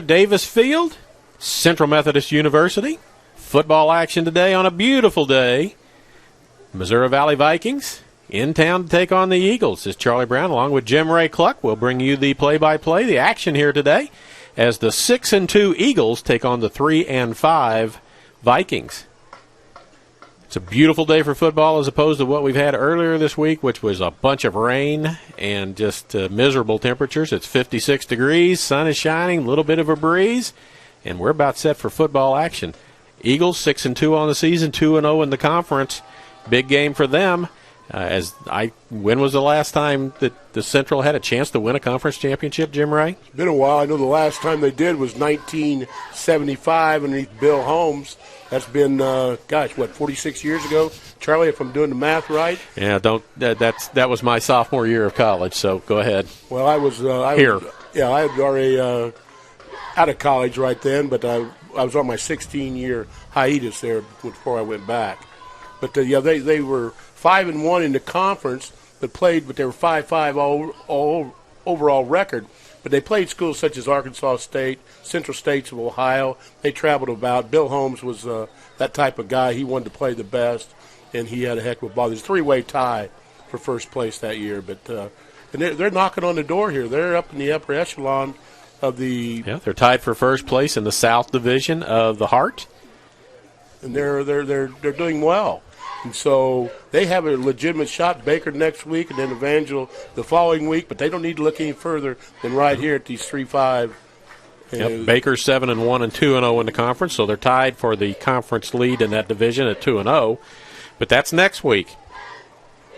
Davis Field, Central Methodist University. Football action today on a beautiful day. Missouri Valley Vikings in town to take on the Eagles. This is Charlie Brown along with Jim Ray Cluck. We'll bring you the play-by-play, the action here today as the 6-2 Eagles take on the 3-5 Vikings. It's a beautiful day for football as opposed to what we've had earlier this week, which was a bunch of rain and just miserable temperatures. It's 56 degrees, sun is shining, a little bit of a breeze, and we're about set for football action. Eagles 6-2 on the season, 2-0 in the conference. Big game for them. When was the last time that the Central had a chance to win a conference championship, Jim Ray? It's been a while. I know the last time they did was 1975 underneath Bill Holmes. That's been, 46 years ago? Charlie, if I'm doing the math right? Yeah, that was my sophomore year of college, so go ahead. Well, I was here. I had already out of college right then, but I was on my 16-year hiatus there before I went back. But, they were 5-1 in the conference, but they were 5-5 all overall record. But they played schools such as Arkansas State, Central States of Ohio. They traveled about. Bill Holmes was that type of guy. He wanted to play the best, and he had a heck of a ball. There's a three-way tie for first place that year. But and they're knocking on the door here. They're up in the upper echelon of the. Yeah, they're tied for first place in the South Division of the Heart, and they're doing well. And so they have a legitimate shot. Baker next week and then Evangel the following week, but they don't need to look any further than right here at these 3-5. Yep, Baker's 7-1 and 2-0 in the conference, so they're tied for the conference lead in that division at 2-0. But that's next week.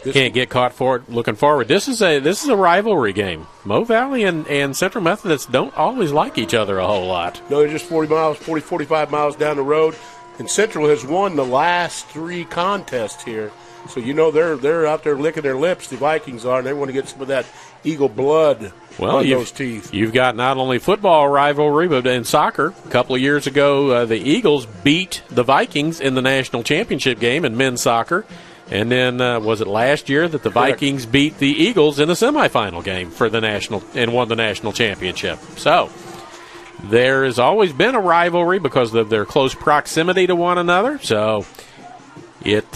Can't get caught for it. Looking forward. This is a rivalry game. Mo Valley and Central Methodist don't always like each other a whole lot. No, they're just 45 miles down the road. And Central has won the last three contests here. So, they're out there licking their lips, the Vikings are, and they want to get some of that Eagle blood on those teeth. You've got not only football rivalry, but in soccer. A couple of years ago, the Eagles beat the Vikings in the national championship game in men's soccer. And then, was it last year that the Vikings beat the Eagles in the semifinal game for the national and won the national championship? So there has always been a rivalry because of their close proximity to one another. So it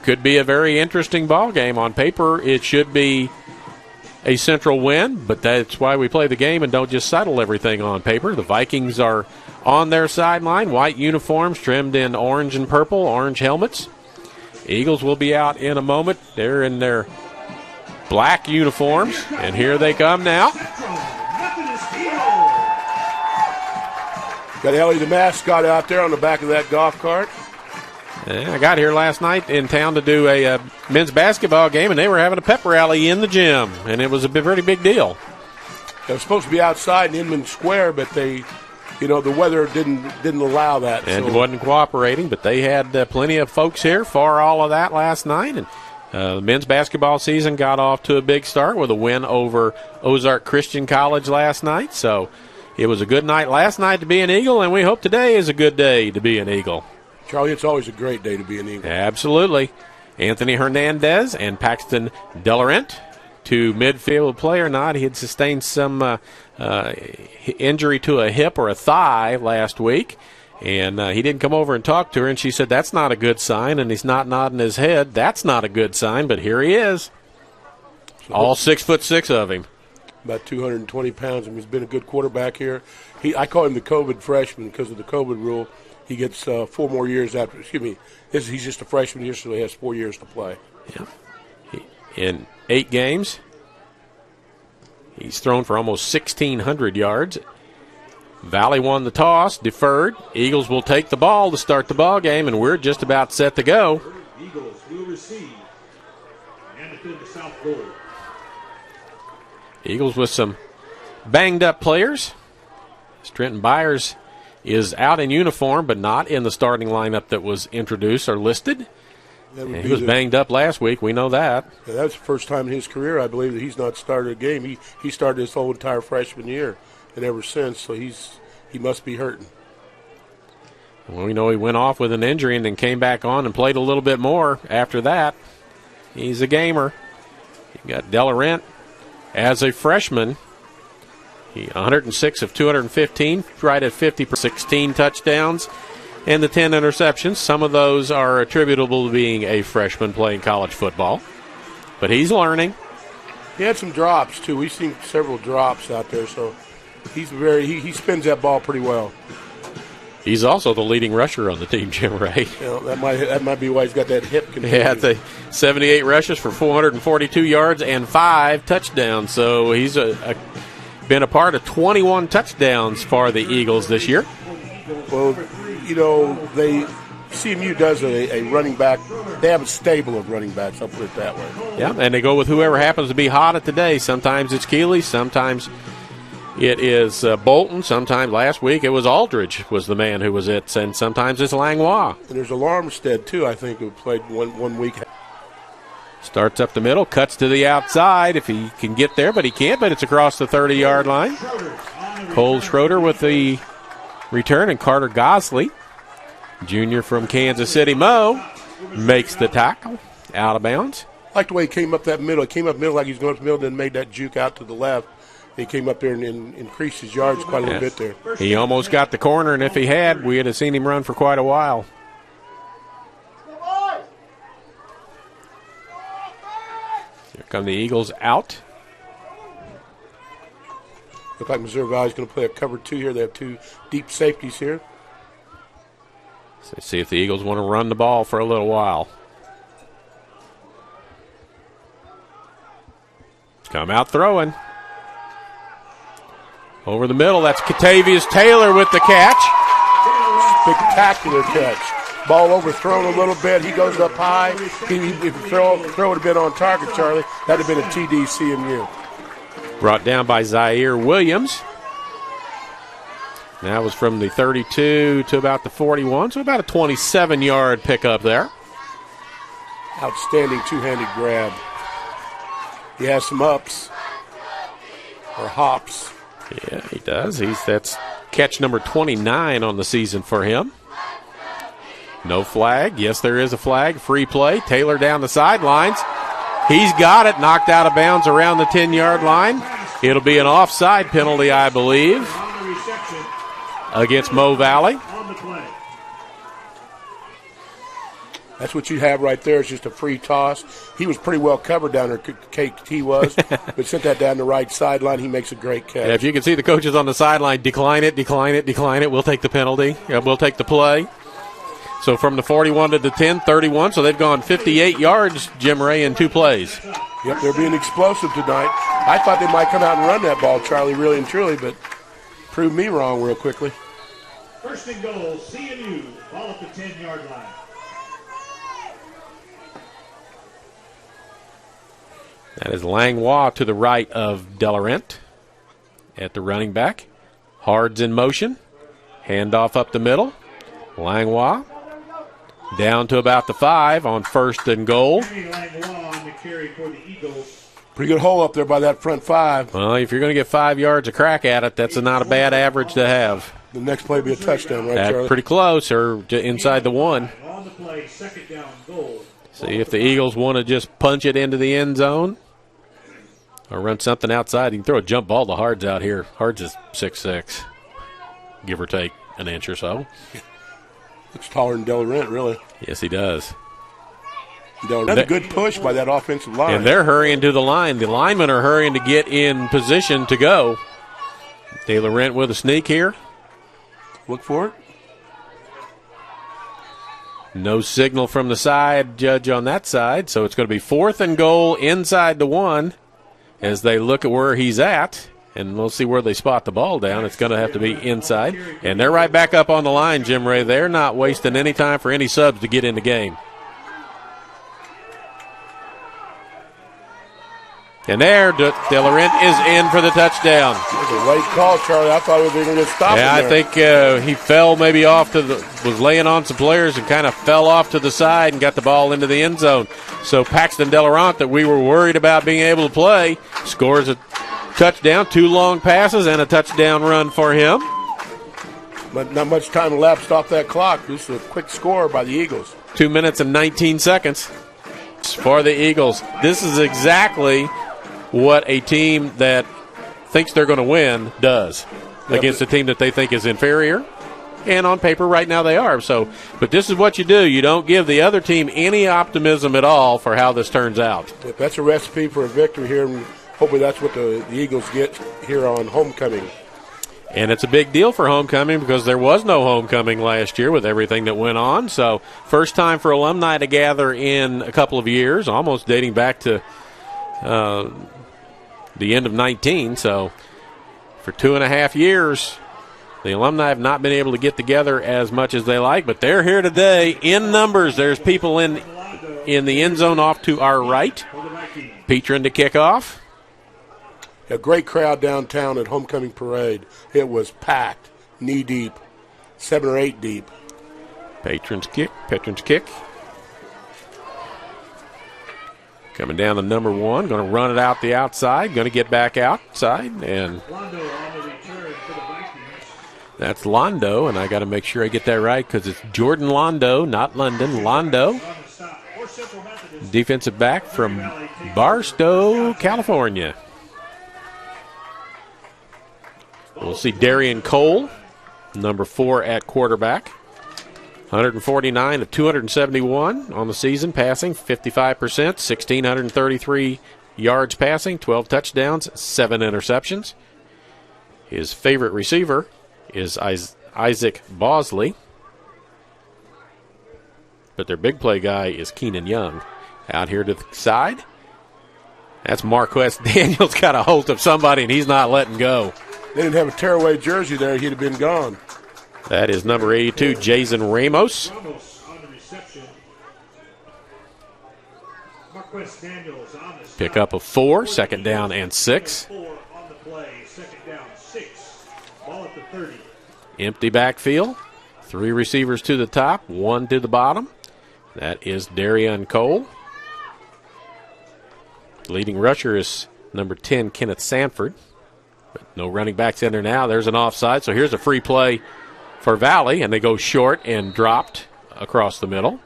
could be a very interesting ball game. On paper, it should be a Central win, but that's why we play the game and don't just settle everything on paper. The Vikings are on their sideline, white uniforms trimmed in orange and purple, orange helmets. Eagles will be out in a moment. They're in their black uniforms, and here they come now. Got Ellie the mascot out there on the back of that golf cart. I got here last night in town to do a men's basketball game, and they were having a pep rally in the gym, and it was a pretty big deal. They were supposed to be outside in Inman Square, but the weather didn't allow that. And it wasn't cooperating, but they had plenty of folks here for all of that last night, and the men's basketball season got off to a big start with a win over Ozark Christian College last night, so it was a good night last night to be an Eagle, and we hope today is a good day to be an Eagle. Charlie, it's always a great day to be an Eagle. Absolutely. Anthony Hernandez and Paxton Delarent, two midfield player. He had sustained some injury to a hip or a thigh last week, and he didn't come over and talk to her, and she said that's not a good sign, and he's not nodding his head. That's not a good sign, but here he is. All 6'6" of him. About 220 pounds, and he's been a good quarterback here. I call him the COVID freshman because of the COVID rule. He gets 4 more years after. He's just a freshman here, so he has 4 years to play. Yeah. In 8 games, he's thrown for almost 1,600 yards. Valley won the toss, deferred. Eagles will take the ball to start the ball game, and we're just about set to go. Eagles will receive and defend the south goal. Eagles with some banged-up players. Trenton Byers is out in uniform, but not in the starting lineup that was introduced or listed. He was banged up last week. We know that. Yeah, that was the first time in his career, I believe, that he's not started a game. He started his whole entire freshman year, and ever since, so he must be hurting. Well, we know he went off with an injury and then came back on and played a little bit more after that. He's a gamer. You got Delarent as a freshman. 106 of 215, right at 50%, 16 touchdowns, and the 10 interceptions. Some of those are attributable to being a freshman playing college football. But he's learning. He had some drops, too. We've seen several drops out there, so he spins that ball pretty well. He's also the leading rusher on the team, Jim Ray. That might be why he's got that hip condition. Yeah, 78 rushes for 442 yards and 5 touchdowns. So he's been a part of 21 touchdowns for the Eagles this year. Well, CMU does a running back. They have a stable of running backs, I'll put it that way. Yeah, and they go with whoever happens to be hot at the day. Sometimes it's Keeley, sometimes it is Bolton. Sometimes last week it was Aldridge was the man who was it, and sometimes it's Langlois. And there's a Larmstead, too, I think, who played one week. Starts up the middle, cuts to the outside if he can get there, but he can't, but it's across the 30-yard line. Cole Schroeder with the return, and Carter Gosley, junior from Kansas City, makes the tackle out of bounds. I like the way he came up that middle. He came up middle like he was going up the middle, then made that juke out to the left. He came up there and increased his yards quite a little bit there. He almost got the corner, and if he had, we would have seen him run for quite a while. Here come the Eagles out. Look like Missouri Valley's going to play a cover 2 here. They have 2 deep safeties here. So see if the Eagles want to run the ball for a little while. Come out throwing. Over the middle, that's Catavius Taylor with the catch. Spectacular catch. Ball overthrown a little bit. He goes up high. If the throw would have been on target, Charlie, that would have been a TD CMU. Brought down by Zaire Williams. That was from the 32 to about the 41, so about a 27-yard pickup there. Outstanding two-handed grab. He has some ups or hops. Yeah, he does. That's catch number 29 on the season for him. No flag. Yes, there is a flag. Free play. Taylor down the sidelines. He's got it. Knocked out of bounds around the 10-yard line. It'll be an offside penalty, I believe, against Mo Valley. That's what you have right there. It's just a free toss. He was pretty well covered down there, KT was, but sent that down the right sideline. He makes a great catch. Yeah, if you can see the coaches on the sideline, decline it. We'll take the penalty. We'll take the play. So from the 41 to the 10, 31. So they've gone 58 yards, Jim Ray, in 2 plays. Yep, they're being explosive tonight. I thought they might come out and run that ball, Charlie, really and truly, but proved me wrong real quickly. First and goal, CMU, ball at the 10-yard line. That is Langlois to the right of Delarent at the running back. Hard's in motion. Handoff up the middle. Langlois down to about the 5 on first and goal. Langlois on the carry for the Eagles. Pretty good hole up there by that front 5. Well, if you're going to get 5 yards a crack at it, that's not a bad average to have. The next play will be a touchdown, right, Charlie? Pretty close, or inside the 1. On the play, second down goal. See if the Eagles want to just punch it into the end zone or run something outside. You can throw a jump ball to Hards out here. Hards is 6'6", give or take an inch or so. Looks taller than Delarent, really. Yes, he does. That's a good push by that offensive line. And they're hurrying to the line. The linemen are hurrying to get in position to go. Delarent with a sneak here. Look for it. No signal from the side judge on that side, so it's going to be 4th and goal inside the 1 as they look at where he's at, and we'll see where they spot the ball down. It's going to have to be inside. And they're right back up on the line, Jim Ray. They're not wasting any time for any subs to get in the game. And there, Delarent is in for the touchdown. It was a late call, Charlie. I thought they were going to stop him there. I think he fell maybe off was laying on some players and kind of fell off to the side and got the ball into the end zone. So Paxton Delarent, that we were worried about being able to play, scores a touchdown, 2 long passes, and a touchdown run for him. But not much time elapsed off that clock. This is a quick score by the Eagles. 2 minutes and 19 seconds for the Eagles. This is exactly what a team that thinks they're going to win does against a team that they think is inferior. And on paper right now they are. So, but this is what you do. You don't give the other team any optimism at all for how this turns out. If that's a recipe for a victory here, and hopefully that's what the Eagles get here on homecoming. And it's a big deal for homecoming because there was no homecoming last year with everything that went on. So first time for alumni to gather in a couple of years, almost dating back to the end of 19. So for 2.5 years, the alumni have not been able to get together as much as they like, but they're here today in numbers. There's people in the end zone off to our right. Petrin to kick off. A great crowd downtown at Homecoming Parade. It was packed, knee-deep, 7 or 8 deep. Petrin's kick. Coming down to number 1, going to run it out the outside, going to get back outside, and that's Londo, and I got to make sure I get that right because it's Jordan Londo, not London. Londo, defensive back from Barstow, California. We'll see Darian Cole, number 4 at quarterback. 149 of 271 on the season, passing 55%, 1,633 yards passing, 12 touchdowns, 7 interceptions. His favorite receiver is Isaac Bosley. But their big play guy is Keenan Young. Out here to the side. That's Marquez Daniels got a hold of somebody, and he's not letting go. They didn't have a tearaway jersey there. He'd have been gone. That is number 82, Jason Ramos. Pick up of 4, second down and 6. Empty backfield. 3 receivers to the top, 1 to the bottom. That is Darian Cole. Leading rusher is number 10, Kenneth Sanford. But no running backs in there now. There's an offside, so here's a free play for Valley, and they go short and dropped across the middle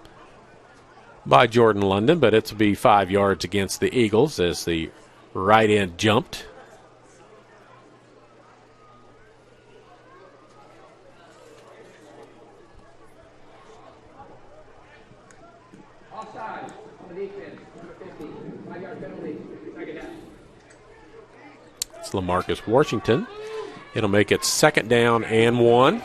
by Jordan London, but it's to be 5 yards against the Eagles as the right end jumped. Offside on the defense, number 50, 5-yard penalty, second down. It's LaMarcus Washington. It'll make it second down and 1.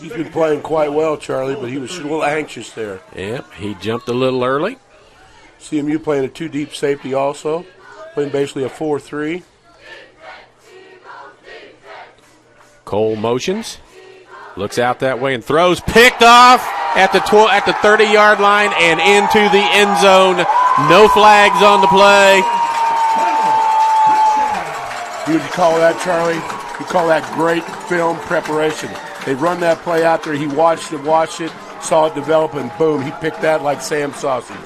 He's been playing quite well, Charlie, but he was a little anxious there. Yep, he jumped a little early. CMU playing a 2-deep safety also, playing basically a 4-3. Cole motions, looks out that way and throws, picked off at the 30-yard line and into the end zone. No flags on the play. You would call that, Charlie? You call that great film preparation. They run that play out there. He watched it, saw it develop, and boom, he picked that like Sam Sausage.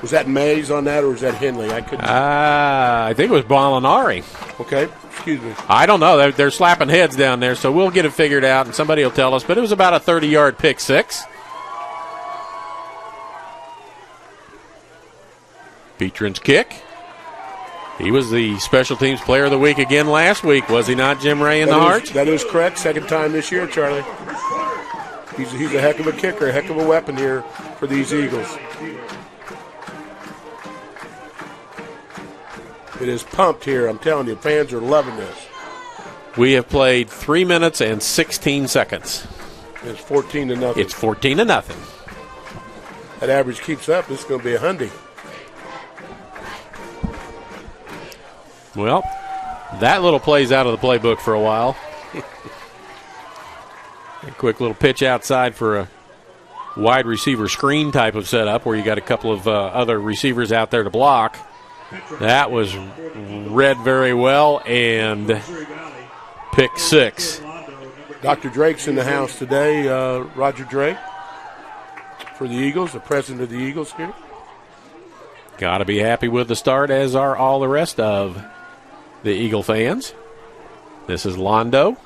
Was that Mays on that, or was that Henley? I think it was Molinari. Okay, excuse me. I don't know. They're slapping heads down there, so we'll get it figured out, and somebody will tell us. But it was about a 30-yard pick six. Petrin's kick. He was the special teams player of the week again last week, was he not, Jim Ray in the heart? That is correct. Second time this year, Charlie. He's a heck of a kicker, a heck of a weapon here for these Eagles. It is pumped here. I'm telling you, fans are loving this. We have played 3 minutes and 16 seconds. It's 14-0. It's 14-0. That average keeps up. This is going to be a hundy. Well, that little play's out of the playbook for a while. A quick little pitch outside for a wide receiver screen type of setup where you got a couple of other receivers out there to block. That was read very well, and pick six. Dr. Drake's in the house today, Roger Drake, for the Eagles, the president of the Eagles here. Got to be happy with the start, as are all the rest of the Eagle fans. This is Londo,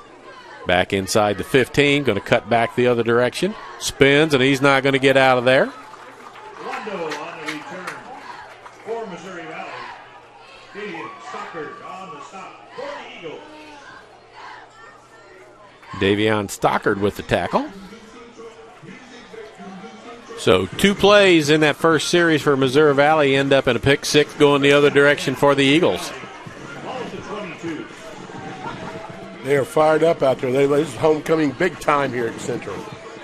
back inside the 15, going to cut back the other direction. Spins, and he's not going to get out of there. Londo on the return for Missouri Valley. Davion Stockard with the tackle. So 2 plays in that first series for Missouri Valley end up in a pick six going the other direction for the Eagles. They are fired up out there. This is homecoming big time here at Central.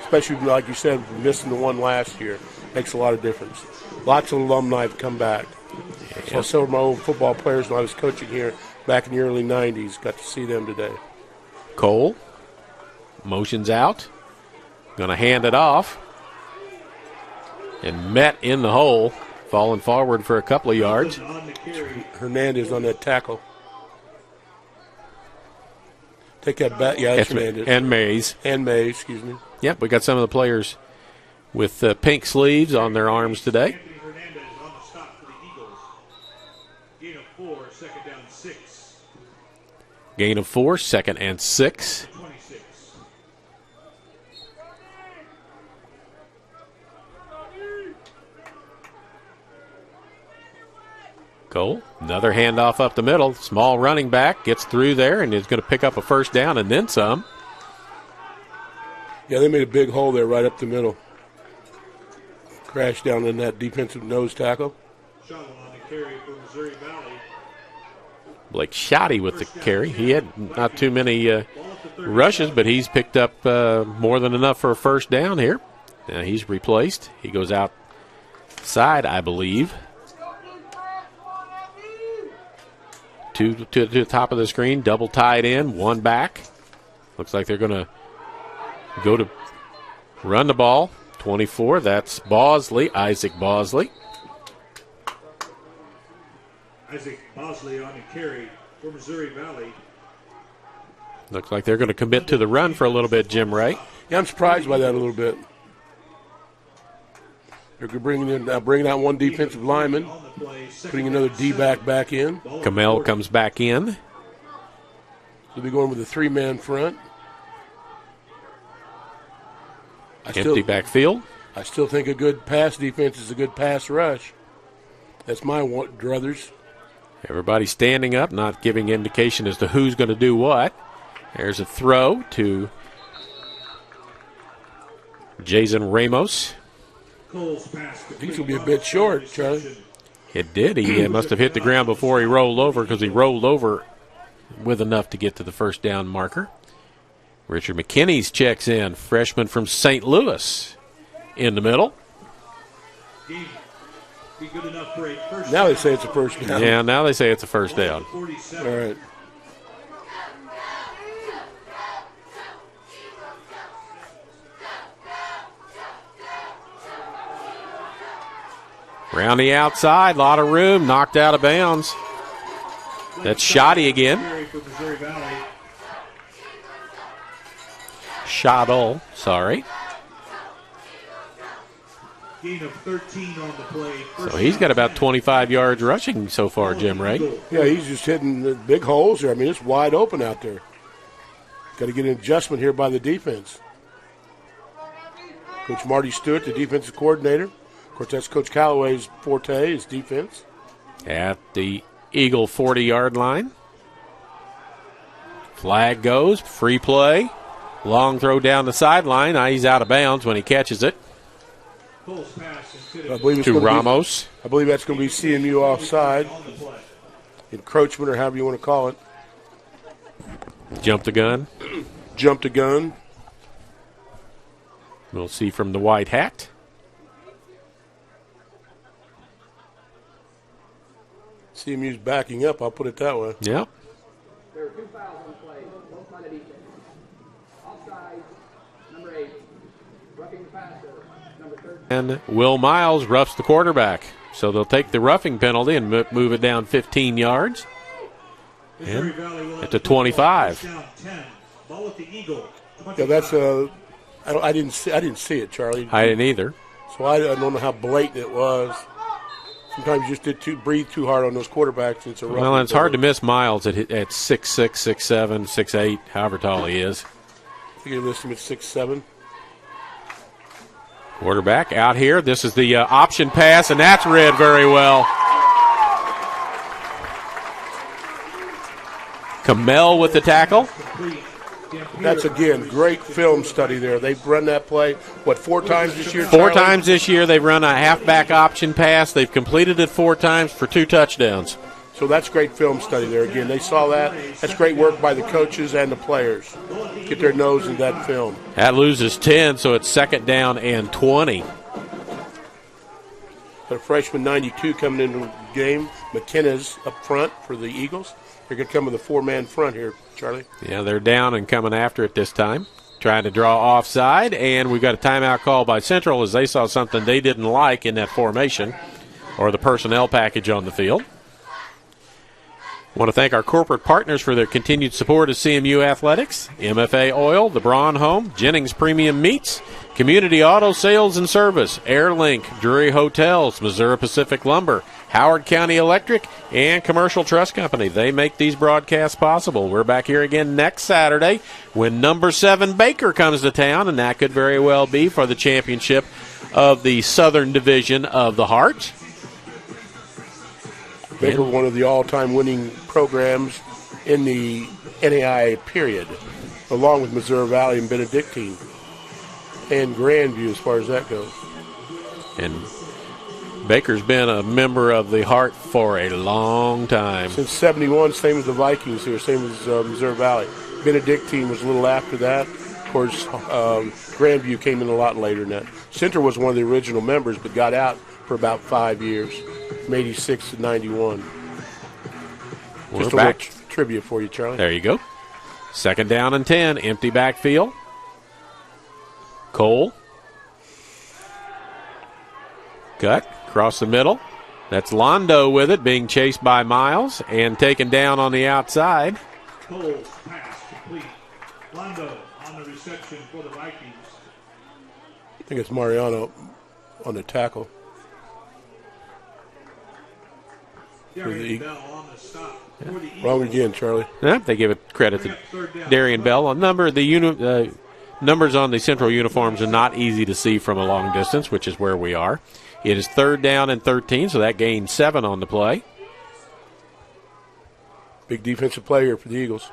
Especially, like you said, missing the one last year. Makes a lot of difference. Lots of alumni have come back. So some of my old football players when I was coaching here back in the early 90s, got to see them today. Cole motions out. Going to hand it off. And met in the hole, falling forward for a couple of yards. Hernandez on that tackle. Take that back. Yeah, that's Hernandez. And Mays. And Mays, excuse me. Yep, we got some of the players with pink sleeves on their arms today. Hernandez on the stop for the Eagles. Gain of 4, second down 6. Gain of 4, second and 6. 26. Cole, another handoff up the middle. Small running back gets through there and is going to pick up a first down and then some. Yeah, they made a big hole there right up the middle. Crashed down in that defensive nose tackle. Shot on the carry for Missouri Valley. Blake Shoddy with the carry. He had not too many rushes, but he's picked up more than enough for a first down here. Now he's replaced. He goes outside, I believe. To the top of the screen, double tied in, one back. Looks like they're going to go to run the ball. 24, that's Bosley, Isaac Bosley. Isaac Bosley on the carry for Missouri Valley. Looks like they're going to commit to the run for a little bit, Jim Ray. Yeah, I'm surprised by that a little bit. They're bringing out one defensive lineman, putting another D-back back in. Kamel comes back in. So they're going with a 3-man front. Empty backfield. I still think a good pass defense is a good pass rush. That's my druthers. Everybody standing up, not giving indication as to who's going to do what. There's a throw to Jason Ramos. He's going to be a bit short, Charlie. It did. He must have hit the ground before he rolled over because he rolled over with enough to get to the first down marker. Richard McKinney's checks in, freshman from St. Louis, in the middle. Now they say it's a first down. Yeah, now they say it's a first down. All right. Around the outside, a lot of room, knocked out of bounds. That's Shoddy again. Shottle, sorry. Gain of 13 on the play. So he's got about 25 yards rushing so far, Jim Ray. Yeah, he's just hitting the big holes there. I mean, it's wide open out there. Got to get an adjustment here by the defense. Coach Marty Stewart, the defensive coordinator. Of course, that's Coach Callaway's forte, is defense. At the Eagle 40-yard line. Flag goes, free play. Long throw down the sideline. He's out of bounds when he catches it. I believe to Ramos. I believe that's going to be CMU offside. Encroachment, or however you want to call it. Jump the gun. Jump the gun. We'll see from the white hat. CMU's backing up, I'll put it that way. Yep. There are 2 fouls on play, both by the defense. Offside, number 8. Roughing the passer, number 13. And Will Miles roughs the quarterback. So they'll take the roughing penalty and move it down 15 yards. And at the 25. Yeah, that's I didn't see it, Charlie. I didn't either. So I don't know how blatant it was. Sometimes you just breathe too hard on those quarterbacks. It's a well, it's hard to miss Miles at 6'6", 6'7", 6'8", however tall he is. You can miss him at 6'7". Quarterback out here. This is the option pass, and that's read very well. Kamel with the tackle. That's, again, great film study there. They've run that play, 4 times this year, Charlie? 4 times this year. They've run a halfback option pass. They've completed it 4 times for 2 touchdowns. So that's great film study there. Again, they saw that. That's great work by the coaches and the players. Get their nose in that film. That loses 10, so it's 2nd down and 20. The freshman 92 coming into the game. McKenna's up front for the Eagles. They're going to come with a 4-man front here, Charlie. Yeah, they're down and coming after it this time. Trying to draw offside, and we've got a timeout call by Central as they saw something they didn't like in that formation or the personnel package on the field. I want to thank our corporate partners for their continued support of CMU Athletics, MFA Oil, the Braun Home, Jennings Premium Meats, Community Auto Sales and Service, Airlink, Drury Hotels, Missouri Pacific Lumber, Howard County Electric, and Commercial Trust Company. They make these broadcasts possible. We're back here again next Saturday when number 7 Baker comes to town, and that could very well be for the championship of the Southern Division of the Heart. Baker, one of the all-time winning programs in the NAIA period, along with Missouri Valley and Benedictine, and Grandview as far as that goes. And Baker's been a member of the Heart for a long time. Since 71, same as the Vikings here, same as Missouri Valley. Benedictine was a little after that. Of course, Grandview came in a lot later than that. Center was one of the original members, but got out for about 5 years, from 86 to 91. We're Just a back. little trivia for you, Charlie. There you go. 2nd down and 10, empty backfield. Cole. Cut, across the middle. That's Londo with it, being chased by Miles and taken down on the outside. Cole's pass complete. Londo on the reception for the Vikings. I think it's Mariano on the tackle. Darian Bell on the stop for the Eagles. Wrong again, Charlie. Yeah, they give it credit to Darian Bell. A number of the numbers on the Central uniforms are not easy to see from a long distance, which is where we are. It is 3rd down and 13, so that gained 7 on the play. Big defensive play here for the Eagles.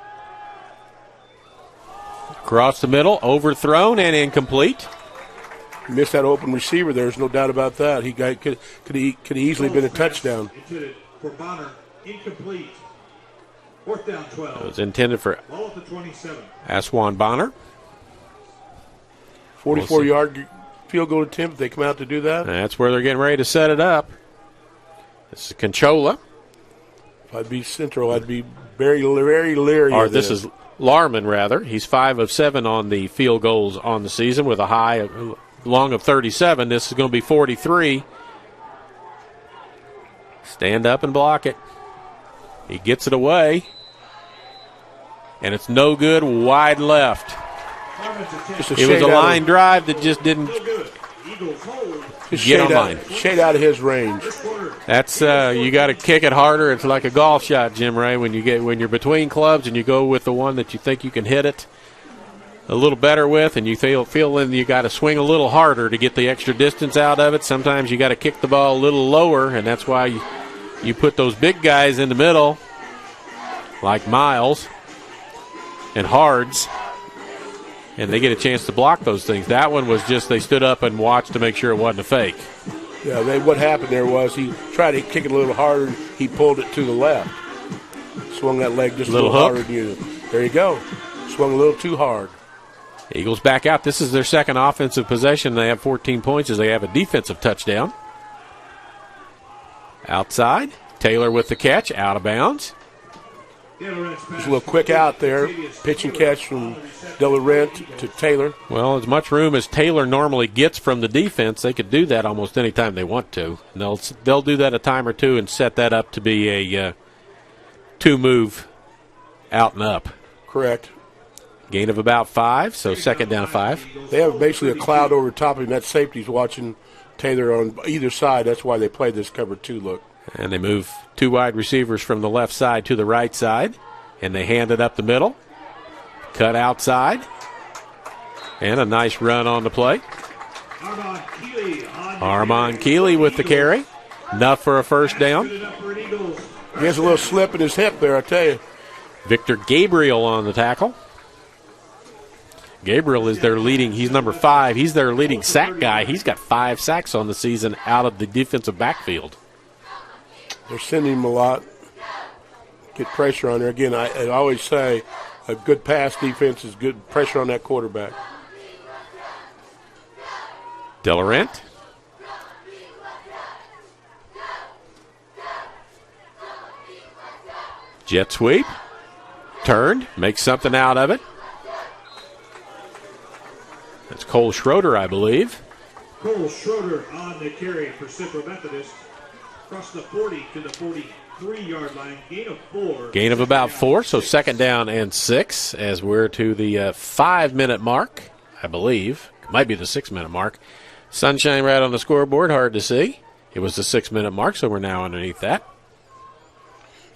Across the middle, overthrown and incomplete. He missed that open receiver. There's no doubt about that. He could easily been a touchdown. Intended for Bonner, incomplete. 4th down 12. It was intended for Ball at the 27. Aswan Bonner. 44-yard field goal attempt. If they come out to do that. That's where they're getting ready to set it up. This is Conchola. If I'd be Central, I'd be very, very leery. Or this is Larman, rather. He's 5 of 7 on the field goals on the season with a high long of 37. This is going to be 43. Stand up and block it. He gets it away. And it's no good, wide left. It was a line drive that just didn't get on line. Shade out of his range. That's you got to kick it harder. It's like a golf shot, Jim Ray. When you're between clubs and you go with the one that you think you can hit it a little better with, and you feel then you got to swing a little harder to get the extra distance out of it. Sometimes you got to kick the ball a little lower, and that's why you put those big guys in the middle, like Miles and Hards, and they get a chance to block those things. That one was just they stood up and watched to make sure it wasn't a fake. Yeah, what happened there was he tried to kick it a little harder. He pulled it to the left. Swung that leg just a little harder than you. There you go. Swung a little too hard. Eagles back out. This is their second offensive possession. They have 14 points as they have a defensive touchdown. Outside. Taylor with the catch. Out of bounds. There's a little quick out there. Pitch and catch from De Laurent to Taylor. Well, as much room as Taylor normally gets from the defense, they could do that almost any time they want to. And they'll do that a time or two and set that up to be a two-move out and up. Correct. Gain of about 5, so 2nd down 5. They have basically a cloud over top of him. That safety's watching Taylor on either side. That's why they play this cover 2 look. And they move 2 wide receivers from the left side to the right side. And they hand it up the middle. Cut outside. And a nice run on the play. Armand Keeley with the carry. Enough for a first down. He has a little slip in his hip there, I tell you. Victor Gabriel on the tackle. Gabriel is their leading, he's number 5. He's their leading sack guy. He's got 5 sacks on the season out of the defensive backfield. They're sending him a lot. Get pressure on there. Again, I always say a good pass defense is good pressure on that quarterback. Delarent. Jet sweep. Turned. Makes something out of it. That's Cole Schroeder, I believe. Cole Schroeder on the carry for Central Methodist. Across the 40 to the 43-yard line. Gain of 4. Gain of about 4, so 2nd down and 6 as we're to the 5-minute mark, I believe. It might be the 6-minute mark. Sunshine right on the scoreboard, hard to see. It was the 6-minute mark, so we're now underneath that.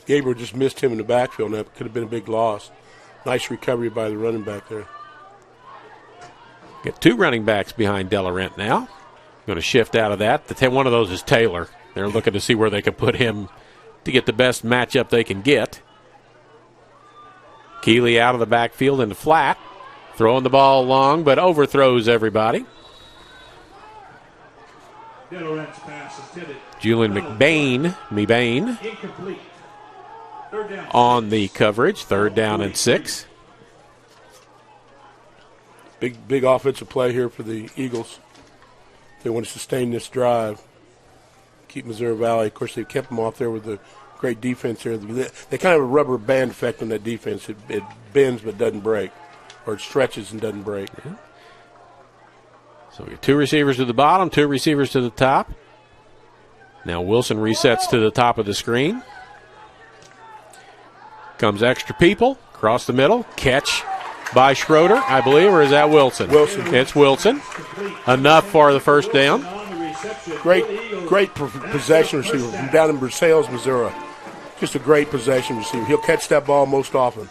Gabriel just missed him in the backfield, and that could have been a big loss. Nice recovery by the running back there. Got 2 running backs behind Delarent now. Going to shift out of that. One of those is Taylor. They're looking to see where they can put him to get the best matchup they can get. Keeley out of the backfield in the flat. Throwing the ball long, but overthrows everybody. Julian McBain, incomplete. Third down. On the coverage. 3rd down and 6. Big offensive play here for the Eagles. They want to sustain this drive. Keep Missouri Valley. Of course, they kept them off there with the great defense here. They kind of have a rubber band effect on that defense. It bends but doesn't break, or it stretches and doesn't break. Yeah. So we have 2 receivers to the bottom, 2 receivers to the top. Now Wilson resets to the top of the screen. Comes extra people across the middle. Catch by Schroeder, I believe, or is that Wilson? Wilson. It's Wilson. Enough for the 1st down. Great possession receiver from down in Versailles, Missouri. Just a great possession receiver. He'll catch that ball most often.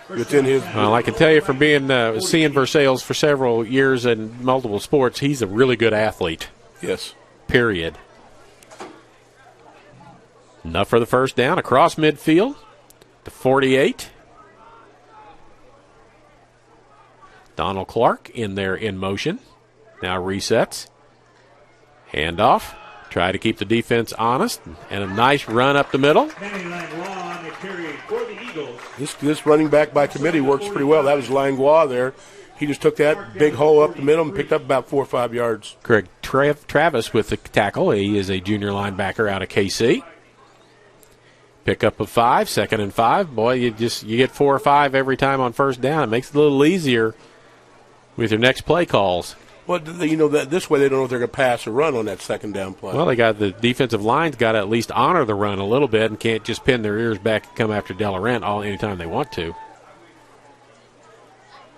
Within his. Well, I can tell you from being seeing Versailles for several years in multiple sports, he's a really good athlete. Yes. Period. Enough for the 1st down. Across midfield to 48. Donald Clark in there in motion. Now resets. Handoff. Try to keep the defense honest. And a nice run up the middle. This running back by committee works pretty well. That was Langlois there. He just took that big hole up the middle and picked up about 4 or 5 yards. Correct. Travis with the tackle. He is a junior linebacker out of KC. Pick up of 5, 2nd and 5. Boy, you get 4 or 5 every time on 1st down. It makes it a little easier with your next play calls. Well, that this way they don't know if they're going to pass or run on that 2nd down play. Well, they got the defensive line's got to at least honor the run a little bit and can't just pin their ears back and come after Delarent anytime they want to.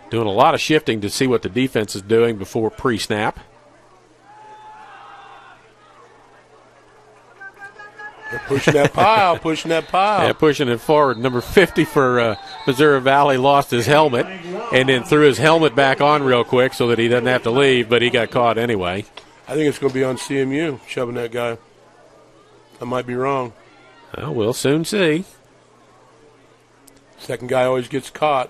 Doing a lot of shifting to see what the defense is doing before pre-snap. They're pushing that pile, Yeah, pushing it forward. Number 50 for Missouri Valley lost his helmet and then threw his helmet back on real quick so that he doesn't have to leave, but he got caught anyway. I think it's going to be on CMU, shoving that guy. I might be wrong. Well, we'll soon see. Second guy always gets caught.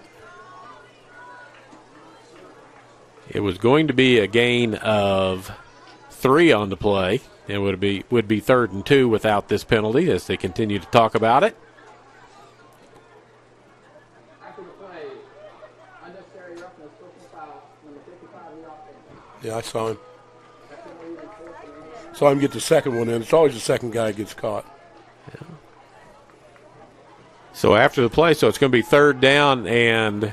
It was going to be a gain of 3 on the play. It would be 3rd and 2 without this penalty as they continue to talk about it. After the play, unnecessary roughness, personal foul, number 55 in the offense. Yeah, I saw him. Saw him get the second one in. It's always the second guy that gets caught. Yeah. So after the play, so it's going to be 3rd down and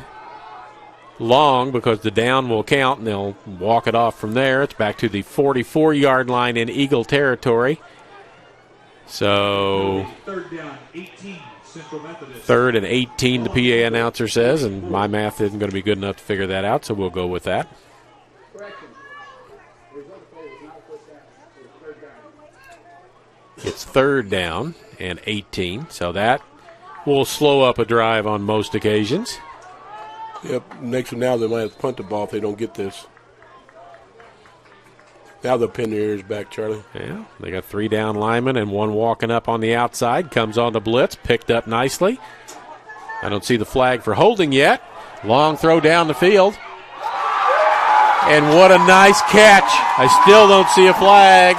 long because the down will count and they'll walk it off from there. It's back to the 44-yard line in Eagle territory. So 3rd down, 18, Central Methodist. 3rd and 18, the PA announcer says, and my math isn't going to be good enough to figure that out, so we'll go with that. Correction. The result of the play was not a 1st down. It was 3rd down. It's 3rd down and 18, so that will slow up a drive on most occasions. Yep, makes them now they might have to punt the ball if they don't get this. Now they'll pin their ears back, Charlie. Yeah, they got 3 down linemen and 1 walking up on the outside. Comes on the blitz, picked up nicely. I don't see the flag for holding yet. Long throw down the field. And what a nice catch. I still don't see a flag.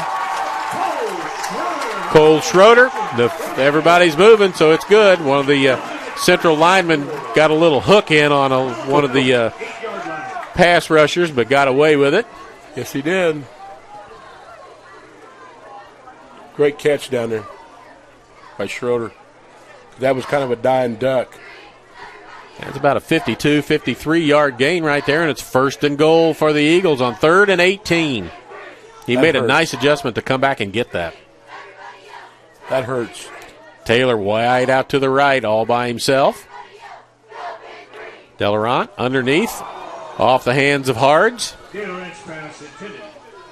Cole Schroeder. Everybody's moving, so it's good. One of the central linemen got a little hook in on one of the pass rushers, but got away with it. Yes, he did. Great catch down there by Schroeder. That was kind of a dying duck. That's about a 52, 53-yard gain right there, and it's 1st and goal for the Eagles on 3rd and 18. He made a nice adjustment to come back and get that. That hurts. Taylor wide out to the right all by himself. Delarant underneath, off the hands of Hards. Delarant's pass intended.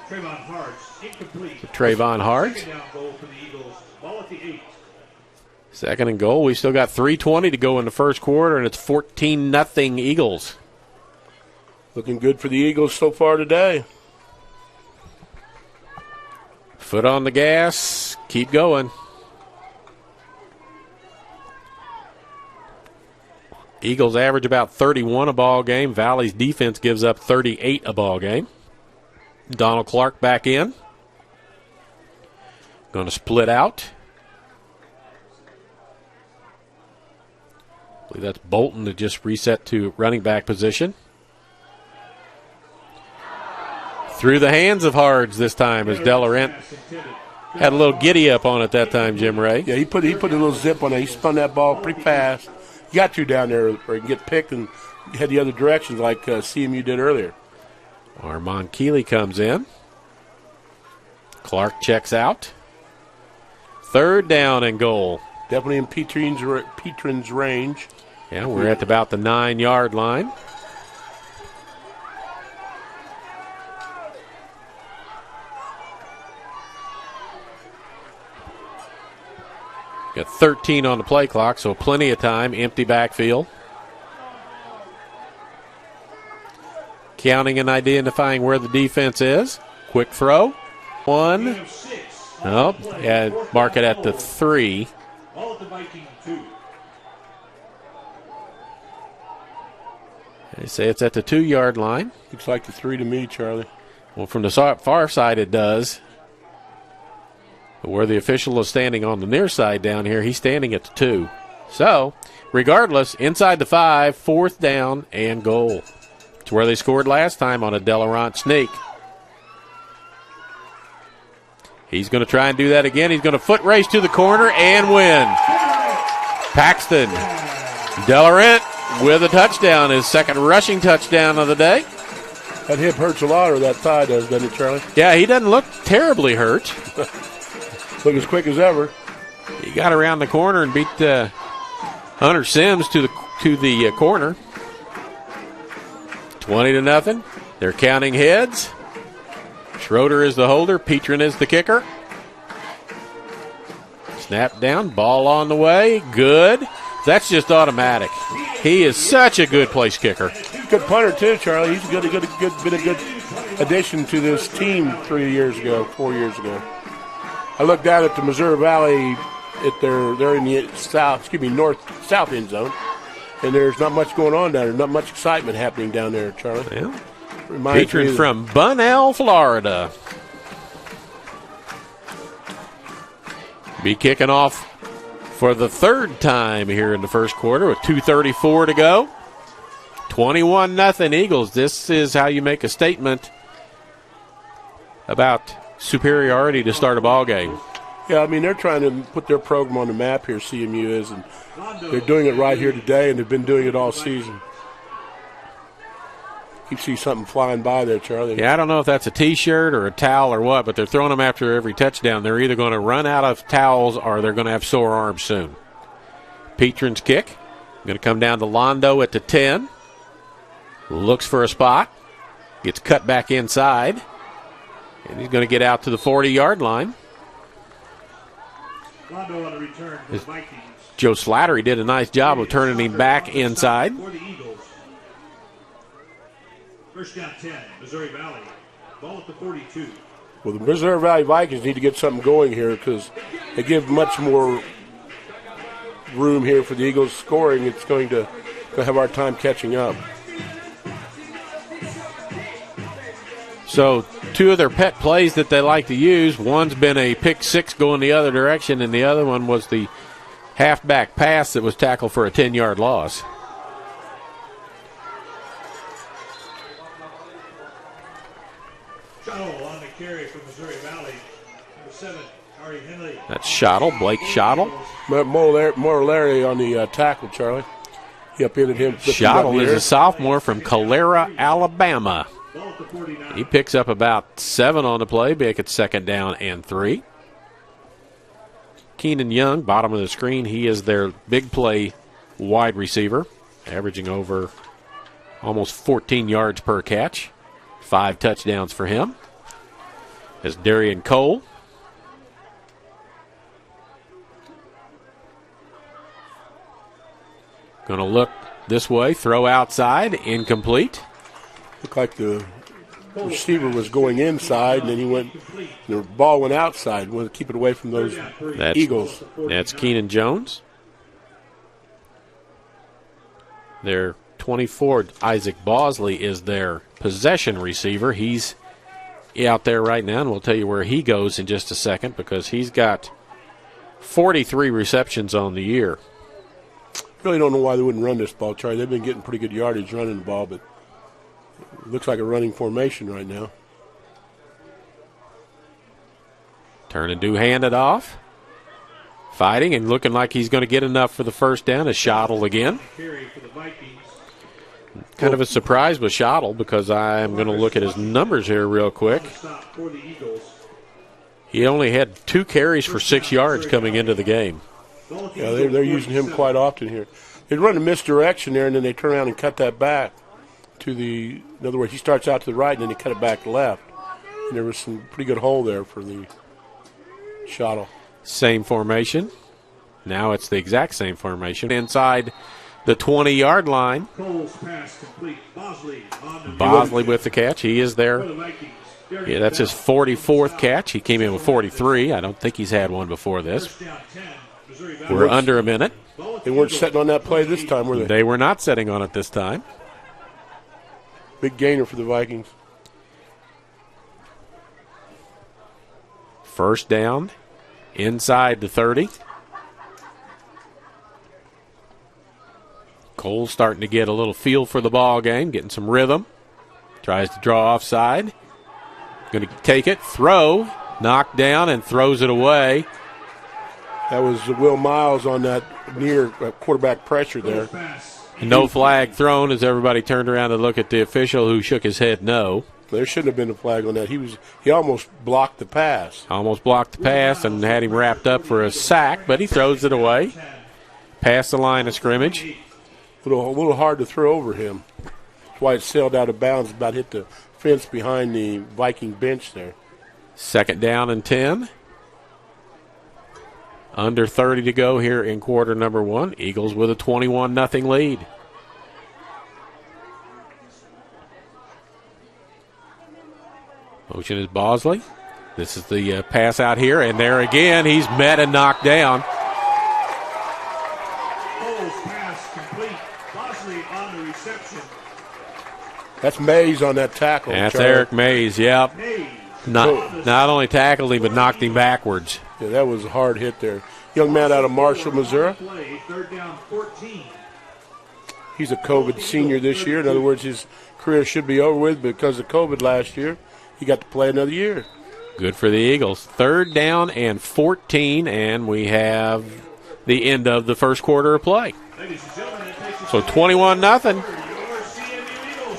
Trayvon Hards, incomplete. Trayvon Hards. Second down goal for the Eagles. Ball at the 8. 2nd and goal. We still got 3:20 to go in the first quarter, and it's 14-0 Eagles. Looking good for the Eagles so far today. Foot on the gas. Keep going. Eagles average about 31 a ball game. Valley's defense gives up 38 a ball game. Donald Clark back in. Going to split out. I believe that's Bolton that just reset to running back position. Through the hands of Hards this time as Delarant had a little giddy up on it that time, Jim Ray. Yeah, he put a little zip on it. He spun that ball pretty fast. You got to down there or you can get picked and head the other direction like CMU did earlier. Armand Keeley comes in. Clark checks out. 3rd down and goal. Definitely in Petrin's range. Yeah, we're at about the 9-yard line. Got 13 on the play clock, so plenty of time. Empty backfield. Counting and identifying where the defense is. Quick throw. 1. Oh, yeah, mark it at the 3. Ball at the Viking 2. They say it's at the 2-yard line. Looks like the 3 to me, Charlie. Well, from the far side it does. But where the official is standing on the near side down here, he's standing at the 2. So, regardless, inside the 5, 4th down and goal. It's where they scored last time on a Delarant sneak. He's going to try and do that again. He's going to foot race to the corner and win. Paxton Delarant with a touchdown, his 2nd rushing touchdown of the day. That hip hurts a lot, or that thigh does, doesn't it, Charlie? Yeah, he doesn't look terribly hurt. Look as quick as ever. He got around the corner and beat Hunter Sims to the corner. 20-0. They're counting heads. Schroeder is the holder. Petrin is the kicker. Snap down. Ball on the way. Good. That's just automatic. He is such a good place kicker. Good punter, too, Charlie. He's been a good addition to this team 4 years ago. I looked down at the Missouri Valley. They're in the north-south end zone. And there's not much going on down there. Not much excitement happening down there, Charlie. Yeah. Petrin from Bunnell, Florida. Be kicking off for the 3rd time here in the first quarter with 2:34 to go. 21-0 Eagles. This is how you make a statement about superiority to start a ball game. Yeah, I mean, they're trying to put their program on the map here, CMU is, and they're doing it right here today, and they've been doing it all season. You see something flying by there, Charlie. Yeah, I don't know if that's a T-shirt or a towel or what, but they're throwing them after every touchdown. They're either going to run out of towels or they're going to have sore arms soon. Petrin's kick. Going to come down to Londo at the 10. Looks for a spot. Gets cut back inside. And he's going to get out to the 40-yard line. Londo on the return for the Vikings. Joe Slattery did a nice job of turning him back inside. For the Eagles. First down 10, Missouri Valley. Ball at the 42. Well, the Missouri Valley Vikings need to get something going here because they give much more room here for the Eagles scoring, it's going to have a hard time catching up. So 2 of their pet plays that they like to use, one's been a pick six going the other direction, and the other one was the halfback pass that was tackled for a 10-yard loss. Shuttle on the carry from Missouri Valley. Number 7, Ari Henley. That's Schottle, Blake Schottle. Morelli on the tackle, Charlie. He upended him. Schottle is a sophomore from Calera, Alabama. He picks up about 7 on the play, make it 2nd down and 3. Keenan Young, bottom of the screen, he is their big play wide receiver, averaging over almost 14 yards per catch. 5 touchdowns for him. As Darian Cole. Going to look this way, throw outside, incomplete. Looked like the receiver was going inside, and then he went. The ball went outside. Wanted to keep it away from those Eagles. That's Keenan Jones. Their 24, Isaac Bosley, is their possession receiver. He's out there right now, and we'll tell you where he goes in just a second because he's got 43 receptions on the year. Really don't know why they wouldn't run this ball, Charlie. They've been getting pretty good yardage running the ball, but it looks like a running formation right now. Turn and do hand it off. Fighting and looking like he's going to get enough for the first down. A Schottle again. Kind of a surprise with Schottle because I'm going to look at his numbers here real quick. He only had 2 carries for 6 yards coming into the game. Yeah, they're using him quite often here. They run a misdirection there, and then they turn around and cut that back to the. In other words, he starts out to the right, and then they cut it back left. And there was some pretty good hole there for the Schottle. Same formation. Now it's the exact same formation inside the 20-yard line. Bosley with the catch. He is there. Yeah, that's his 44th catch. He came in with 43. I don't think he's had one before this. We're under a minute. They weren't setting on that play this time, were they? They were not setting on it this time. Big gainer for the Vikings. First down, inside the 30. Cole's starting to get a little feel for the ball game, getting some rhythm. Tries to draw offside. Going to take it, throw, knock down, and throws it away. That was Will Miles on that near quarterback pressure there. No flag thrown as everybody turned around to look at the official who shook his head no. There shouldn't have been a flag on that. He almost blocked the pass. Almost blocked the pass and had him wrapped up for a sack, but he throws it away. Past the line of scrimmage. A little hard to throw over him. That's why it sailed out of bounds, about hit the fence behind the Viking bench there. 2nd down and 10. Under 30 to go here in quarter number 1. Eagles with a 21-0 lead. Motion is Bosley. This is the pass out here, and there again, he's met and knocked down. Pass complete. Bosley on the reception. That's Mays on that tackle. That's Charlie. Eric Mays, yep. Not only tackled him, but knocked him backwards. Yeah, that was a hard hit there. Young man out of Marshall, Missouri. 3rd down, 14. He's a COVID senior this year. In other words, his career should be over with because of COVID last year. He got to play another year. Good for the Eagles. 3rd down and 14, and we have the end of the first quarter of play. So 21-0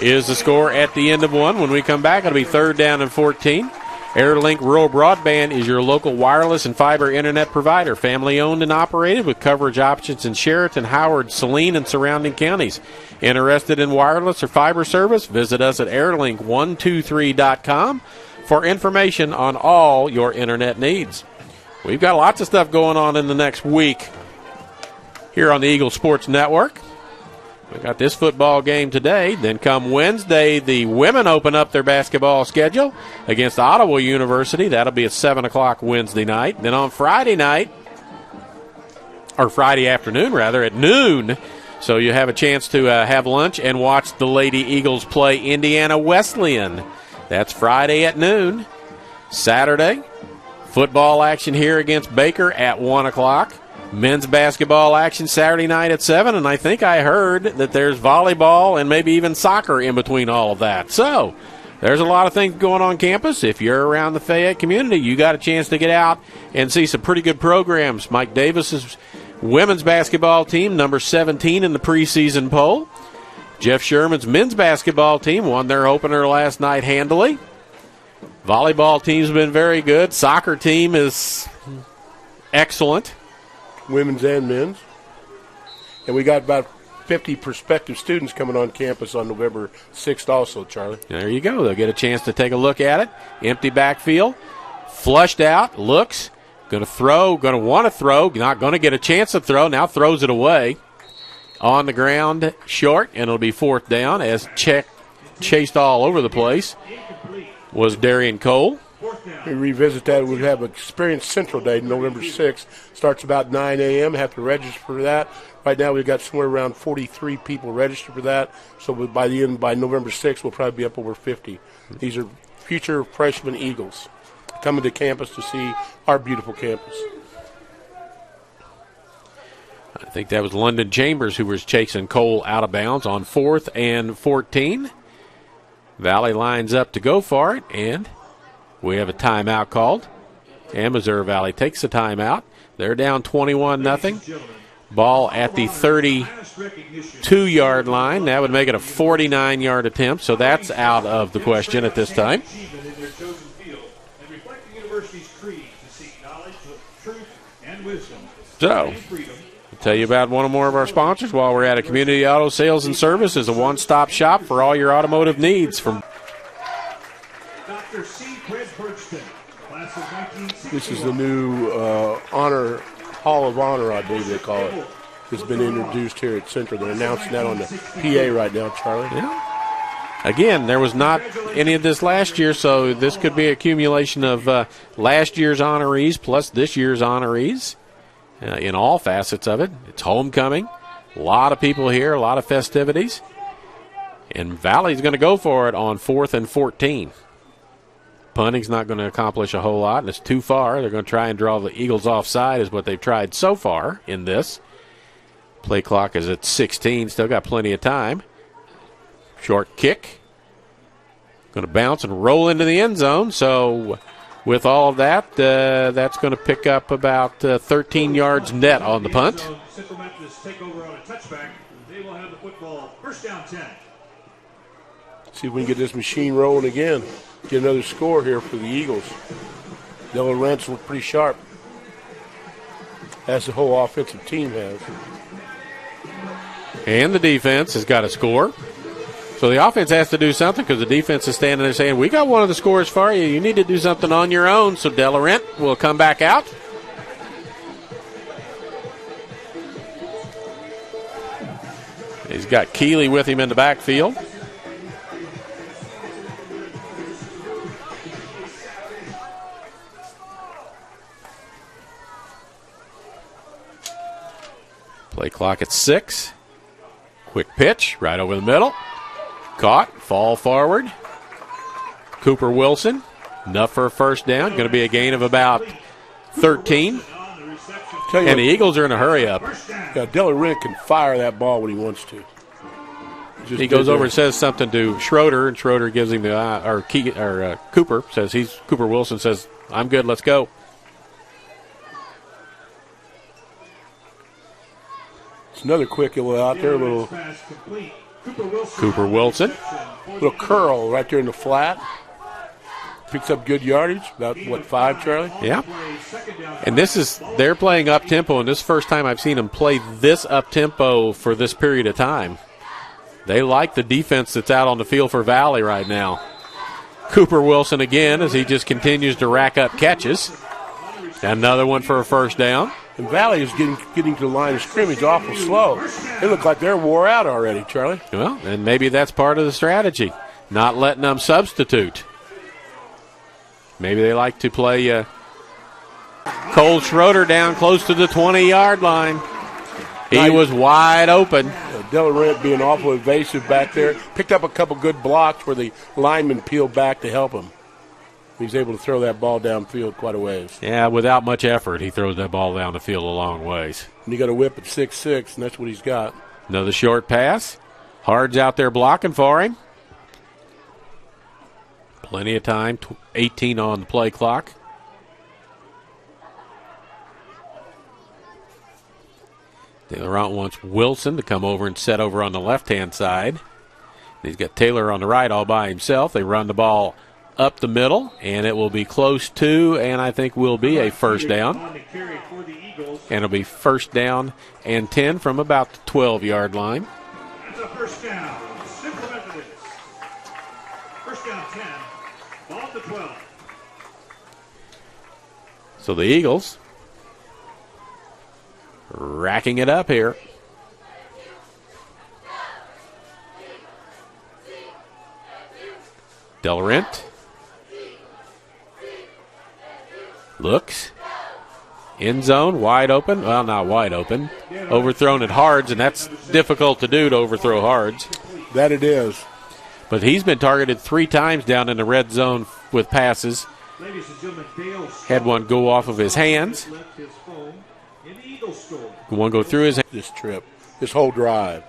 is the score at the end of one. When we come back, it'll be 3rd down and 14. AirLink Rural Broadband is your local wireless and fiber internet provider. Family owned and operated with coverage options in Sheraton, Howard, Saline, and surrounding counties. Interested in wireless or fiber service? Visit us at airlink123.com for information on all your internet needs. We've got lots of stuff going on in the next week here on the Eagle Sports Network. We got this football game today. Then come Wednesday, the women open up their basketball schedule against Ottawa University. That'll be at 7 o'clock Wednesday night. Then on Friday night, or Friday afternoon, rather, at noon. So you have a chance to have lunch and watch the Lady Eagles play Indiana Wesleyan. That's Friday at noon. Saturday, football action here against Baker at 1 o'clock. Men's basketball action Saturday night at 7. And I think I heard that there's volleyball and maybe even soccer in between all of that. So there's a lot of things going on campus. If you're around the Fayette community, you got a chance to get out and see some pretty good programs. Mike Davis's women's basketball team, number 17 in the preseason poll. Jeff Sherman's men's basketball team won their opener last night handily. Volleyball team's been very good. Soccer team is excellent. Women's and men's. And we got about 50 prospective students coming on campus on November 6th also, Charlie. There you go. They'll get a chance to take a look at it. Empty backfield. Flushed out. Looks. Going to throw. Going to want to throw. Not going to get a chance to throw. Now throws it away. On the ground, short, and it'll be 4th down as chased all over the place was Darian Cole. We revisit that. We'll have Experience Central Day, November 6th. Starts about 9 a.m. Have to register for that. Right now we've got somewhere around 43 people registered for that. So by November 6th, we'll probably be up over 50. These are future freshman Eagles coming to campus to see our beautiful campus. I think that was London Chambers who was chasing Cole out of bounds on 4th and 14. Valley lines up to go for it, and we have a timeout called. And Missouri Valley takes the timeout. They're down 21-0. Ball at the 32-yard line. That would make it a 49-yard attempt, so that's out of the question at this time. So, I'll tell you about one or more of our sponsors while we're at it. Community Auto Sales and Service is a one-stop shop for all your automotive needs. From Dr. C. Fred Bergston, class of 1960. This is the new honor Hall of Honor, I believe they call it. It's been introduced here at Central. They're announcing that on the PA right now, Charlie. Yeah. Again, there was not any of this last year, so this could be an accumulation of last year's honorees plus this year's honorees in all facets of it. It's homecoming. A lot of people here, a lot of festivities. And Valley's going to go for it on 4th and 14. Punting's not going to accomplish a whole lot, and it's too far. They're going to try and draw the Eagles offside is what they've tried so far in this. Play clock is at 16. Still got plenty of time. Short kick. Going to bounce and roll into the end zone. So with all of that, that's going to pick up about 13 yards net on the punt. Central Methodist take over on a touchback. They will have the football. First down 10. See if we can get this machine rolling again. Get another score here for the Eagles. Dylan Rentz looked pretty sharp, as the whole offensive team has. And the defense has got a score. So the offense has to do something because the defense is standing there saying, we got one of the scores for you. You need to do something on your own. So Delarent will come back out. He's got Keeley with him in the backfield. Play clock at 6. Quick pitch right over the middle. Caught. Fall forward. Cooper Wilson. Enough for a first down. Going to be a gain of about 13. And the Eagles are in a hurry up. Yeah, Delarent can fire that ball when he wants to. He goes over and says something to Schroeder, and Schroeder gives him the Cooper says Cooper Wilson says, I'm good, let's go. It's another quick little out there, little Cooper Wilson. Little curl right there in the flat. Picks up good yardage, about, 5, Charlie? Yeah. And they're playing up-tempo, and this is the first time I've seen them play this up-tempo for this period of time. They like the defense that's out on the field for Valley right now. Cooper Wilson again as he just continues to rack up catches. Another one for a first down. And Valley is getting to the line of scrimmage awful slow. They look like they're wore out already, Charlie. Well, and maybe that's part of the strategy, not letting them substitute. Maybe they like to play Cole Schroeder down close to the 20-yard line. He was wide open. Delarent being awful evasive back there. Picked up a couple good blocks where the lineman peeled back to help him. He's able to throw that ball downfield quite a ways. Yeah, without much effort, he throws that ball down the field a long ways. And you got a whip at 6'6", and that's what he's got. Another short pass. Hard's out there blocking for him. Plenty of time. 18 on the play clock. Delarent wants Wilson to come over and set over on the left-hand side. He's got Taylor on the right all by himself. They run the ball up the middle, and it will be close to, and I think will be a first down. And it'll be first down and 10 from about the 12-yard line. That's a first down. Simple Methodist. First down 10. Ball to 12. So the Eagles racking it up here. Delarent looks. End zone, wide open. Well, not wide open. Overthrown at Hards, and that's difficult to do, to overthrow Hards. That it is. But he's been targeted 3 times down in the red zone with passes. Had one go off of his hands. One go through his hands. This trip, this whole drive.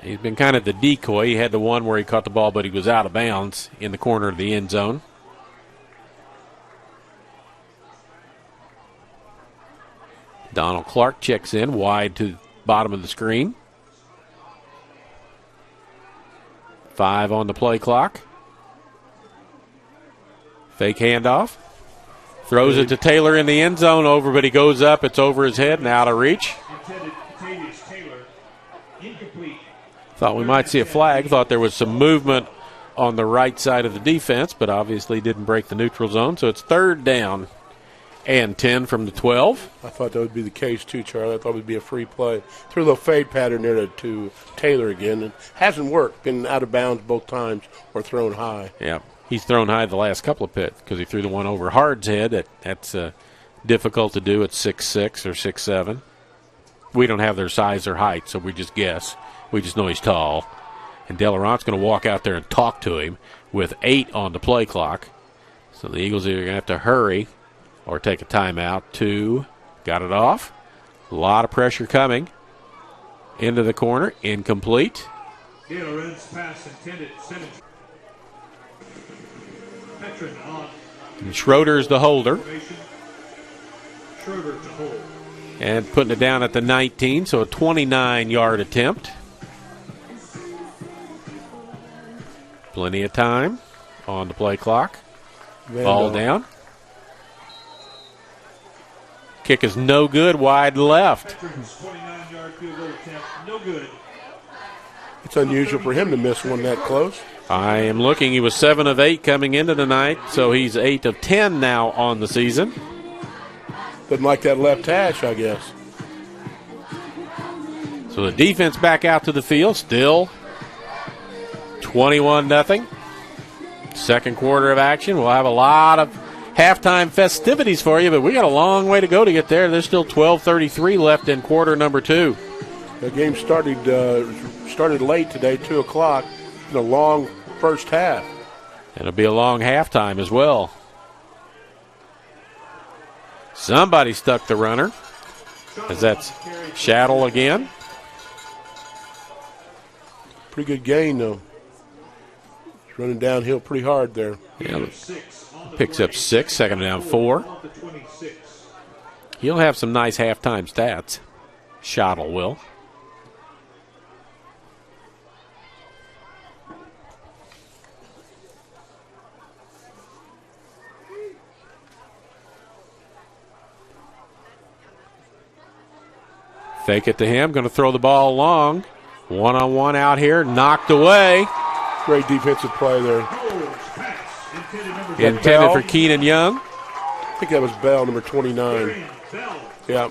He's been kind of the decoy. He had the one where he caught the ball, but he was out of bounds in the corner of the end zone. Donald Clark checks in wide to the bottom of the screen. 5 on the play clock. Fake handoff. Throws it to Taylor in the end zone over, but he goes up. It's over his head and out of reach. Thought we might see a flag. Thought there was some movement on the right side of the defense, but obviously didn't break the neutral zone. So it's third down and 10 from the 12. I thought that would be the case too, Charlie. I thought it would be a free play. Threw a little fade pattern there to Taylor again. It hasn't worked. Been out of bounds both times or thrown high. Yeah, he's thrown high the last couple of pits because he threw the one over Hard's head. That's difficult to do at 6'6" or 6'7". We don't have their size or height, so we just guess. We just know he's tall. And Delarent's going to walk out there and talk to him with 8 on the play clock. So the Eagles are going to have to hurry or take a timeout. 2, got it off. A lot of pressure coming into the corner. Incomplete. Delarent's pass intended. Veteran on. And Schroeder's the holder. Schroeder to hold. And putting it down at the 19, so a 29-yard attempt. Plenty of time on the play clock. Ball down. Kick is no good, wide left. 29-yard field goal attempt, no good. It's unusual for him to miss one that close. I am looking. He was 7 of 8 coming into tonight, so he's 8 of 10 now on the season. Doesn't like that left hash, I guess. So the defense back out to the field, still 21-0. Second quarter of action. We'll have a lot of halftime festivities for you, but we got a long way to go to get there. There's still 12:33 left in quarter number 2. The game started late today, 2 o'clock, in a long first half. It'll be a long halftime as well. Somebody stuck the runner, as that's Shaddle again. Pretty good gain, though. He's running downhill pretty hard there. Yeah, picks up 6, second down 4. He'll have some nice halftime stats. Shaddle will. Fake it to him. Going to throw the ball long. One-on-one out here. Knocked away. Great defensive play there. Intended for Keenan Young. I think that was Bell, number 29. Yeah.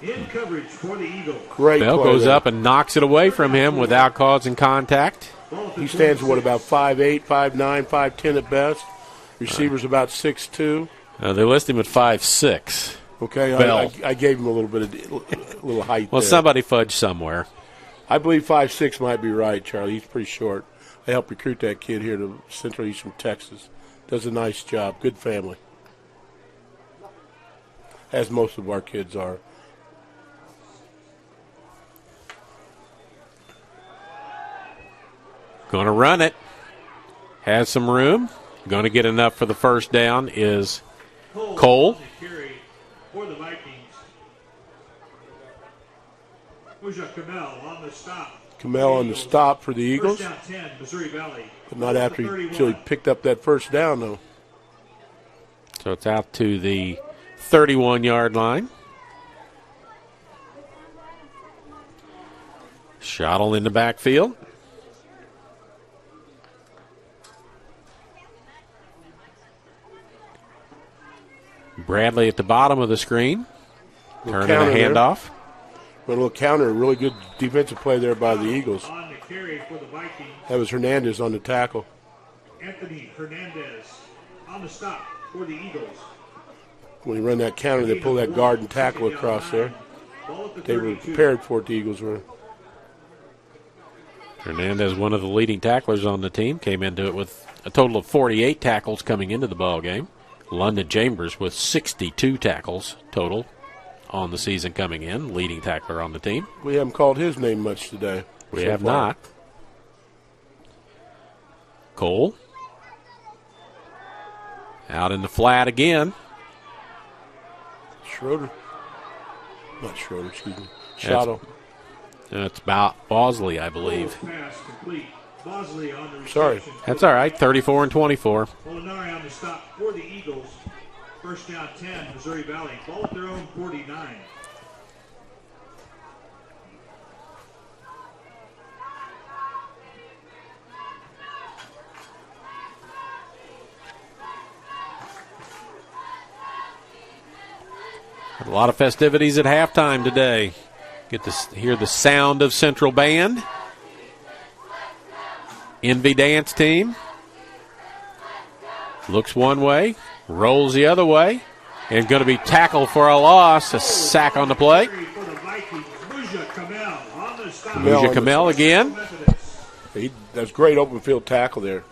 In coverage for the Eagles. Great Bell play goes there. up and knocks it away from him without causing contact. He stands, about 5'8", 5'9", 5'10 at best. Receiver's about 6'2". They list him at 5'6". Okay, I gave him a little bit of little height. Well, there. somebody fudged somewhere. I believe 5'6" might be right, Charlie. He's pretty short. I helped recruit that kid here to Central Eastern Texas. Does a nice job. Good family. As most of our kids are. Going to run it. Has some room. Going to get enough for the first down is Cole. For the Vikings. Kamel on the stop. Kamel on the stop for the Eagles. First down 10, Missouri Valley. But not after he picked up that first down, though. So it's out to the 31-yard line. Shuttle in the backfield. Bradley at the bottom of the screen. Turning a handoff. A little counter. Really good defensive play there by the Eagles. On the carry for the Vikings. That was Hernandez on the tackle. Anthony Hernandez on the stop for the Eagles. When he run that counter, they pull that guard and tackle across there. They were prepared for it, the Eagles were. Hernandez, one of the leading tacklers on the team, came into it with a total of 48 tackles coming into the ball game. London Chambers with 62 tackles total on the season coming in, leading tackler on the team. We haven't called his name much today. We have not. Cole. Out in the flat again. Schroeder. Not Schroeder, excuse me. Shadow. That's about Bosley, I believe. Sorry. That's all right. 34 and 24. Molinari on the stop for the Eagles. First down 10, Missouri Valley. Ball at their own 49. A lot of festivities at halftime today. Get to hear the sound of Central Band. Envy Dance Team. Looks one way, rolls the other way, and going to be tackled for a loss. A sack on the play. Muja Kamel again. That's great open field tackle there.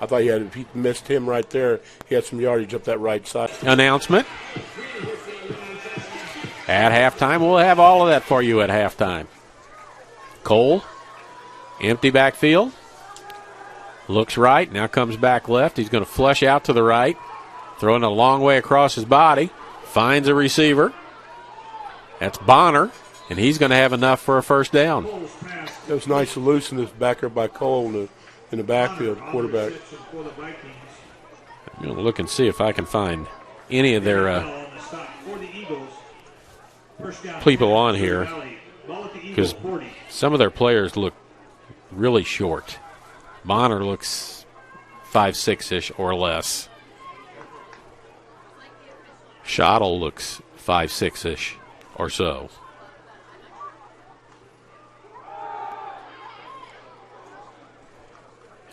I thought if he missed him right there, he had some yardage up that right side. Announcement. At halftime, we'll have all of that for you at halftime. Cole, empty backfield. Looks right, now comes back left. He's going to flush out to the right. Throwing a long way across his body. Finds a receiver. That's Bonner, and he's going to have enough for a first down. That was nice to loosen this backer by Cole in the backfield, quarterback. I'm going to look and see if I can find any of their people on here, because some of their players look really short. Bonner looks 5'6"-ish or less. Schottel looks 5'6"-ish or so.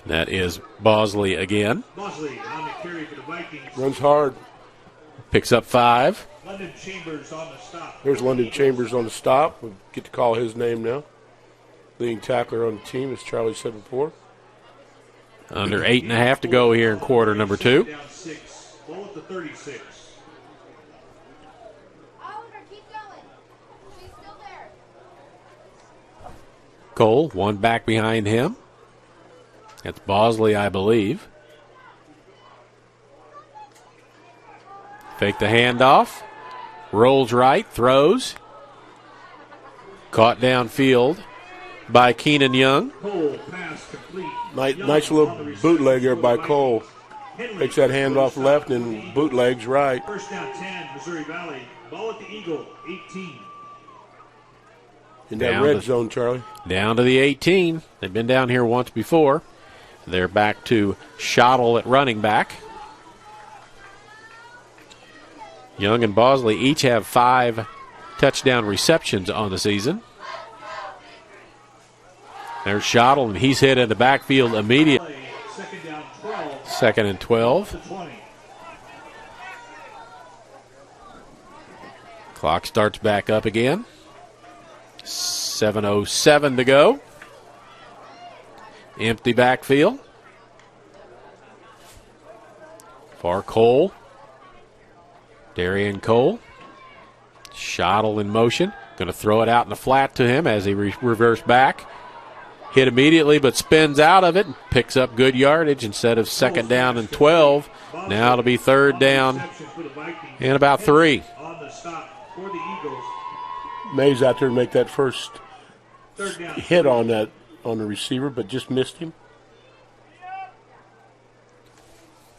That is Bosley again. Bosley on the carry for the Vikings. Runs hard. Picks up 5. London Chambers on the stop. There's London Chambers on the stop. We get to call his name now. Leading tackler on the team, as Charlie said before. Under 8.5 to go here in quarter number 2. Down 6. Ball at the 36. Oliver, keep going. She's still there. Cole, one back behind him. That's Bosley, I believe. Fake the handoff. Rolls right, throws. Caught downfield by Keenan Young. Cole pass complete. Nice little bootleg there by Cole. Takes that handoff left and bootlegs right. First down 10, Missouri Valley. Ball at the Eagle, 18. In that red zone, Charlie. Down to the 18. They've been down here once before. They're back to Schottel at running back. Young and Bosley each have 5 touchdown receptions on the season. There's Schottel, and he's hit in the backfield immediately. Second down 12. Second and 12. Clock starts back up again. 7:07 to go. Empty backfield. For Cole. Darian Cole. Schottel in motion. Going to throw it out in the flat to him as he reverses back. Hit immediately, but spins out of it and picks up good yardage instead of 2nd down and 12. Now it'll be 3rd down and about 3. May's out there to make that first hit on the receiver, but just missed him.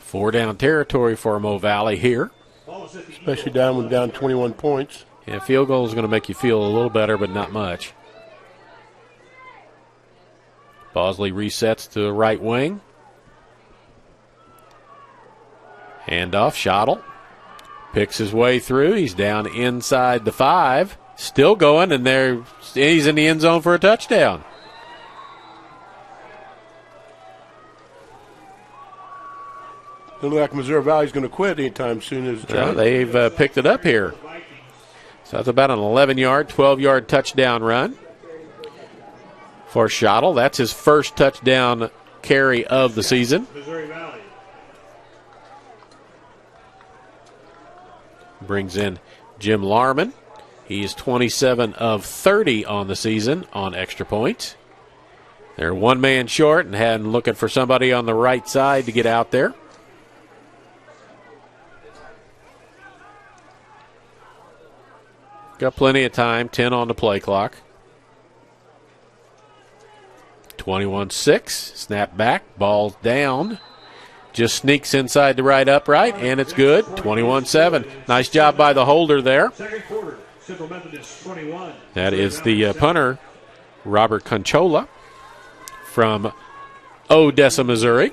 4-down territory for Mo Valley here. Especially down 21 points. Yeah, field goal is going to make you feel a little better, but not much. Bosley resets to the right wing. Handoff, Schottel. Picks his way through. He's down inside the 5. Still going, and he's in the end zone for a touchdown. Doesn't look like Missouri Valley's going to quit anytime soon. They've picked it up here. So that's about an 11-yard, 12-yard touchdown run for Schottel. That's his first touchdown carry of the season. Brings in Jim Larman. He's 27 of 30 on the season on extra points. They're one man short and looking for somebody on the right side to get out there. Got plenty of time, 10 on the play clock. 21-6, snap back, ball's down. Just sneaks inside the right upright, and it's good. 21-7. Nice job by the holder there. That is the punter, Robert Conchola from Odessa, Missouri.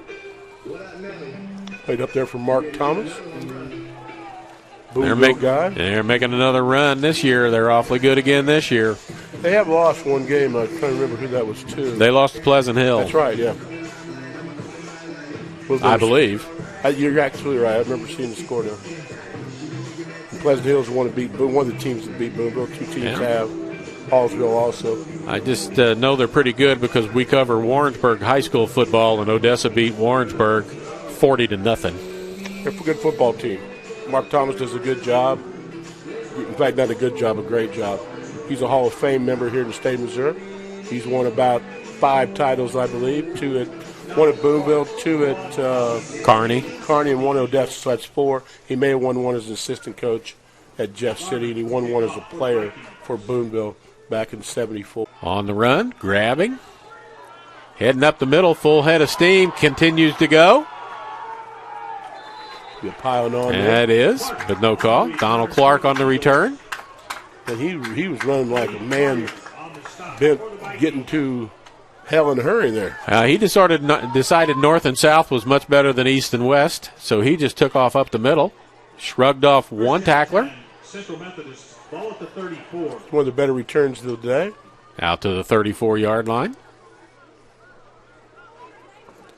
Played up there for Mark Thomas. They're making another run this year. They're awfully good again this year. They have lost one game. I can't remember who that was to. They lost to Pleasant Hill. That's right, yeah. I believe. You're absolutely right. I remember seeing the score now. Pleasant Hill's one of the teams that beat Boonville. 2 teams have. Hallsville also. I just know they're pretty good because we cover Warrensburg High School football, and Odessa beat Warrensburg 40-0. They're a good football team. Mark Thomas does a good job. In fact, not a good job, a great job. He's a Hall of Fame member here in the state of Missouri. He's won about 5 titles, I believe. 1 at Boonville, 2 at Kearney, and 1 at Odessa, so that's 4. He may have won 1 as an assistant coach at Jeff City, and he won 1 as a player for Boonville back in '74. On the run, grabbing. Heading up the middle, full head of steam, continues to go. You're piling on there. That is, but no call. Donald Clark on the return. And he was running like a man bent getting to hell in a hurry there. He decided north and south was much better than east and west, so he just took off up the middle, shrugged off one tackler. Central Methodist, ball at the 34. One of the better returns of the day. Out to the 34-yard line.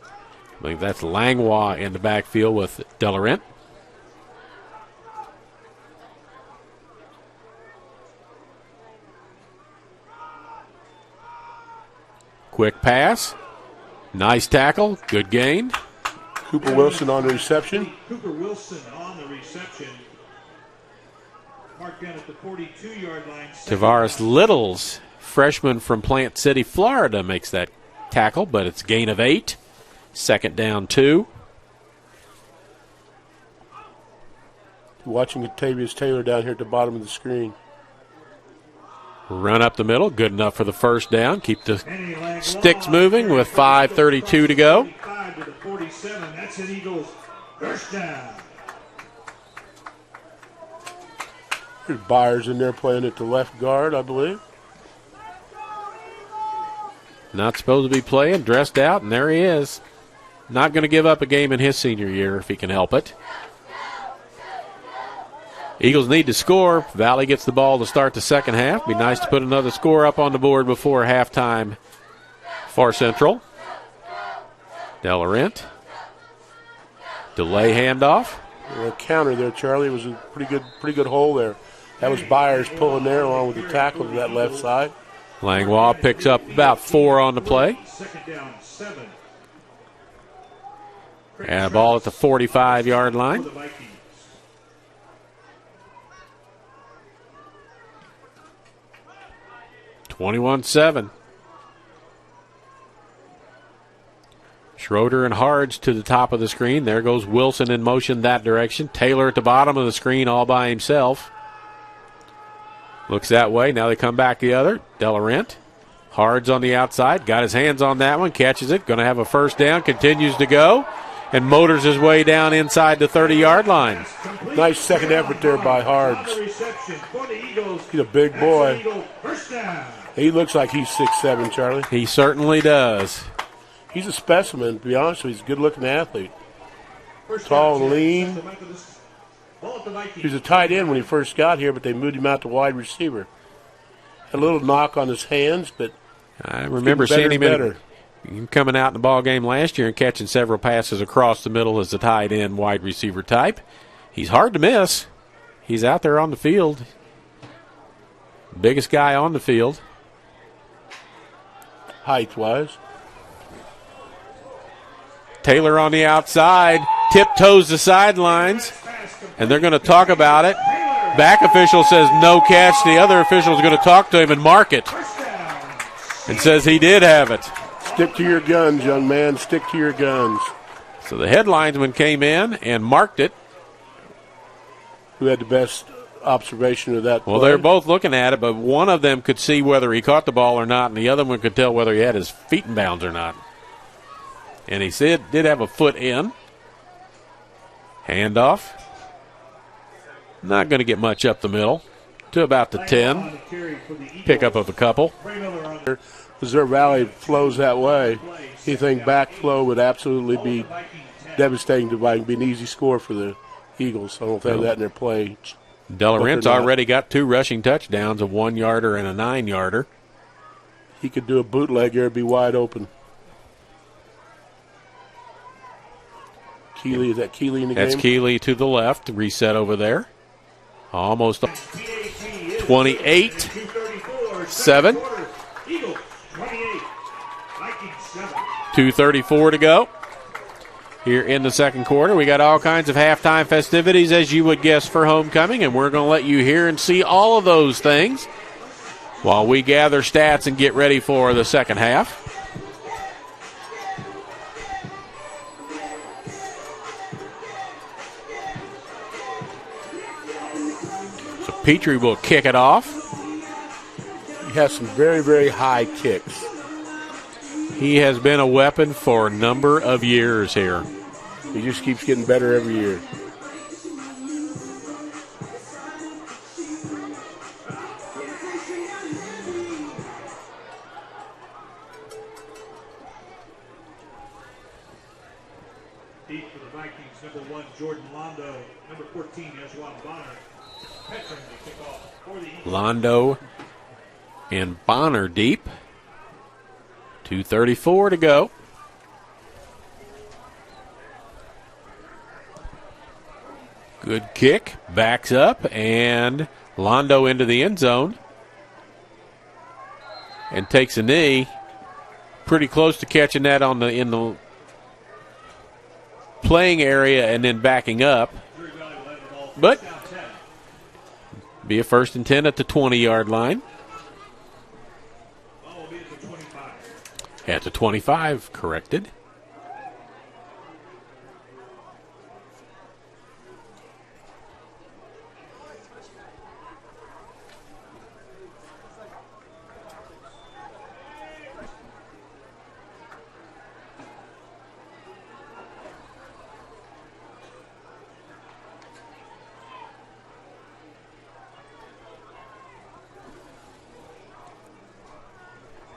I believe that's Langlois in the backfield with Delarent. Quick pass. Nice tackle. Good gain. Cooper Wilson on the reception. Cooper Wilson on the reception. Marked down at the 42-yard line. Tavares Littles, freshman from Plant City, Florida, makes that tackle, but it's gain of 8. 2nd down 2. Watching Octavius Taylor down here at the bottom of the screen. Run up the middle, good enough for the first down. Keep the sticks moving with 5:32 to go. 45 to the 47. That's an Eagles first down. There's Byers in there playing at the left guard, I believe. Not supposed to be playing, dressed out, and there he is. Not going to give up a game in his senior year if he can help it. Eagles need to score. Valley gets the ball to start the second half. Be nice to put another score up on the board before halftime for Central. Delarent. Delay handoff. A counter there, Charlie. It was a pretty good hole there. That was Byers pulling there along with the tackle to that left side. Langlois picks up about 4 on the play. Second down, 7. And a ball at the 45-yard line. 21-7. Schroeder and Hards to the top of the screen. There goes Wilson in motion that direction. Taylor at the bottom of the screen all by himself. Looks that way. Now they come back the other. Delarent. Hards on the outside. Got his hands on that one. Catches it. Going to have a first down. Continues to go. And motors his way down inside the 30-yard line. Nice second effort there by Hards. He's a big boy. He looks like he's 6'7", Charlie. He certainly does. He's a specimen, to be honest with you. He's a good-looking athlete. Tall and lean. He was a tight end when he first got here, but they moved him out to wide receiver. Had a little knock on his hands, but I remember seeing him coming out in the ball game last year and catching several passes across the middle as a tight end wide receiver type. He's hard to miss. He's out there on the field. Biggest guy on the field. Height-wise. Taylor on the outside, tiptoes the sidelines, and they're going to talk about it. Back official says no catch. The other official is going to talk to him and mark it and says he did have it. Stick to your guns, young man. Stick to your guns. So the head linesman came in and marked it. Who had the best observation of that play? Well, they're both looking at it, but one of them could see whether he caught the ball or not, and the other one could tell whether he had his feet in bounds or not. And he did have a foot in. Handoff. Not going to get much up the middle. To about the 10. Pickup of a couple. Missouri Valley flows that way. Anything backflow would absolutely be devastating to be an easy score for the Eagles. I don't think that in their play. Delarent's already got 2 rushing touchdowns, a 1-yarder and a 9-yarder. He could do a bootleg here, be wide open. Keeley, is that Keeley in the game? That's Keeley to the left, reset over there. Almost 28-7. 2:34 to go here in the second quarter. We got all kinds of halftime festivities, as you would guess, for homecoming, and we're going to let you hear and see all of those things while we gather stats and get ready for the second half. Petrie will kick it off. He has some very, very high kicks. He has been a weapon for a number of years here. He just keeps getting better every year. Deep for the Vikings, number 1, Jordan Londo. Number 14, Ezwan Bonner. Londo and Bonner deep. 2:34 to go. Good kick. Backs up, and Londo into the end zone. And takes a knee. Pretty close to catching that in the playing area and then backing up. But be a 1st and 10 at the 20-yard line. At the 25, corrected.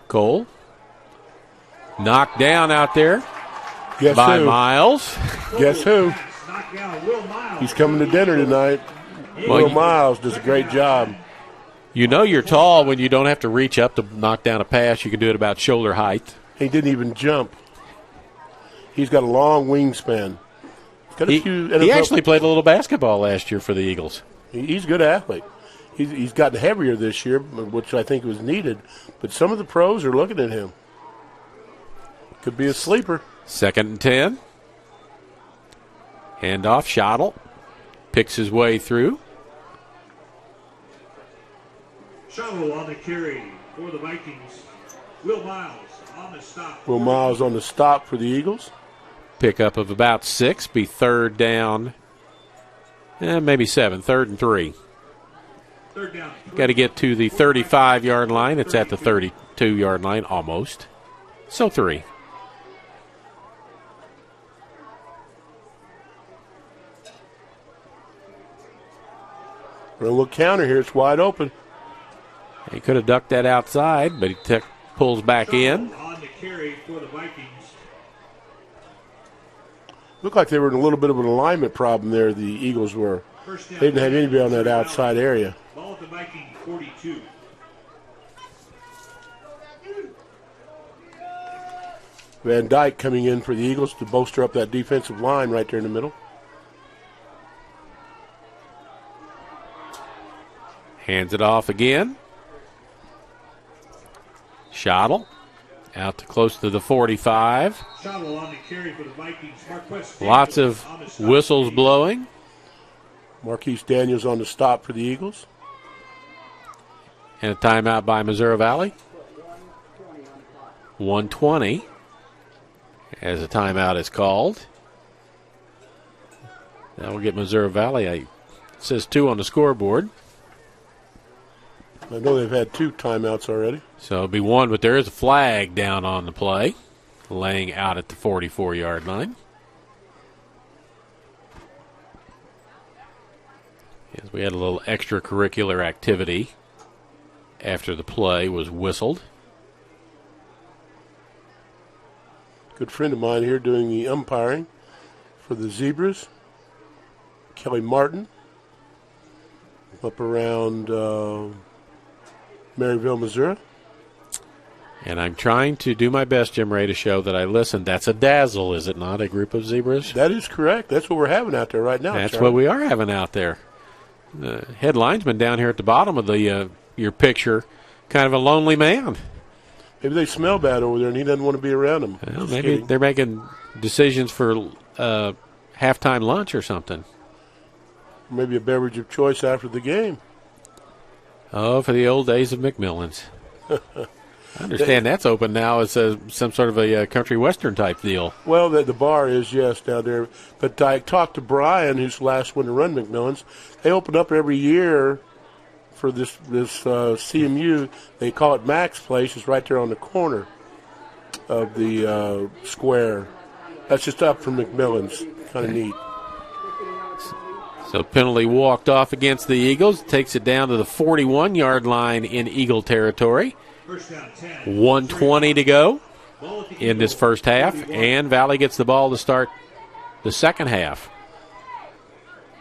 Cole. Knocked down out there by Miles. Guess who? He's coming to dinner tonight. Will Miles does a great job. You know you're tall when you don't have to reach up to knock down a pass. You can do it about shoulder height. He didn't even jump. He's got a long wingspan. He actually played a little basketball last year for the Eagles. He's a good athlete. he's gotten heavier this year, which I think was needed. But some of the pros are looking at him. Could be a sleeper. 2nd and 10. Handoff, Schottel picks his way through. Schottel on the carry for the Vikings. Will Miles on the stop. Will Miles on the stop for the Eagles. Pickup of about 6, be 3rd down, maybe 7, 3rd and 3. Third down. Got to get to the 35-yard line. It's at the 32-yard line almost. So 3. We're going to look counter here. It's wide open. He could have ducked that outside, but he pulls back in. On the carry for the Vikings. Looked like they were in a little bit of an alignment problem there, the Eagles were. They didn't have anybody on that outside area. Ball at the Viking 42. Van Dyke coming in for the Eagles to bolster up that defensive line right there in the middle. Hands it off again. Schottel out to close to the 45. Schottel on the carry for the Vikings. Marquess Lots of whistles blowing. Marquise Daniels on the stop for the Eagles. And a timeout by Missouri Valley. 1:20 as a timeout is called. That will get Missouri Valley. It says 2 on the scoreboard. I know they've had 2 timeouts already. So it'll be 1, but there is a flag down on the play, laying out at the 44-yard line. Yes, we had a little extracurricular activity after the play was whistled. Good friend of mine here doing the umpiring for the Zebras, Kelly Martin, up around Maryville, Missouri. And I'm trying to do my best, Jim Ray, to show that I listened. That's a dazzle, is it not, a group of zebras? That is correct. That's what we're having out there right now, That's Charlie. what we are having out there. The head linesman down here at the bottom of the your picture, kind of a lonely man. Maybe they smell bad over there and he doesn't want to be around them. Well, maybe they're making decisions for halftime lunch or something. Maybe a beverage of choice after the game. Oh, for the old days of McMillan's. I understand that's open now as some sort of a country western type deal. Well, the bar is, yes, down there. But I talked to Brian, who's the last one to run McMillan's. They open up every year for this CMU. They call it Mac's Place. It's right there on the corner of the square. That's just up from McMillan's. Kind of neat. So penalty walked off against the Eagles. Takes it down to the 41-yard line in Eagle territory. 1:20 to go in this first half. And Valley gets the ball to start the second half.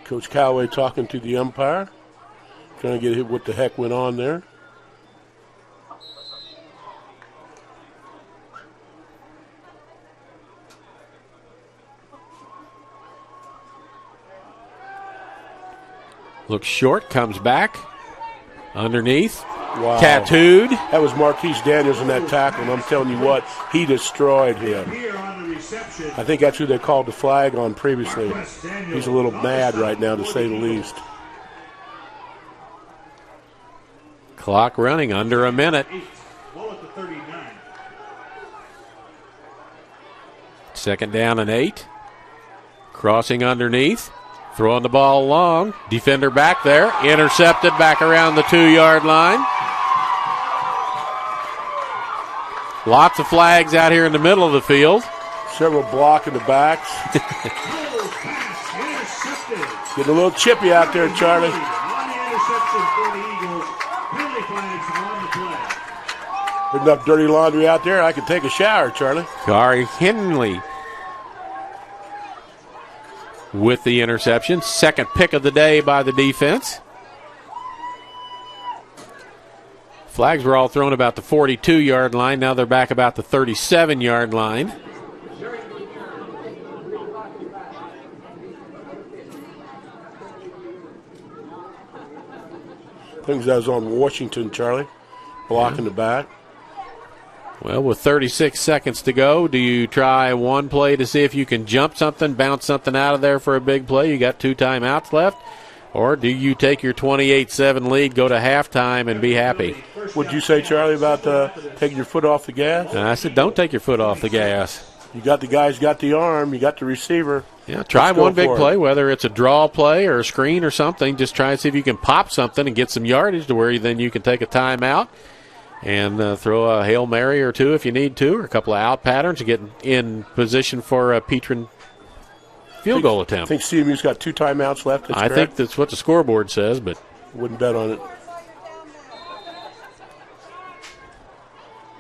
Coach Callaway talking to the umpire, trying to get hit what the heck went on there. Looks short, comes back. Underneath. Wow. Tattooed. That was Marquise Daniels in that tackle, and I'm telling you what, he destroyed him. I think that's who they called the flag on previously. He's a little mad right now, to say the least. Clock running under a minute. Second down and 8. Crossing underneath. Throwing the ball long. Defender back there. Intercepted back around the 2-yard line. Lots of flags out here in the middle of the field. Several blocking the backs. Getting a little chippy out there, Charlie. There's enough dirty laundry out there. I could take a shower, Charlie. Kari Henley with the interception. Second pick of the day by the defense. Flags were all thrown about the 42-yard line. Now they're back about the 37-yard line. I think that was on Washington, Charlie, blocking the back. Well, with 36 seconds to go, do you try one play to see if you can jump something, bounce something out of there for a big play? You got 2 timeouts left. Or do you take your 28-7 lead, go to halftime, and be happy? What'd you say, Charlie, about taking your foot off the gas? I said don't take your foot off the gas. You got the guys, got the arm, you got the receiver. Yeah, try one big play, whether it's a draw play or a screen or something. Just try and see if you can pop something and get some yardage to where then you can take a timeout and throw a Hail Mary or 2 if you need to, or a couple of out patterns to get in position for a Petrin field goal attempt. I think CMU's got 2 timeouts left. I think that's what the scoreboard says, but wouldn't bet on it.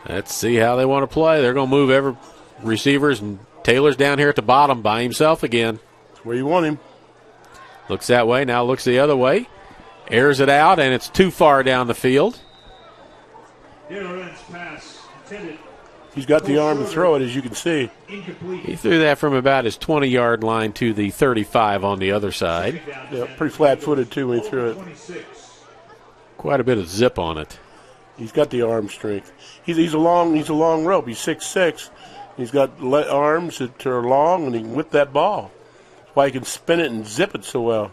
Let's see how they want to play. They're going to move every receivers, and Taylor's down here at the bottom by himself again. That's where you want him. Looks that way, now looks the other way. Airs it out, and it's too far down the field. He's got the arm to throw it, as you can see. He threw that from about his 20-yard line to the 35 on the other side. Yeah, pretty flat-footed, too, when he threw it. Quite a bit of zip on it. He's got the arm strength. He's a long rope. He's 6'6". He's got arms that are long, and he can whip that ball. That's why he can spin it and zip it so well.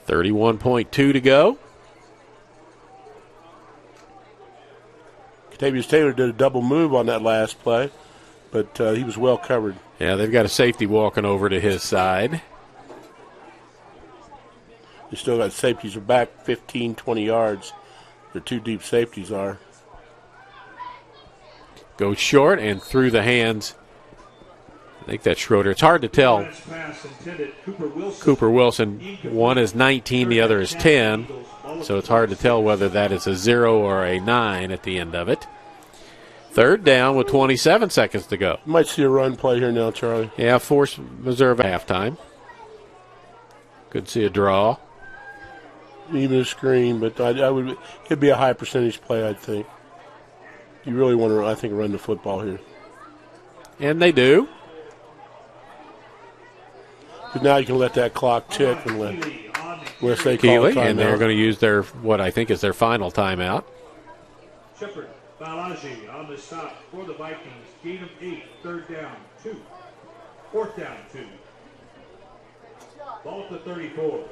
31.2 to go. Catavius Taylor did a double move on that last play, but he was well covered. Yeah, they've got a safety walking over to his side. They still got safeties back 15, 20 yards. Their 2 deep safeties are. Goes short and through the hands. I think that's Schroeder. It's hard to tell. Cooper Wilson. One is 19, the other is 10. So it's hard to tell whether that is a 0 or a 9 at the end of it. 3rd down with 27 seconds to go. You might see a run play here now, Charlie. Yeah, force reserve at halftime. Could see a draw. Even a screen, but it'd be a high percentage play, I think. You really want to, I think, run the football here. And they do. But now you can let that clock tick and let they call Keeley, a timeout. and they're going to use their, what I think is their final timeout. Shepard, Balaji on the stop for the Vikings. Gain of 8, 3rd down, 2. 4th down, 2. Ball to 34.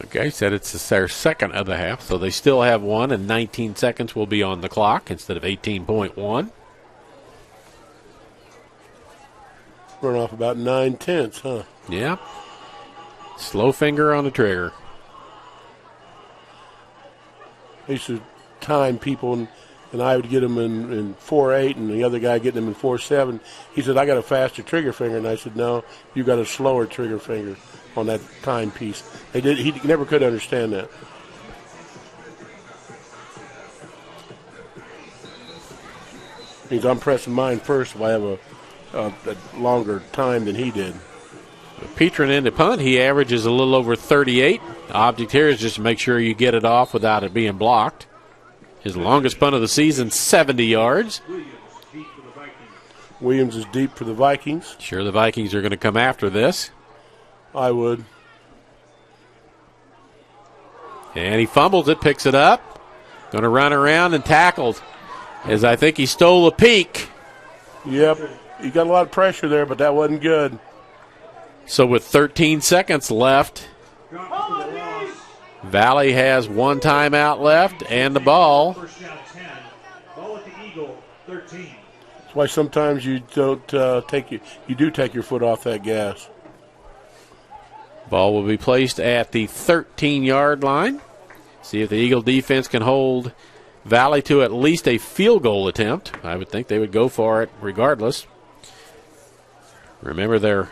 Okay, said it's their second of the half, so they still have 1, and 19 seconds will be on the clock instead of 18.1. Run off about 9/10, huh? Yeah. Slow finger on the trigger. I used to time people, and I would get them in 4.8, and the other guy getting them in 4.7. He said, I got a faster trigger finger, and I said, no, you got a slower trigger finger on that timepiece. He never could understand that. Means I'm pressing mine first if I have a longer time than he did. Petrin in the punt, he averages a little over 38. The object here is just to make sure you get it off without it being blocked. His longest punt of the season, 70 yards. Williams is deep for the Vikings. Sure, the Vikings are going to come after this. I would. And he fumbles it, picks it up. Going to run around and tackled, as I think he stole a peek. Yep, he got a lot of pressure there, but that wasn't good. So with 13 seconds left, Valley has 1 timeout left and the ball. First down 10. Ball at the Eagle, 13. That's why sometimes you don't you do take your foot off that gas. Ball will be placed at the 13-yard line. See if the Eagle defense can hold Valley to at least a field goal attempt. I would think they would go for it regardless. Remember, their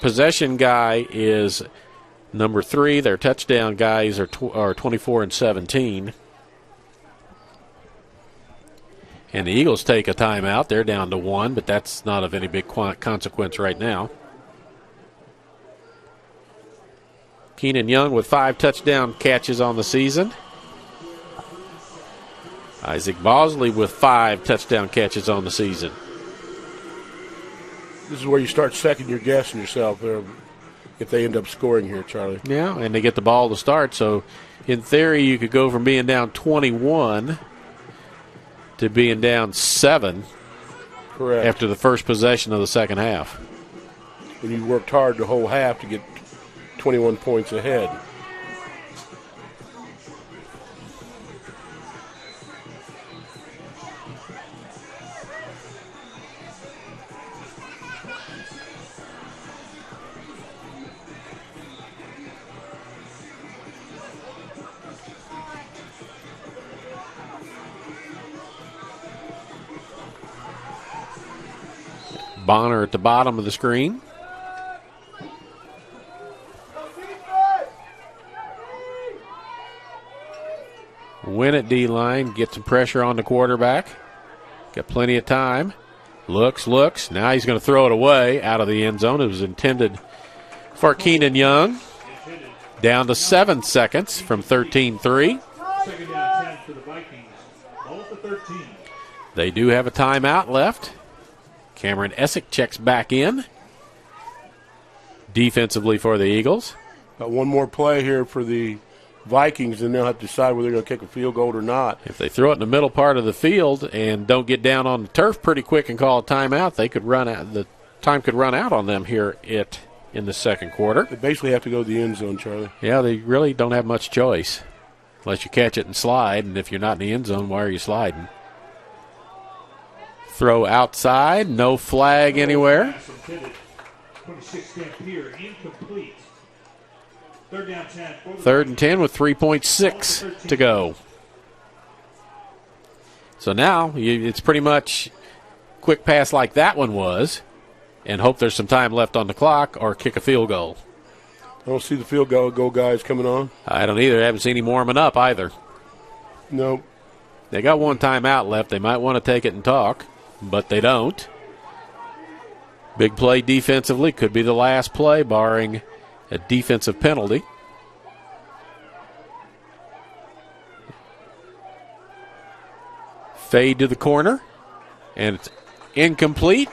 possession guy is number 3. Their touchdown guys are 24 and 17. And the Eagles take a timeout. They're down to 1, but that's not of any big consequence right now. Keenan Young with 5 touchdown catches on the season. Isaac Bosley with 5 touchdown catches on the season. This is where you start second guessing yourself if they end up scoring here, Charlie. Yeah, and they get the ball to start. So, in theory, you could go from being down 21 to being down 7. Correct. After the first possession of the second half. And you worked hard the whole half to get 21 points ahead. Bonner at the bottom of the screen. Win at D-line, get some pressure on the quarterback. Got plenty of time. Looks. Now he's going to throw it away out of the end zone. It was intended for Keenan Young. Down to 7 seconds from 13-3. Second down 10 for the Vikings. Ball at the 13. They do have a timeout left. Cameron Essick checks back in. Defensively for the Eagles. Got one more play here for the Vikings, and they'll have to decide whether they're going to kick a field goal or not. If they throw it in the middle part of the field and don't get down on the turf pretty quick and call a timeout, they could run out. The time could run out on them here in the second quarter. They basically have to go to the end zone, Charlie. Yeah, they really don't have much choice unless you catch it and slide. And if you're not in the end zone, why are you sliding? Throw outside, no flag anywhere. 26 Dampier, incomplete. Third down 10. Third and 10 with 3.6 to go. So now it's pretty much quick pass like that one was and hope there's some time left on the clock or kick a field goal. I don't see the field goal guys coming on. I don't either. I haven't seen him warming up either. Nope. They got one timeout left. They might want to take it and talk, but they don't. Big play defensively. Could be the last play, barring a defensive penalty. Fade to the corner, and it's incomplete,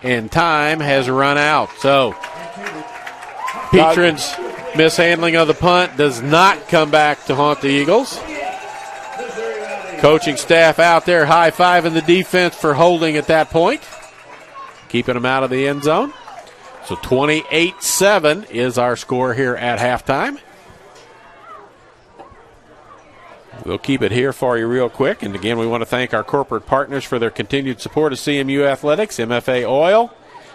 and time has run out. So, Petron's mishandling of the punt does not come back to haunt the Eagles. Coaching staff out there high-fiving the defense for holding at that point, keeping them out of the end zone. So 28-7 is our score here at halftime. We'll keep it here for you real quick. And again, we want to thank our corporate partners for their continued support of CMU Athletics, MFA Oil,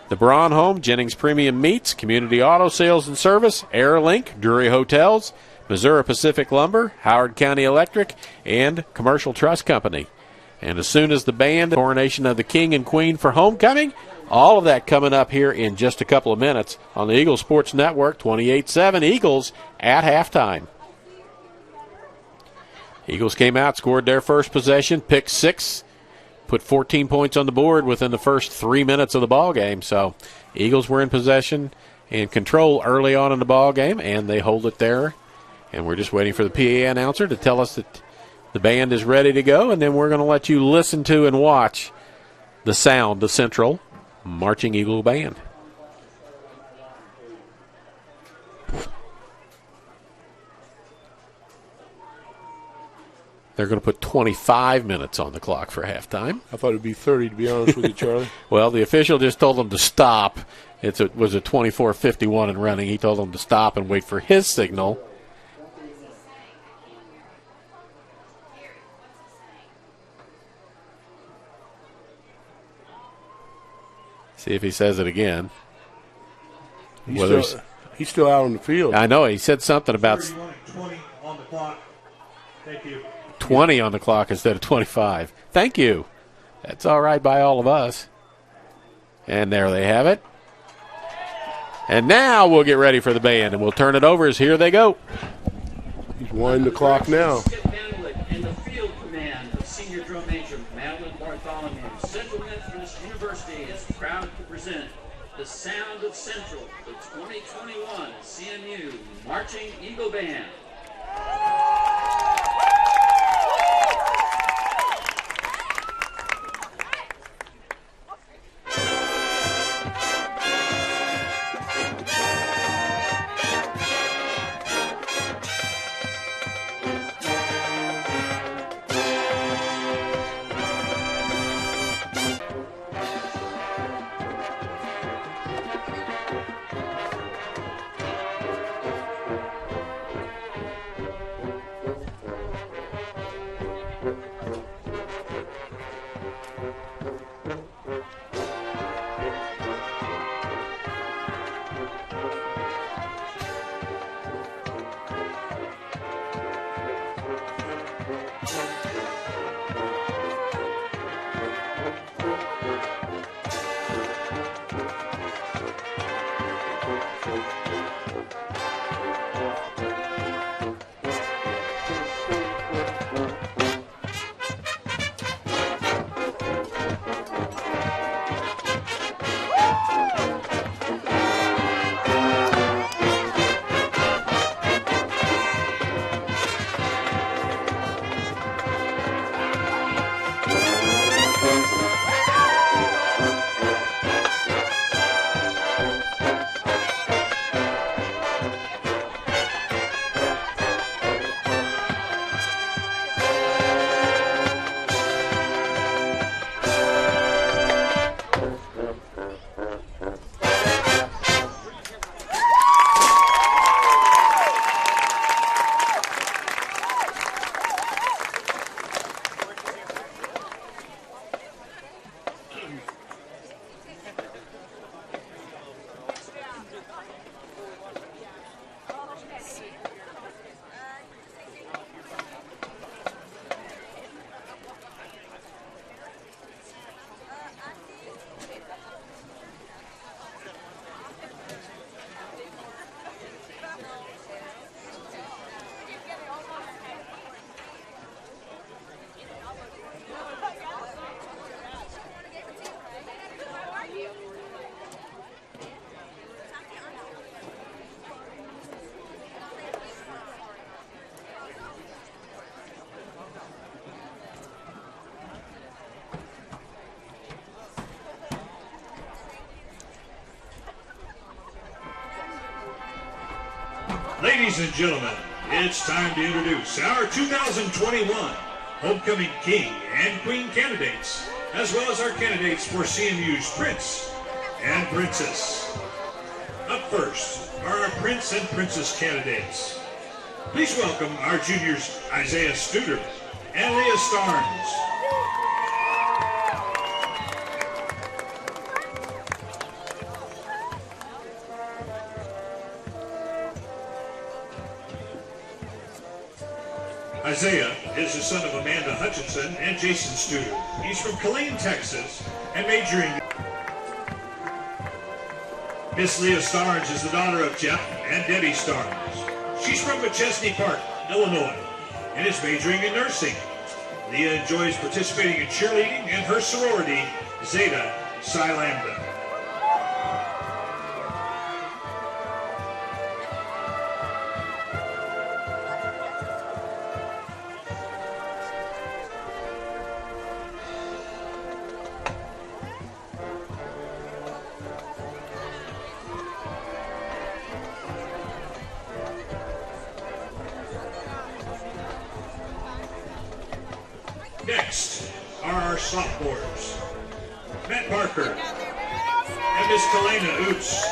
the Braun Home, Jennings Premium Meats, Community Auto Sales and Service, AirLink, Drury Hotels, Missouri Pacific Lumber, Howard County Electric, and Commercial Trust Company. And as soon as the band, coronation of the King and Queen for homecoming, all of that coming up here in just a couple of minutes on the Eagles Sports Network. 28-7 Eagles at halftime. Eagles came out, scored their first possession, picked 6, put 14 points on the board within the first 3 minutes of the ball game. So Eagles were in possession and control early on in the ball game, and they hold it there. And we're just waiting for the PA announcer to tell us that the band is ready to go, and then we're going to let you listen to and watch the sound of Central Marching Eagle Band. They're going to put 25 minutes on the clock for halftime. I thought it would be 30, to be honest with you, Charlie. Well, the official just told them to stop. It was a 24:51 and running. He told them to stop and wait for his signal. See if he says it again. He's still out on the field. I know. He said something about 20 on the clock. Thank you. 20 on the clock instead of 25. Thank you. That's all right by all of us. And there they have it. And now we'll get ready for the band, and we'll turn it over as here they go. He's winding the clock now. And the field command of Senior Drum Major Madeline Bartholomew. Central Methodist University is proud to present the sound of Central, the 2021 CMU Marching Eagle Band. Ladies and gentlemen, it's time to introduce our 2021 Homecoming King and Queen candidates, as well as our candidates for CMU's Prince and Princess. Up first are our Prince and Princess candidates. Please welcome our juniors Isaiah Studer and Leah Starnes. Isaiah is the son of Amanda Hutchinson and Jason Studer. He's from Killeen, Texas, and majoring. Miss Leah Starnes is the daughter of Jeff and Debbie Starnes. She's from McChesney Park, Illinois, and is majoring in nursing. Leah enjoys participating in cheerleading and her sorority, Zeta Psi Lambda. Next are our sophomores, Matt Parker and Miss Kalena Oots.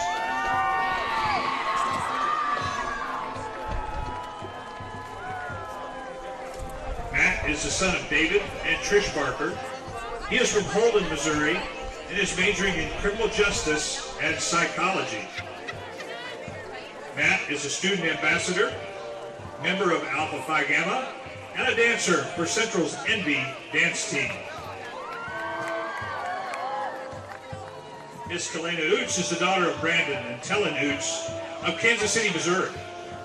Matt is the son of David and Trish Parker. He is from Holden, Missouri, and is majoring in criminal justice and psychology. Matt is a student ambassador, member of Alpha Phi Gamma, and a dancer for Central's Envy dance team. Miss Kalena Oots is the daughter of Brandon and Tellen Oots of Kansas City, Missouri.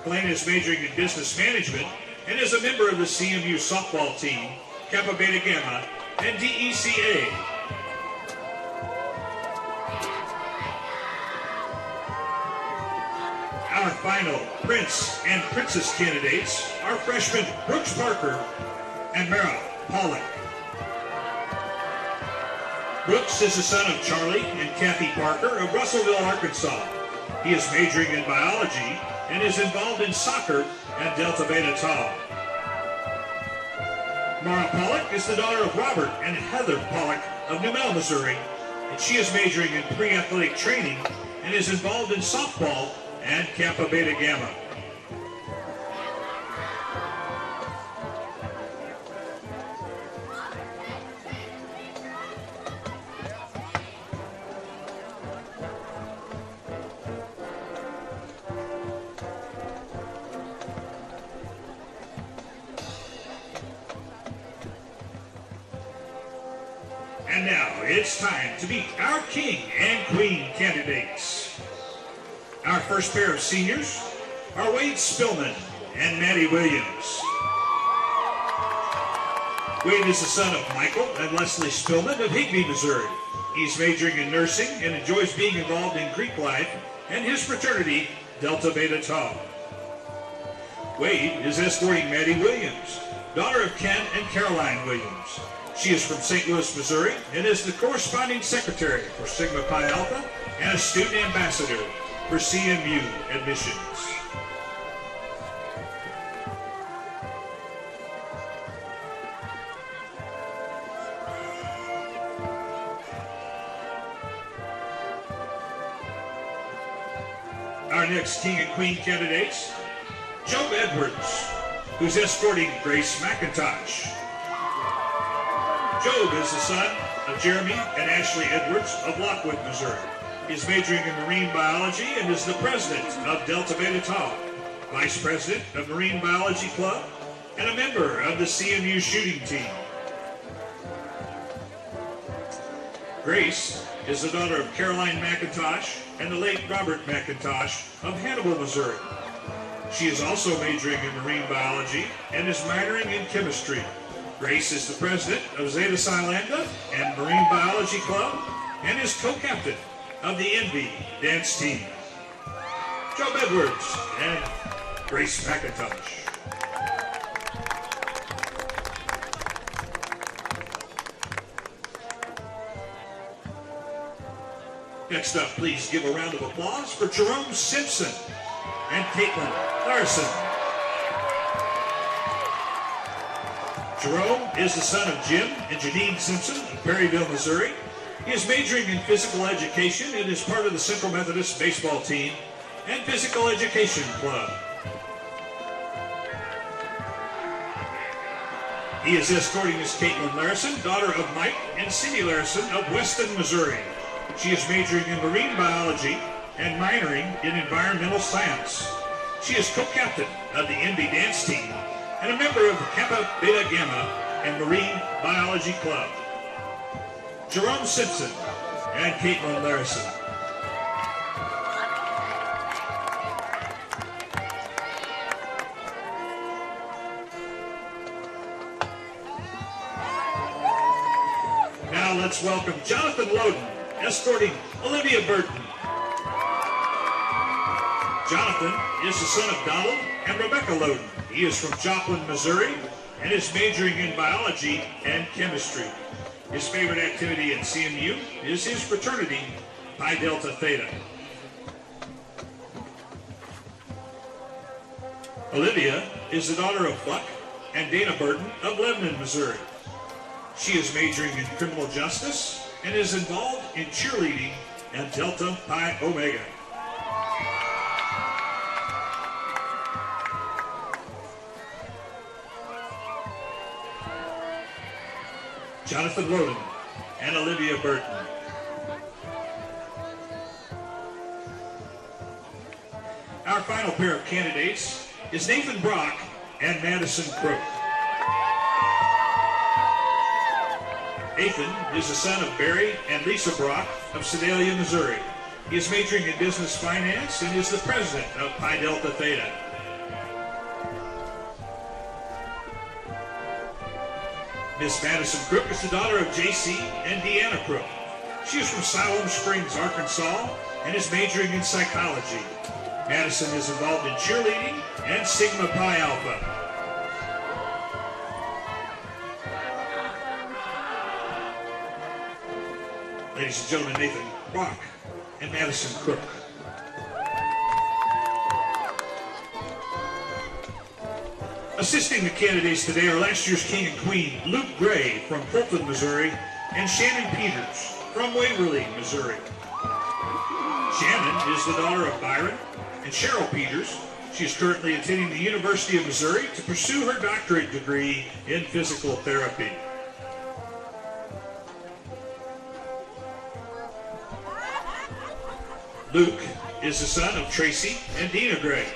Kalena is majoring in business management and is a member of the CMU softball team, Kappa Beta Gamma, and DECA. Our final Prince and Princess candidates are freshmen Brooks Parker and Mara Pollock. Brooks is the son of Charlie and Kathy Parker of Russellville, Arkansas. He is majoring in biology and is involved in soccer and Delta Beta Tau. Mara Pollock is the daughter of Robert and Heather Pollock of New Mel, Missouri, and she is majoring in pre-athletic training and is involved in softball and Kappa Beta Gamma. And now it's time to meet our King and Queen candidates. Our first pair of seniors are Wade Spillman and Maddie Williams. Wade is the son of Michael and Leslie Spillman of Higbee, Missouri. He's majoring in nursing and enjoys being involved in Greek life and his fraternity, Delta Beta Tau. Wade is escorting Maddie Williams, daughter of Ken and Caroline Williams. She is from St. Louis, Missouri, and is the corresponding secretary for Sigma Pi Alpha and a student ambassador for CMU admissions. Our next King and Queen candidates, Job Edwards, who's escorting Grace McIntosh. Job is the son of Jeremy and Ashley Edwards of Lockwood, Missouri. He's majoring in marine biology and is the president of Delta Beta Tau, vice president of Marine Biology Club, and a member of the CMU shooting team. Grace is the daughter of Caroline McIntosh and the late Robert McIntosh of Hannibal, Missouri. She is also majoring in marine biology and is minoring in chemistry. Grace is the president of Zeta Psi Lambda and Marine Biology Club and is co-captain of the Envy dance team. Job Edwards and Grace McIntosh. Next up, please give a round of applause for Jerome Simpson and Caitlin Larson. Jerome is the son of Jim and Janine Simpson of Perryville, Missouri. He is majoring in physical education and is part of the Central Methodist baseball team and physical education club. He is escorting Miss Caitlin Larson, daughter of Mike and Cindy Larson of Weston, Missouri. She is majoring in marine biology and minoring in environmental science. She is co-captain of the NB dance team and a member of the Kappa Beta Gamma and Marine Biology Club. Jerome Simpson and Caitlin Larson. Now let's welcome Jonathan Loden, escorting Olivia Burton. Jonathan is the son of Donald and Rebecca Loden. He is from Joplin, Missouri, and is majoring in biology and chemistry. His favorite activity at CMU is his fraternity, Pi Delta Theta. Olivia is the daughter of Buck and Dana Burton of Lebanon, Missouri. She is majoring in criminal justice and is involved in cheerleading and Delta Pi Omega. Jonathan Loden and Olivia Burton. Our final pair of candidates is Nathan Brock and Madison Crook. Nathan is the son of Barry and Lisa Brock of Sedalia, Missouri. He is majoring in business finance and is the president of Pi Delta Theta. Miss Madison Crook is the daughter of J.C. and Deanna Crook. She is from Siloam Springs, Arkansas, and is majoring in psychology. Madison is involved in cheerleading and Sigma Pi Alpha. Ladies and gentlemen, Nathan Brock and Madison Crook. Assisting the candidates today are last year's King and Queen, Luke Gray from Fulton, Missouri, and Shannon Peters from Waverly, Missouri. Shannon is the daughter of Byron and Cheryl Peters. She is currently attending the University of Missouri to pursue her doctorate degree in physical therapy. Luke is the son of Tracy and Dina Gray.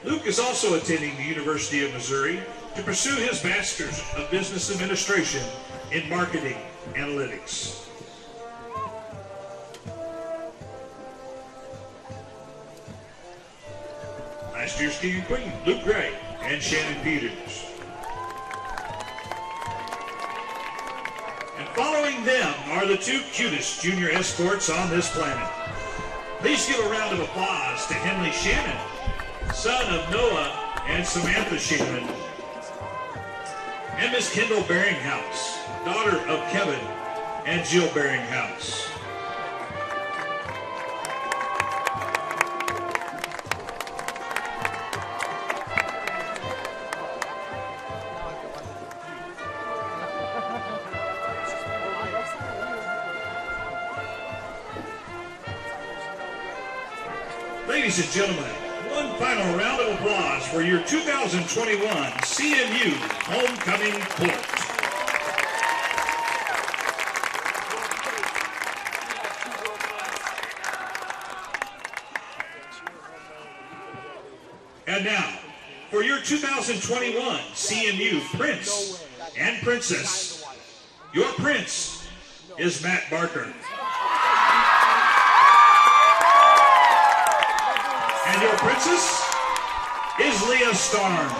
Luke is also attending the University of Missouri to pursue his Master's of Business Administration in Marketing Analytics. Last year's King and Queen, Luke Gray and Shannon Peters. And following them are the two cutest junior escorts on this planet. Please give a round of applause to Henley Shannon, son of Noah and Samantha Shannon, and Miss Kendall Beringhouse, daughter of Kevin and Jill Beringhouse. Ladies and gentlemen, one final round of applause for your 2021 CMU Homecoming Court. And now, for your 2021 CMU Prince and Princess, your Prince is Matt Barker. And your Princess is Leah Starnes.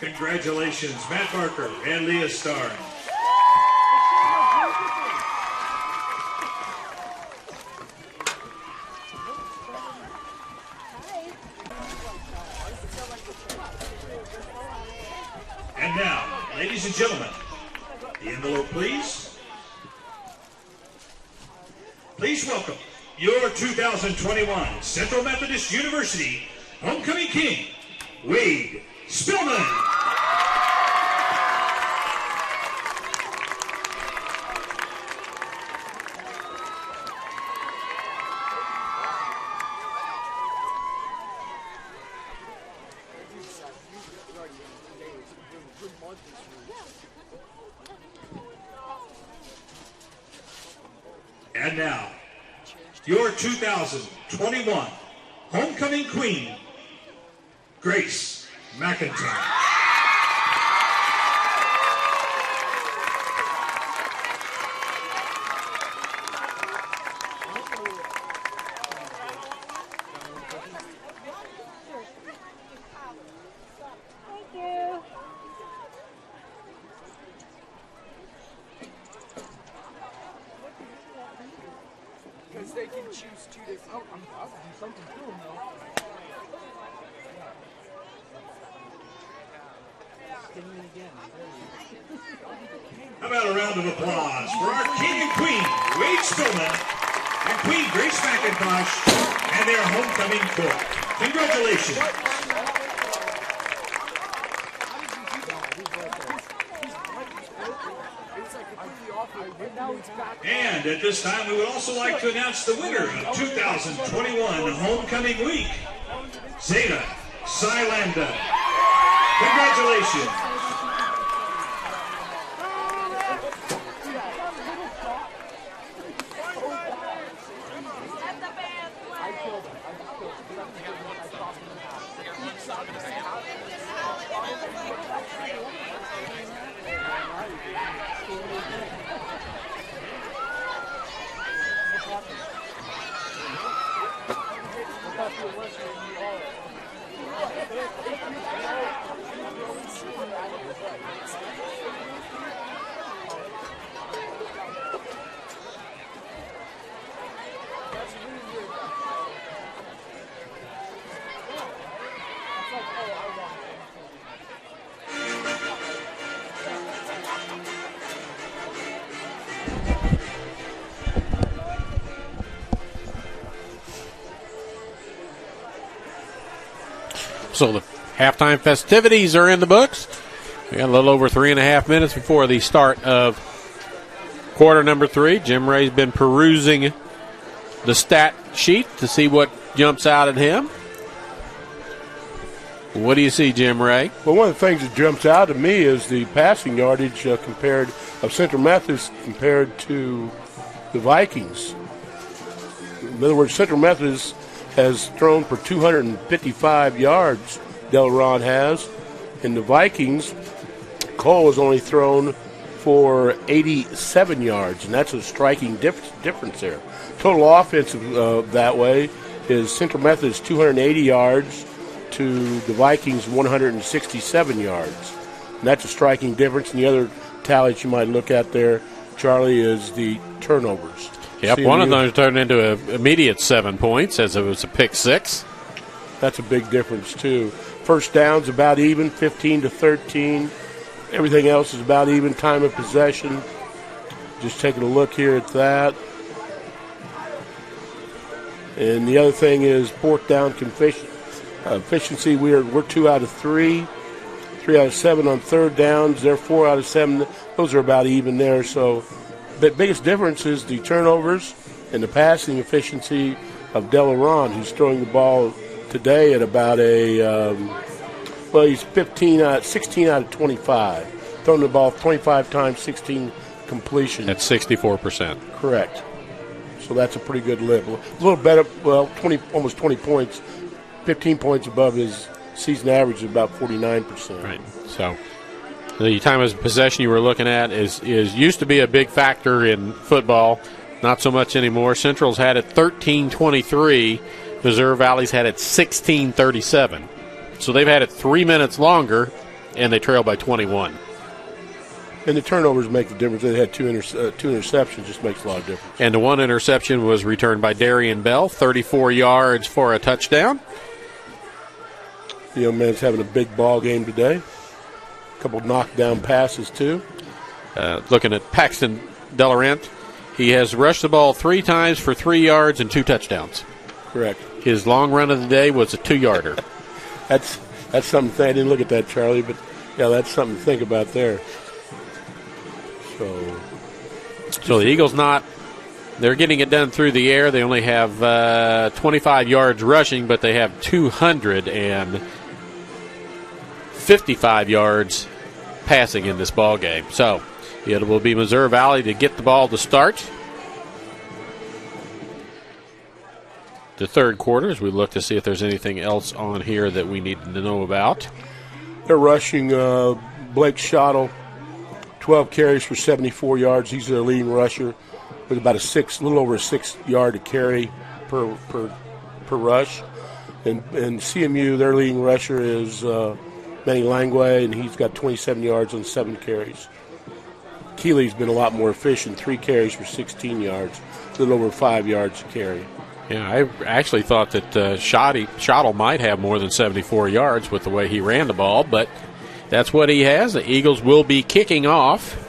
Congratulations, Matt Barker and Leah Starnes. Ladies and gentlemen, the envelope, please. Please welcome your 2021 Central Methodist University Homecoming King, Wade Spillman. And now, your 2021 Homecoming Queen, Grace McIntyre. They can choose two different. Oh, I'll do something to them though. How about a round of applause for our King and Queen, Wade Spillman and Queen Grace McIntosh and their homecoming court. Congratulations. And at this time, we would also like to announce the winner of 2021 Homecoming Week, Zeta Silanda. Congratulations. So the halftime festivities are in the books. We got a little over 3.5 minutes before the start of quarter number 3. Jim Ray's been perusing the stat sheet to see what jumps out at him. What do you see, Jim Ray? Well, one of the things that jumps out at me is the passing yardage compared of Central Methodist compared to the Vikings. In other words, Central Methodist has thrown for 255 yards, Delaron has. In the Vikings, Cole has only thrown for 87 yards, and that's a striking difference there. Total offensive that way is Central Methodist 280 yards to the Vikings 167 yards. And that's a striking difference. And the other tallies you might look at there, Charlie, is the turnovers. Yep, one of those turned into an immediate 7 points as it was a pick six. That's a big difference, too. First down's about even, 15-13. Everything else is about even. Time of possession. Just taking a look here at that. And the other thing is fourth down efficiency. We're 2 out of 3. 3 out of 7 on third downs. They're 4 out of 7. Those are about even there. So the biggest difference is the turnovers and the passing efficiency of Delaron, who's throwing the ball today at about he's 16 out of 25. Throwing the ball 25 times, 16 completion. That's 64%. Correct. So that's a pretty good lift. A little better, almost 20 points, 15 points above his season average is about 49%. Right. So the time of possession you were looking at is used to be a big factor in football. Not so much anymore. Central's had it 13-23. Missouri Valley's had it 16-37. So they've had it 3 minutes longer, and they trail by 21. And the turnovers make the difference. They had two interceptions, just makes a lot of difference. And the one interception was returned by Darian Bell, 34 yards for a touchdown. The young man's having a big ball game today. A couple knockdown passes, too. Looking at Paxton Delarent, he has rushed the ball 3 times for 3 yards and 2 touchdowns. Correct. His long run of the day was a 2-yarder. That's something. I didn't look at that, Charlie, but yeah, that's something to think about there. So the Eagles they're getting it done through the air. They only have 25 yards rushing, but they have 255 yards passing in this ball game. So it will be Missouri Valley to get the ball to start. The third quarter, as we look to see if there's anything else on here that we need to know about. They're rushing Blake Schottel, 12 carries for 74 yards. He's their leading rusher with about a little over a 6 yard to carry per rush. And CMU, their leading rusher is Manny Langway, and he's got 27 yards on 7 carries. Keeley's been a lot more efficient, 3 carries for 16 yards, a little over 5 yards to carry. Yeah, I actually thought that Schottel might have more than 74 yards with the way he ran the ball, but that's what he has. The Eagles will be kicking off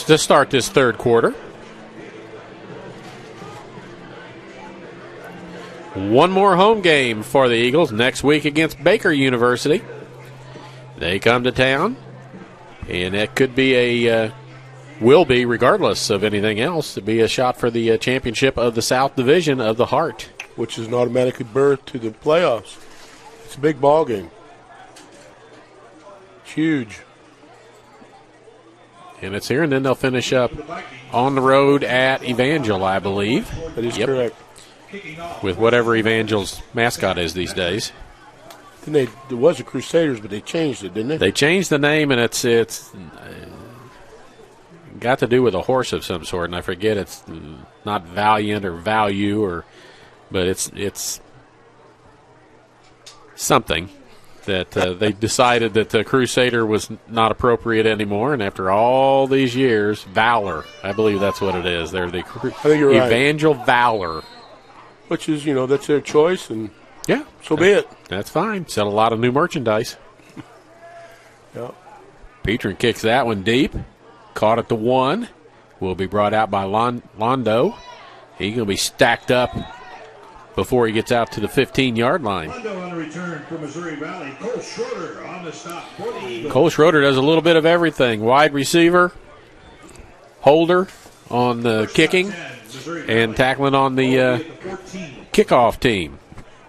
to start this third quarter. One more home game for the Eagles next week against Baker University. They come to town, and that could be will be, regardless of anything else, to be a shot for the championship of the South Division of the Heart. Which is an automatically berth to the playoffs. It's a big ball game. It's huge. And it's here, and then they'll finish up on the road at Evangel, I believe. That is correct. With whatever Evangel's mascot is these days. Then there was a Crusaders, but they changed it, didn't they? They changed the name, and it's got to do with a horse of some sort, and I forget, it's not Valiant or Value, but it's something that they decided that the Crusader was not appropriate anymore, and after all these years, Valor, I believe that's what it is. They're the I think you're Evangel Valor. Which is, that's their choice, and yeah, so be it. That's fine. Sell a lot of new merchandise. Yeah. Petrin kicks that one deep. Caught at the 1. Will be brought out by Londo. He's going to be stacked up before he gets out to the 15-yard line. Londo on the return for Missouri Valley. Cole Schroeder on the stop for the Eagles. Cole Schroeder does a little bit of everything. Wide receiver, holder on the kicking, and tackling on the kickoff team.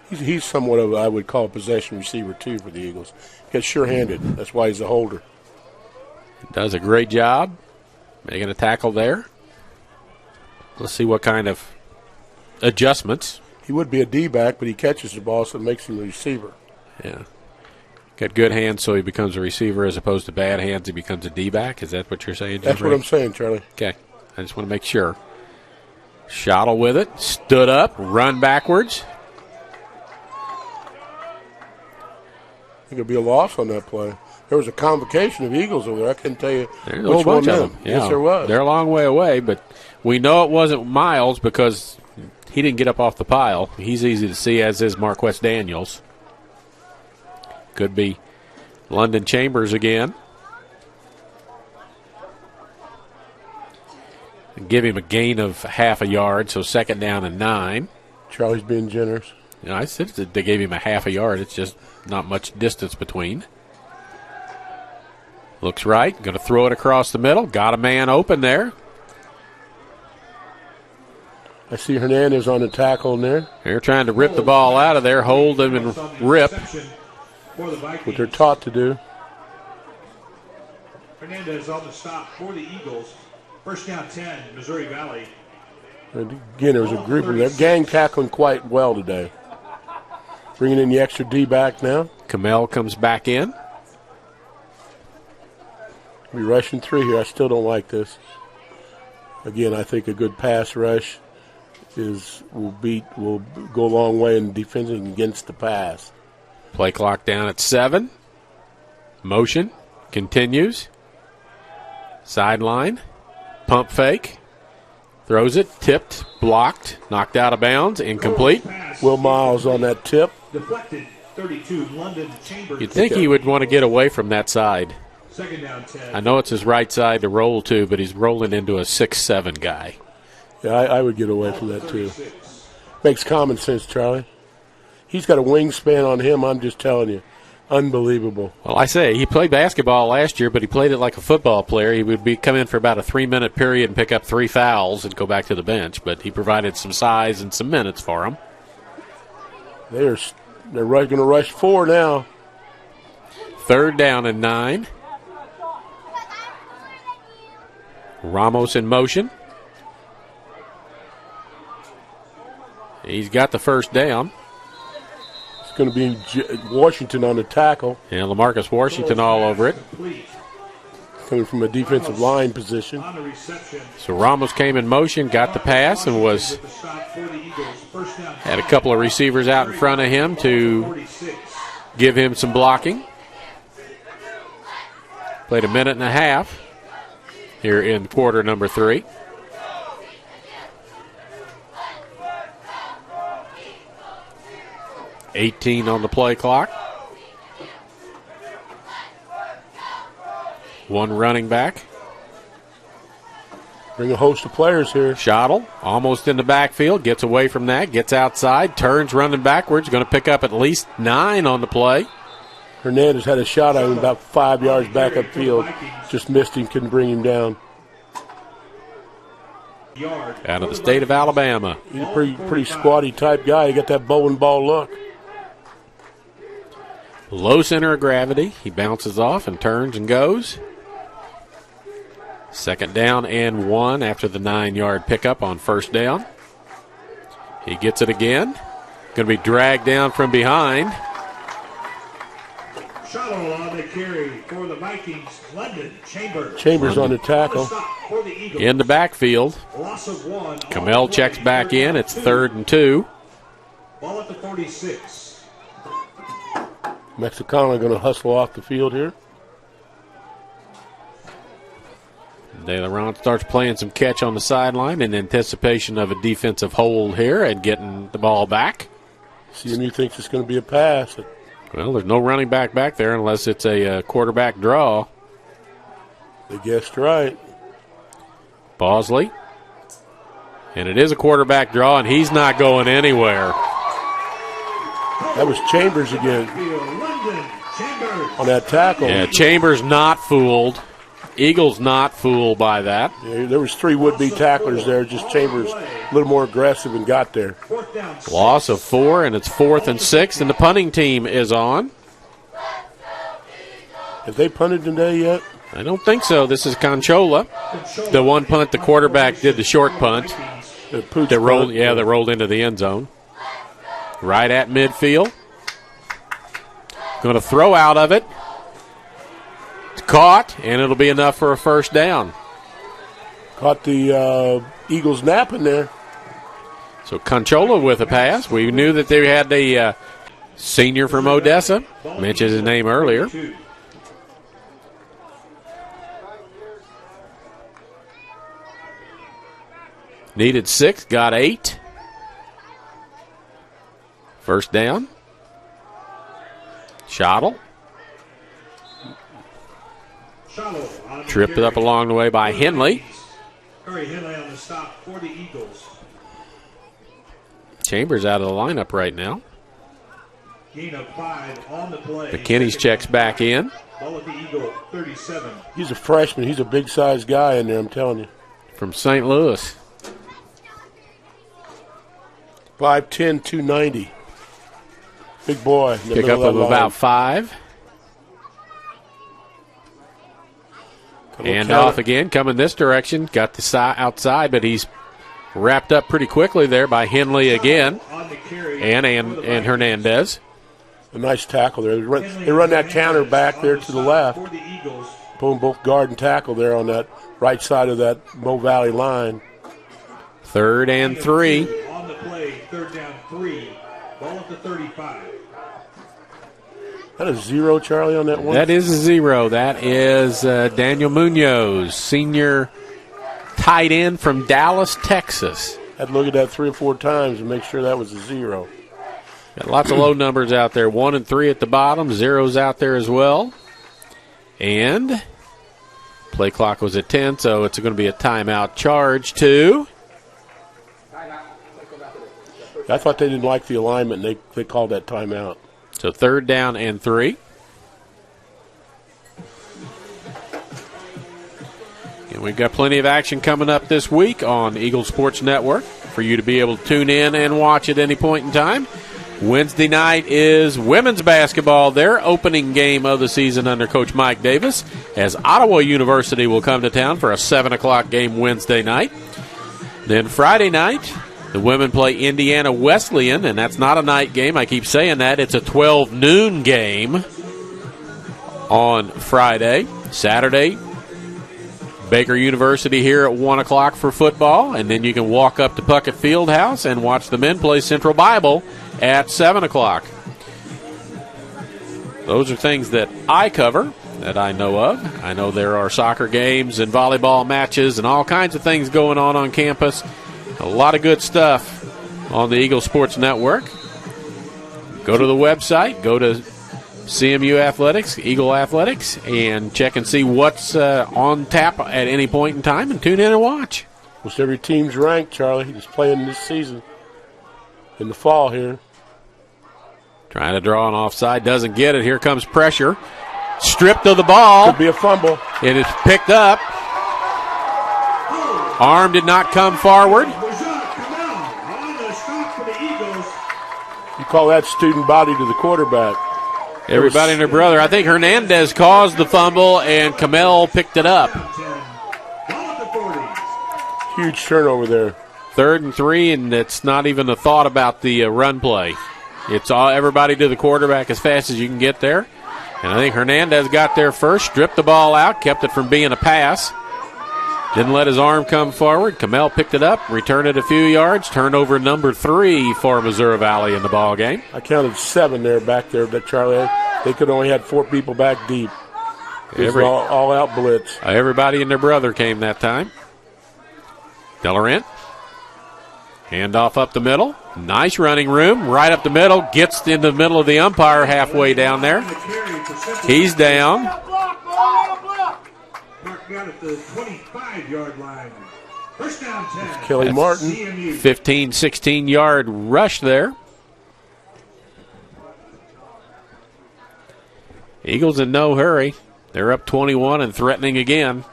He's somewhat of, I would call, a possession receiver, too, for the Eagles. He's sure-handed. That's why he's a holder. Does a great job making a tackle there. Let's see what kind of adjustments. He would be a D-back, but he catches the ball, so it makes him a receiver. Yeah. Got good hands, so he becomes a receiver, as opposed to bad hands, he becomes a D-back. Is that what you're saying, Jim? That's what I'm saying, Charlie. Okay. I just want to make sure. Schottel with it. Stood up. Run backwards. I think it'll be a loss on that play. There was a convocation of Eagles over there. I couldn't tell you. There's a whole bunch of them. Yeah. Yes, there was. They're a long way away, but we know it wasn't Miles because he didn't get up off the pile. He's easy to see, as is Marquess Daniels. Could be London Chambers again. Give him a gain of half a yard, so 2nd down and 9. Charlie's being generous. I said that they gave him a half a yard. It's just not much distance between. Looks right. Going to throw it across the middle. Got a man open there. I see Hernandez on the tackle in there. They're trying to rip the ball out of there, hold them and rip. What they're taught to do. Hernandez on the stop for the Eagles. 1st down 10, Missouri Valley. And again, there was a group of them. Gang tackling quite well today. Bringing in the extra D-back now. Kamel comes back in. We're rushing 3 here. I still don't like this. Again, I think a good pass rush will go a long way in defending against the pass. Play clock down at 7. Motion continues. Sideline. Pump fake. Throws it. Tipped. Blocked. Knocked out of bounds. Incomplete. Will Miles on that tip. Deflected 32, London Chambers. You'd think he would want to get away from that side. Second down 10. I know it's his right side to roll to, but he's rolling into a 6'7" guy. Yeah, I would get away from that, too. Makes common sense, Charlie. He's got a wingspan on him, I'm just telling you. Unbelievable. Well, I say, he played basketball last year, but he played it like a football player. He would come in for about a 3-minute period and pick up 3 fouls and go back to the bench, but he provided some size and some minutes for him. They're going to rush 4 now. 3rd down and 9. Ramos in motion. He's got the first down. It's going to be Washington on the tackle. And LaMarcus Washington all over it. Coming from a defensive line position. So Ramos came in motion, got the pass, and had a couple of receivers out in front of him to give him some blocking. Played a minute and a half here in quarter number 3. $18 on the play clock. 1 running back. Bring a host of players here. Schottel almost in the backfield, gets away from that, gets outside, turns running backwards, going to pick up at least 9 on the play. Hernandez had a shot at him about 5 yards back upfield. Just missed him, couldn't bring him down. Out of the state of Alabama. He's a pretty squatty type guy. He got that bowling ball look. Low center of gravity. He bounces off and turns and goes. 2nd down and 1 after the 9-yard pickup on 1st down. He gets it again. Going to be dragged down from behind. Shuttle on the carry for the Vikings. London Chambers. Chambers on the tackle. In the backfield. Loss of 1. Kamel checks back in. It's 3rd and 2. Ball at the 46. Mexicano going to hustle off the field here. De Laurent starts playing some catch on the sideline in anticipation of a defensive hold here and getting the ball back. CMU thinks it's going to be a pass. Well, there's no running back there unless it's a quarterback draw. They guessed right. Bosley. And it is a quarterback draw, and he's not going anywhere. That was Chambers again on that tackle. Yeah, Chambers not fooled. Eagles not fooled by that. Yeah, there was 3 would-be tacklers there. Just Chambers a little more aggressive and got there. Loss of 4, and it's 4th and 6, and the punting team is on. Have they punted today yet? I don't think so. This is Conchola. The one punt, the quarterback did the short punt. That rolled into the end zone. Right at midfield. Going to throw out of it. It's caught, and it'll be enough for a 1st down. Caught the Eagles napping there. So Conchola with a pass. We knew that they had a senior from Odessa. Mentioned his name earlier. Needed 6, got 8. 1st down. Schottel. Tripped up along the way by Henley. Henry Henley on the stop for the Eagles. Chambers out of the lineup right now. Gain of 5 on the play. McKinney's checks back in. Ball at the Eagle, 37. He's a freshman. He's a big-sized guy in there, I'm telling you. From St. Louis. 5'10", 290. Big boy. Pick up of about 5. And off again, coming this direction. Got the outside, but he's wrapped up pretty quickly there by Henley again. And Hernandez. A nice tackle there. They run that counter back there to the left. Boom, both guard and tackle there on that right side of that Mo Valley line. 3rd and 3. On the play, 3rd down 3. Ball at the 35. That a 0, Charlie, on that one? That is a 0. That is Daniel Munoz, senior tight end from Dallas, Texas. Had to look at that 3 or 4 times and make sure that was a 0. Got lots of low numbers out there. 1 and 3 at the bottom. Zeros out there as well. And play clock was at 10, so it's going to be a timeout charge too. I thought they didn't like the alignment, and they called that timeout. So 3rd down and 3. And we've got plenty of action coming up this week on Eagle Sports Network for you to be able to tune in and watch at any point in time. Wednesday night is women's basketball, their opening game of the season under Coach Mike Davis, as Ottawa University will come to town for a 7 o'clock game Wednesday night. Then Friday night, the women play Indiana Wesleyan, and that's not a night game. I keep saying that. It's a 12 noon game on Friday. Saturday, Baker University here at 1 o'clock for football, and then you can walk up to Puckett Fieldhouse and watch the men play Central Bible at 7 o'clock. Those are things that I cover, that I know of. I know there are soccer games and volleyball matches and all kinds of things going on campus. A lot of good stuff on the Eagle Sports Network. Go to the website, go to CMU Athletics, Eagle Athletics, and check and see what's on tap at any point in time, and tune in and watch. Almost every team's ranked, Charlie, that's playing this season in the fall here. Trying to draw an offside, doesn't get it. Here comes pressure. Stripped of the ball. Could be a fumble. It is picked up. Arm did not come forward. You call that student body to the quarterback. Everybody and their brother. I think Hernandez caused the fumble, and Kamel picked it up. Huge turnover there. 3rd and 3, and it's not even a thought about the run play. It's all everybody to the quarterback as fast as you can get there. And I think Hernandez got there first, stripped the ball out, kept it from being a pass. Didn't let his arm come forward. Kamel picked it up, returned it a few yards. Turnover number 3 for Missouri Valley in the ball game. I counted 7 there back there, that Charlie. They could only had 4 people back deep. It was all out blitz. Everybody and their brother came that time. Delarant. Handoff up the middle. Nice running room. Right up the middle. Gets in the middle of the umpire halfway down there. He's down. Got at the 25-yard line. First down 10. Kelly Martin. 15, 16-yard rush there. Eagles in no hurry. They're up 21 and threatening again.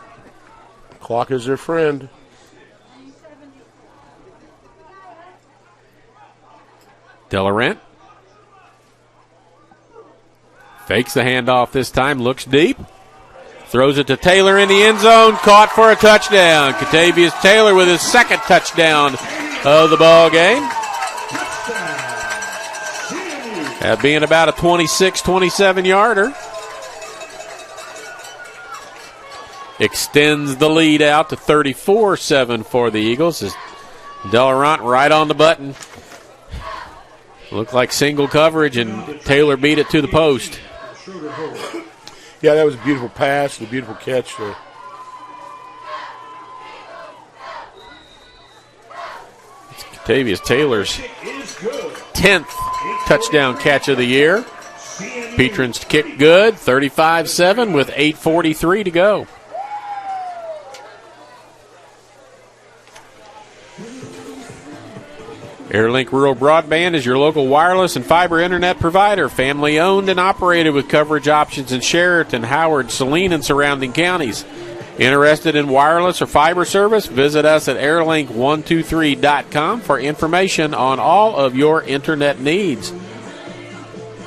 Clock is their friend. Delarant fakes the handoff this time, looks deep, throws it to Taylor in the end zone, caught for a touchdown. Catavius Taylor with his 2nd touchdown of the ball game. That being about a 26, 27-yarder. Extends the lead out to 34-7 for the Eagles. As Delarant right on the button. Looked like single coverage, and Taylor beat it to the post. Yeah, that was a beautiful pass and a beautiful catch there. It's Catavius Taylor's 10th touchdown catch of the year. Petron's kick good, 35-7 with 8:43 to go. Airlink Rural Broadband is your local wireless and fiber internet provider. Family owned and operated with coverage options in Sheraton, Howard, Saline, and surrounding counties. Interested in wireless or fiber service? Visit us at airlink123.com for information on all of your internet needs.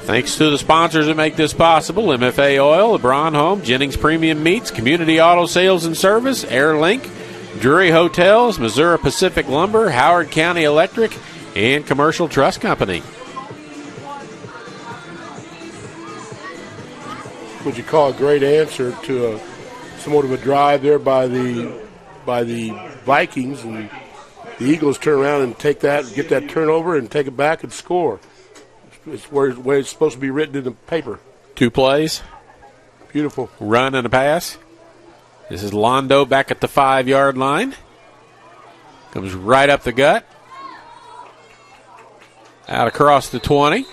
Thanks to the sponsors that make this possible: MFA Oil, LeBron Home, Jennings Premium Meats, Community Auto Sales and Service, Airlink, Drury Hotels, Missouri Pacific Lumber, Howard County Electric, and Commercial Trust Company. Would you call a great answer to somewhat of a drive there by the Vikings, and the Eagles turn around and take that, get that turnover, and take it back and score. It's where it's supposed to be written in the paper. 2 plays. Beautiful. Run and a pass. This is Londo back at the 5-yard line. Comes right up the gut. Out across the 20.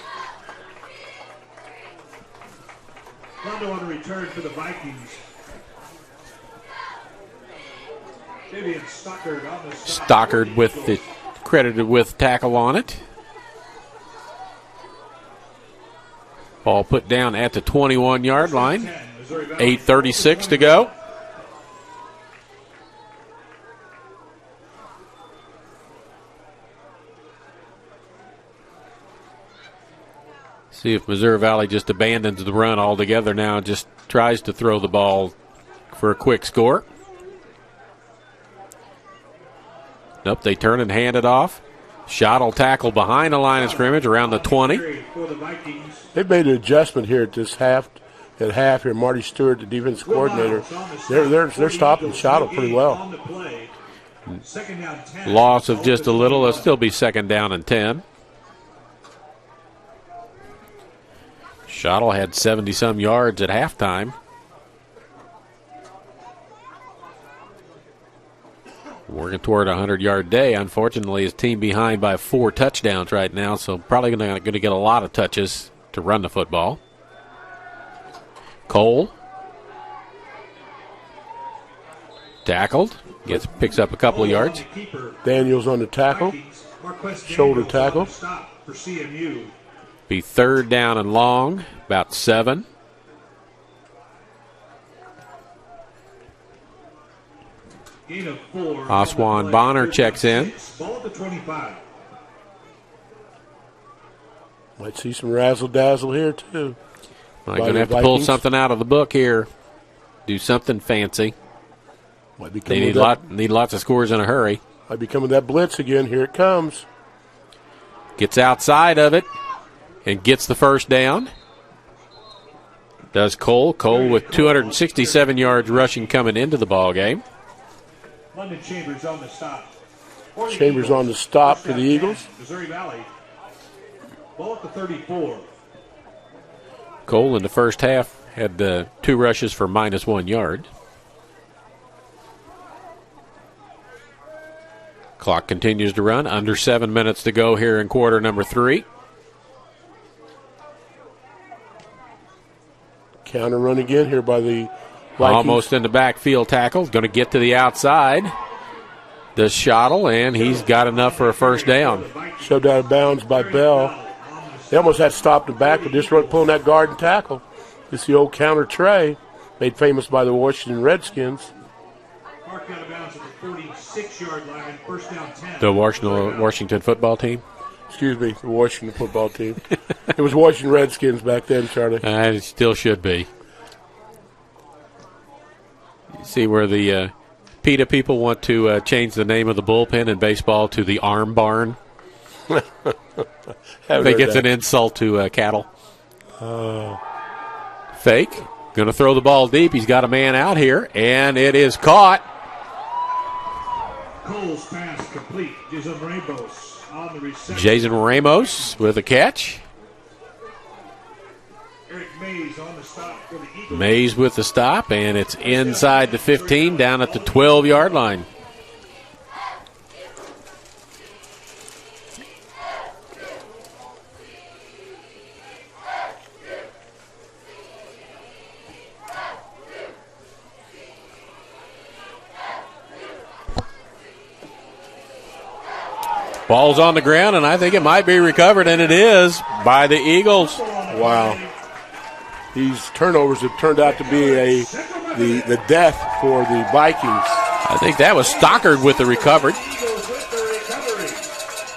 London on a return for the Vikings. Vivian Stockard on the stop. Stockard with the credited with tackle on it. Ball put down at the 21-yard line. 8:36 to go. See if Missouri Valley just abandons the run altogether now, just tries to throw the ball for a quick score. Nope, they turn and hand it off. Schott will tackle behind the line of scrimmage around the 20. They've made an adjustment here at this half. At half here, Marty Stewart, the defense coordinator, they're stopping Schott pretty well. Loss of just a little. It'll still be 2nd down and 10. Schott had 70-some yards at halftime. Working toward a 100-yard day. Unfortunately, his team behind by 4 touchdowns right now, so probably going to get a lot of touches to run the football. Cole. Tackled. Picks up a couple of yards. Daniels on the tackle. Shoulder tackle. Be 3rd down and long, about 7. Oswan Bonner checks in. Might see some razzle-dazzle here, too. Well, you're going to have to pull something out of the book here. Do something fancy. They need lots of scores in a hurry. Might be coming that blitz again. Here it comes. Gets outside of it and gets the 1st down. Does Cole. Cole with 267 yards rushing coming into the ball game. London Chambers on the stop. Chambers on the stop for the Eagles. Missouri Valley. Ball at the 34. Cole in the first half had 2 rushes for -1 yard. Clock continues to run. Under 7 minutes to go here in quarter number 3. Counter run again here by the Vikings. Almost in the backfield tackle. Going to get to the outside. Does Schottel, and he's got enough for a 1st down. Shoved out of bounds by Bell. They almost had to stop the back, but just pulling that guard and tackle. It's the old counter tray, made famous by the Washington Redskins. Marked out of bounds at the 46-yard line, 1st down 10. The Washington football team? Excuse me, the Washington football team. It was Washington Redskins back then, Charlie. It still should be. You see where the PETA people want to change the name of the bullpen in baseball to the Arm Barn? I think it's an insult to cattle. Fake. Going to throw the ball deep. He's got a man out here, and it is caught. Cole's pass complete. Jason Ramos on the reception. Jason Ramos with a catch. Eric Mays on the stop for the Eagles. Mays with the stop, and it's inside the 15, down at the 12-yard line. Ball's on the ground, and I think it might be recovered, and it is by the Eagles. Wow. These turnovers have turned out to be the death for the Vikings. I think that was Stockard with the recovery.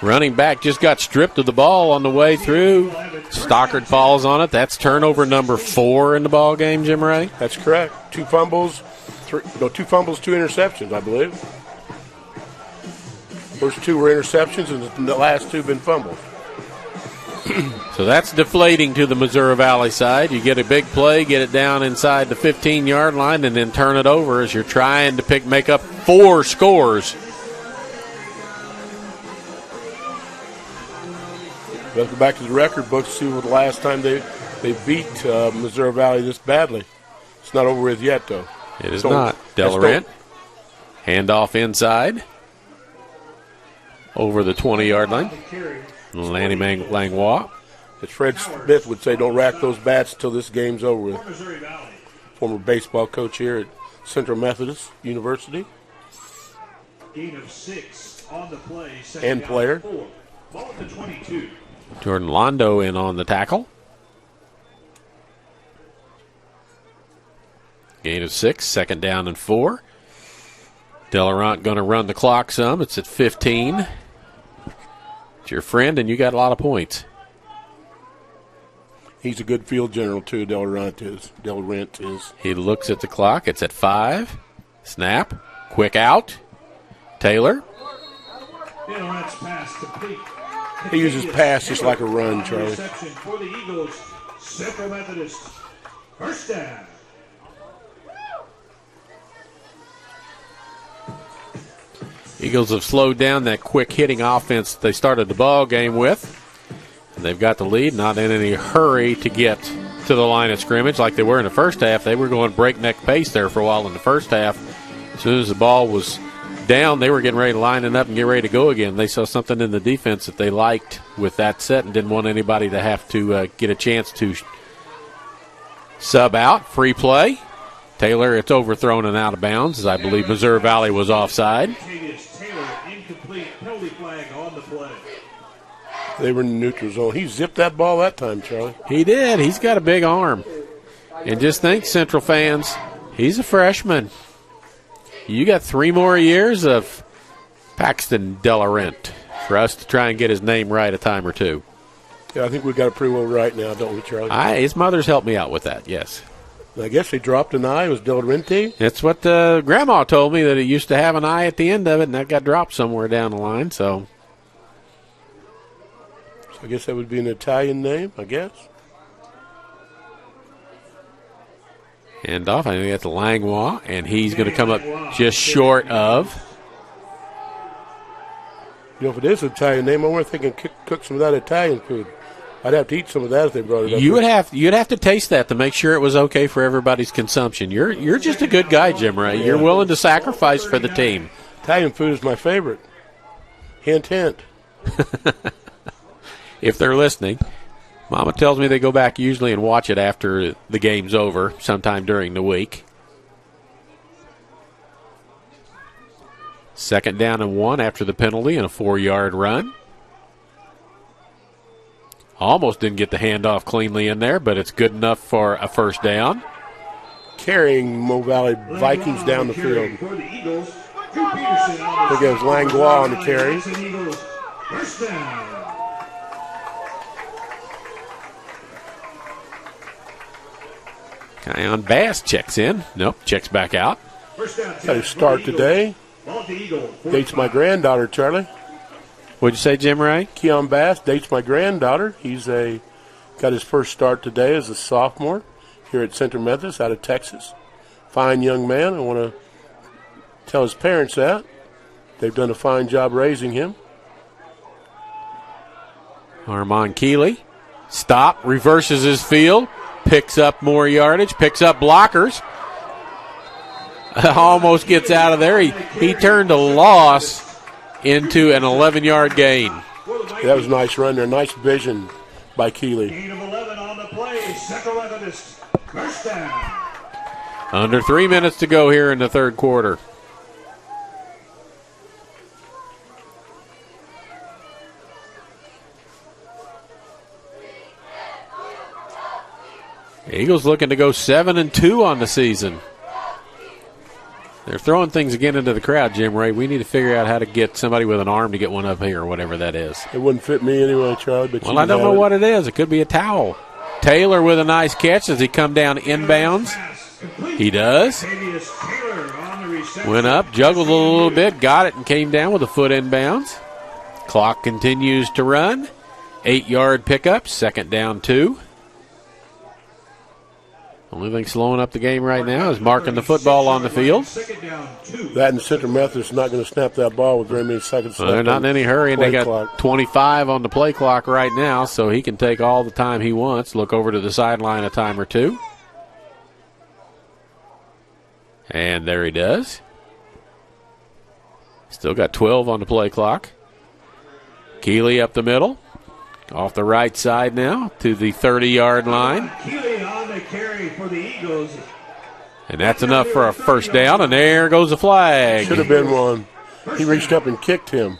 Running back just got stripped of the ball on the way through. Stockard falls on it. That's turnover number 4 in the ball game, Jim Ray. That's correct. 2 fumbles, 2 interceptions, I believe. First 2 were interceptions, and the last 2 have been fumbles. So that's deflating to the Missouri Valley side. You get a big play, get it down inside the 15-yard line, and then turn it over as you're trying to make up 4 scores. Let's go back to the record books to see what the last time they beat Missouri Valley this badly. It's not over with yet, though. It is not. Delarant. Handoff inside. Over the 20-yard line. Lanny Langlois. As Fred Smith would say, don't rack those bats until this game's over with. Missouri Valley. Former baseball coach here at Central Methodist University. Gain of 6 on the play. And player. 4. Ball at the 22. Jordan Londo in on the tackle. Gain of 6, 2nd down and 4. Delarant going to run the clock some. It's at 15. It's your friend, and you got a lot of points. He's a good field general, too, Delarant is. He looks at the clock. It's at 5. Snap. Quick out. Taylor. Delarant's pass complete. He uses pass just like a run, Charlie. Reception for the Eagles. Central Methodist. First down. Eagles have slowed down that quick hitting offense they started the ball game with. And they've got the lead, not in any hurry to get to the line of scrimmage like they were in the first half. They were going breakneck pace there for a while in the first half. As soon as the ball was down, they were getting ready to line it up and get ready to go again. They saw something in the defense that they liked with that set and didn't want anybody to have to get a chance to sub out. Free play. Taylor, it's overthrown and out of bounds, as I believe Missouri Valley was offside. Taylor, incomplete, penalty flag on the play. They were in the neutral zone. He zipped that ball that time, Charlie. He did. He's got a big arm. And just think, Central fans, he's a freshman. You got 3 more years of Paxton Delarant for us to try and get his name right a time or two. Yeah, I think we got it pretty well right now, don't we, Charlie? His mother's helped me out with that, yes. I guess they dropped an I. It was Delarente. That's what Grandma told me, that it used to have an I at the end of it, and that got dropped somewhere down the line. So I guess that would be an Italian name, I guess. Hand off. I think that's Langlois, and he's going to come up just short of. You know, if it is an Italian name, I wonder if they can cook some of that Italian food. I'd have to eat some of that if they brought it up. You'd have to taste that to make sure it was okay for everybody's consumption. You're just a good guy, Jim Ray. Yeah. You're willing to sacrifice for the team. Italian food is my favorite. Hint, hint. If they're listening, Mama tells me they go back usually and watch it after the game's over, sometime during the week. 2nd down and 1 after the penalty and a 4-yard run. Almost didn't get the handoff cleanly in there, but it's good enough for a first down. Carrying Mo Valley Vikings down the field. I think it was Langlois on the carry. First down. Kion Bass checks in. Nope, checks back out. Got his start today. Dates my granddaughter, Charlie. What'd you say, Jim Ray? Keon Bass dates my granddaughter. He's got his first start today as a sophomore here at Central Methodist out of Texas. Fine young man. I want to tell his parents that. They've done a fine job raising him. Armand Keeley. Stop, reverses his field, picks up more yardage, picks up blockers. Almost gets out of there. He turned a loss into an 11-yard gain. That was a nice run there. Nice vision by Keeley. Gain of 11 on the play. Central Methodist. First down. Under 3 minutes to go here in the third quarter. Eagles looking to go 7-2 on the season. They're throwing things again into the crowd, Jim Ray. We need to figure out how to get somebody with an arm to get one up here or whatever that is. It wouldn't fit me anyway, Charlie. But well, I don't know what it is. It could be a towel. Taylor with a nice catch as he come down inbounds. He does. Went up, juggled a little bit, got it, and came down with a foot inbounds. Clock continues to run. 8-yard pickup, 2nd down 2. Only thing slowing up the game right now is marking the football on the field. That and Central Methodist is not going to snap that ball with very many seconds left. They're not in any hurry, and they got 25 on the play clock right now, so he can take all the time he wants. Look over to the sideline a time or two. And there he does. Still got 12 on the play clock. Keeley up the middle. Off the right side now to the 30-yard line. Keeley on the carry for the Eagles. And that's enough for a first down, and there goes the flag. Should have been one. He reached up and kicked him.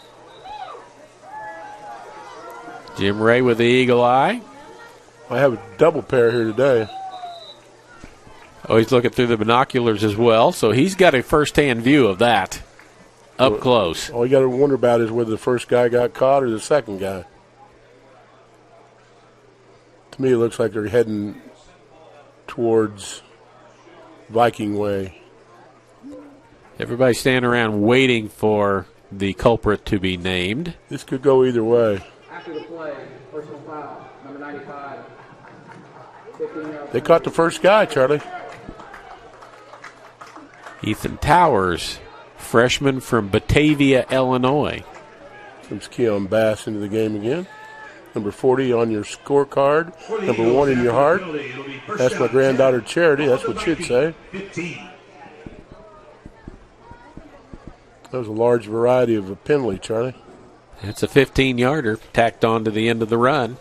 Jim Ray with the eagle eye. I have a double pair here today. Oh, he's looking through the binoculars as well, so he's got a first-hand view of that up close. All you got to wonder about is whether the first guy got caught or the second guy. To me, it looks like they're heading towards Viking way. Everybody's standing around waiting for the culprit to be named. This could go either way. After the play, personal foul, number 95. They caught the first guy, Charlie. Ethan Towers, freshman from Batavia, Illinois. Comes Keon Bass into the game again. Number 40 on your scorecard. Number 1 in your heart. That's my granddaughter Charity. That's what she'd say. That was a large variety of a penalty, Charlie. That's a 15-yarder tacked on to the end of the run.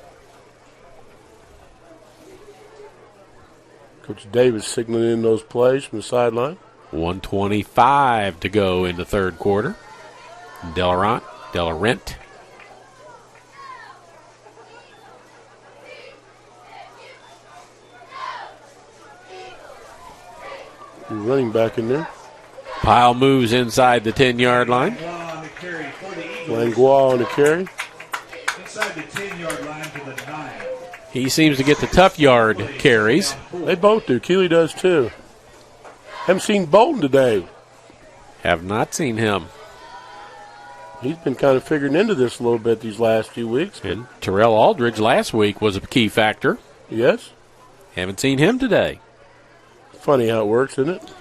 Coach Davis signaling in those plays from the sideline. 1:25 to go in the third quarter. Delarent. Your running back in there. Pile moves inside the 10-yard line. Langlois on the carry. Inside the 10-yard line to the 9. He seems to get the tough yard carries. They both do. Keeley does too. Haven't seen Bolton today. Have not seen him. He's been kind of figuring into this a little bit these last few weeks. And Terrell Aldridge last week was a key factor. Yes. Haven't seen him today. Funny how it works, isn't it?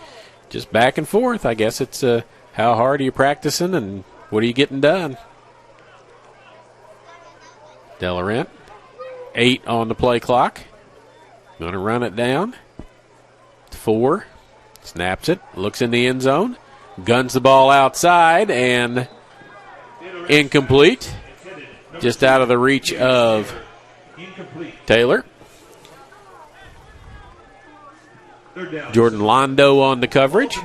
Just back and forth. I guess it's how hard are you practicing and what are you getting done? Delarent, 8 on the play clock. Going to run it down. 4. Snaps it. Looks in the end zone. Guns the ball outside and incomplete. Just out of the reach of Taylor. Jordan Londo on the coverage.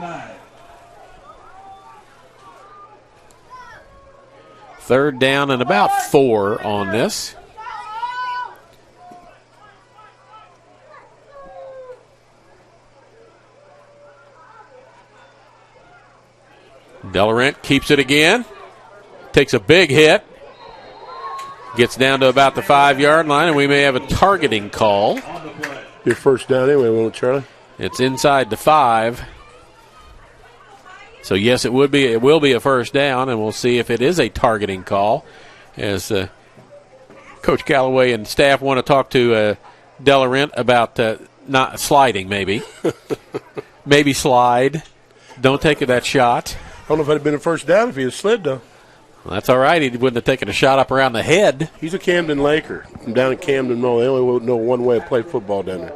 Third down and about 4 on this. Delarent keeps it again. Takes a big hit. Gets down to about the 5-yard line, and we may have a targeting call. Your first down anyway, won't it, Charlie? It's inside the 5. So, yes, it will be a first down, and we'll see if it is a targeting call. As Coach Callaway and staff want to talk to Delarent about not sliding, maybe. Maybe slide. Don't take that shot. I don't know if it had been a first down if he had slid, though. Well, that's all right. He wouldn't have taken a shot up around the head. He's a Camden Laker from down in Camden, no. They only know one way to play football down there.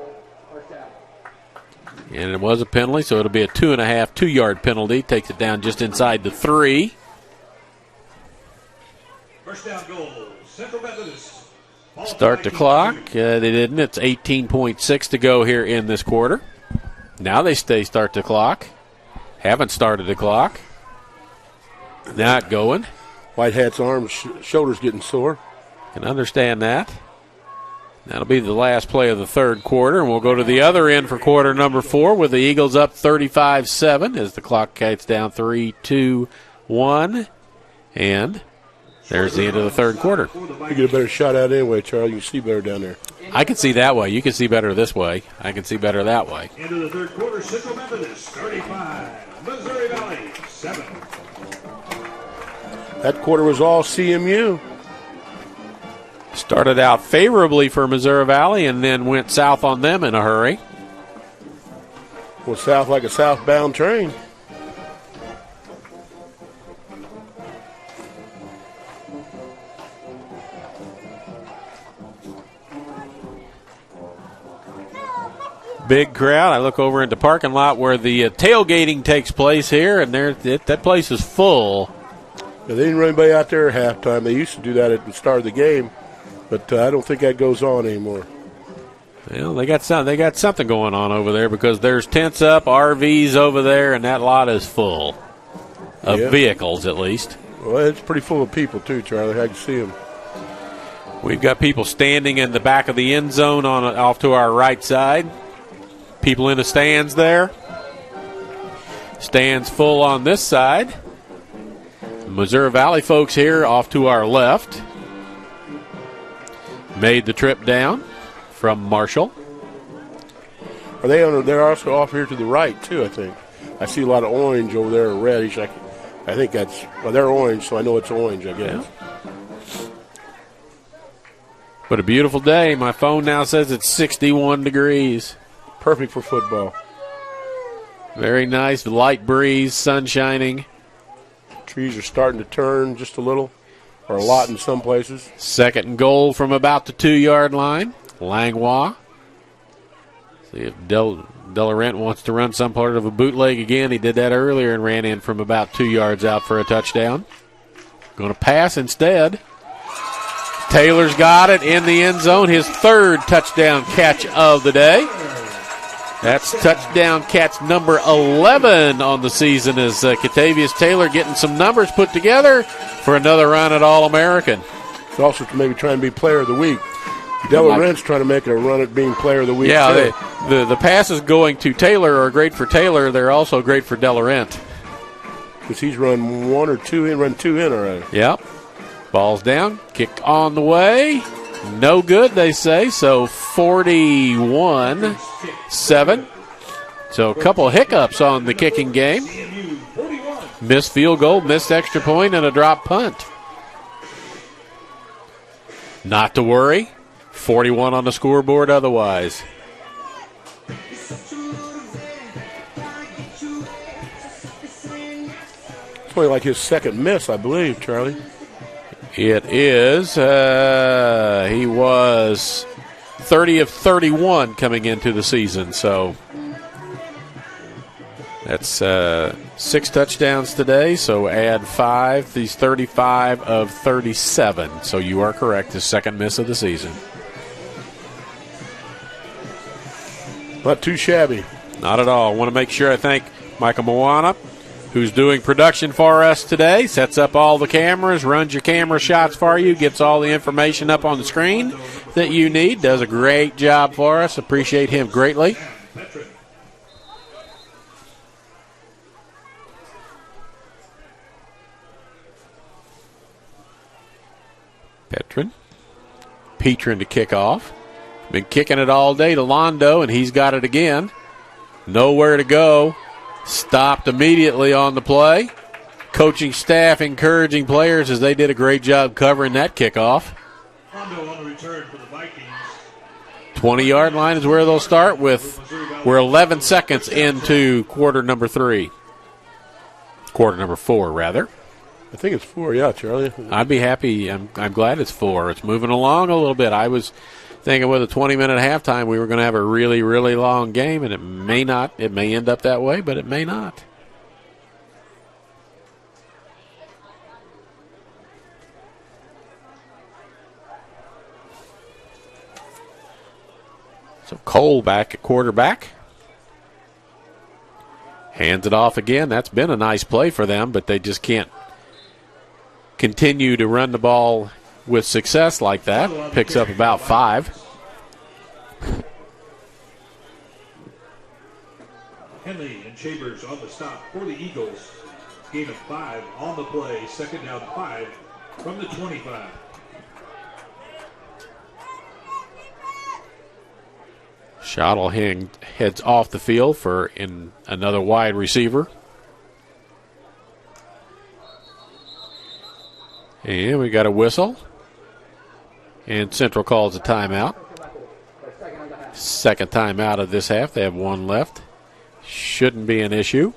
And it was a penalty, so it'll be a 2.5 penalty. Takes it down just inside the 3. First down goal, Central Methodist. Start the clock. They didn't. It's 18.6 to go here in this quarter. Now they start the clock. Haven't started the clock. Not going. Whitehat's arms, shoulders getting sore. Can understand that. That'll be the last play of the third quarter, and we'll go to the other end for quarter number 4 with the Eagles up 35-7 as the clock counts down 3, 2, 1. And there's the end of the third quarter. You get a better shot out anyway, Charlie. You can see better down there. I can see that way. You can see better this way. I can see better that way. Into the third quarter, Central Methodist 35, Missouri Valley 7. That quarter was all CMU. Started out favorably for Missouri Valley and then went south on them in a hurry. Well, south like a southbound train. Big crowd. I look over into the parking lot where the tailgating takes place here, and that place is full. Now, they didn't run anybody out there at halftime. They used to do that at the start of the game. But I don't think that goes on anymore. Well, they got something going on over there because there's tents up, RVs over there, and that lot is full of vehicles, at least. Well, it's pretty full of people too, Charlie. I can see them. We've got people standing in the back of the end zone off to our right side. People in the stands there. Stands full on this side. Missouri Valley folks here off to our left. Made the trip down from Marshall. They're also off here to the right too, I think. I see a lot of orange over there, reddish. I think they're orange, so I know it's orange, I guess. Yeah. But a beautiful day. My phone now says it's 61 degrees. Perfect for football. Very nice. Light breeze, sun shining. Trees are starting to turn just a little, or a lot in some places. 2nd and goal from about the 2-yard line. Langlois. See if Del Laurent wants to run some part of a bootleg again. He did that earlier and ran in from about 2 yards out for a touchdown. Going to pass instead. Taylor's got it in the end zone. His 3rd touchdown catch of the day. That's touchdown catch number 11 on the season as Katavius Taylor getting some numbers put together for another run at All-American. He's also maybe trying to be player of the week. Del Laurent's trying to make it a run at being player of the week. Yeah, the passes going to Taylor are great for Taylor. They're also great for Del Laurent. Because he's run 1 or 2 in, run 2 in already. Yep. Ball's down. Kick on the way. No good, they say. So 41-7. So a couple of hiccups on the kicking game. Missed field goal, missed extra point, and a drop punt. Not to worry. 41 on the scoreboard otherwise. It's only like his 2nd miss, I believe, Charlie. It is. He was 30 of 31 coming into the season. So that's 6 touchdowns today. So add 5. He's 35 of 37. So you are correct. His 2nd miss of the season. Not too shabby. Not at all. I want to make sure I thank Michael Moana, who's doing production for us today, sets up all the cameras, runs your camera shots for you, gets all the information up on the screen that you need, does a great job for us. Appreciate him greatly. Petrin to kick off. Been kicking it all day to Londo, and he's got it again. Nowhere to go. Stopped immediately on the play. Coaching staff encouraging players as they did a great job covering that kickoff. 20-yard line is where they'll start with. We're 11 seconds into quarter number 3. Quarter number 4, rather. I think it's 4, yeah, Charlie. I'd be happy. I'm glad it's 4. It's moving along a little bit. I was thinking with a 20-minute halftime we were going to have a really, really long game, and it may not. It may end up that way, but it may not. So Cole back at quarterback. Hands it off again. That's been a nice play for them, but they just can't continue to run the ball with success like that. Picks up about 5. Henley and Chambers on the stop for the Eagles. Gain of 5 on the play. 2nd down 5 from the 25. Schottel heads off the field for another wide receiver. And we got a whistle. And Central calls a timeout. 2nd timeout of this half. They have 1 left. Shouldn't be an issue.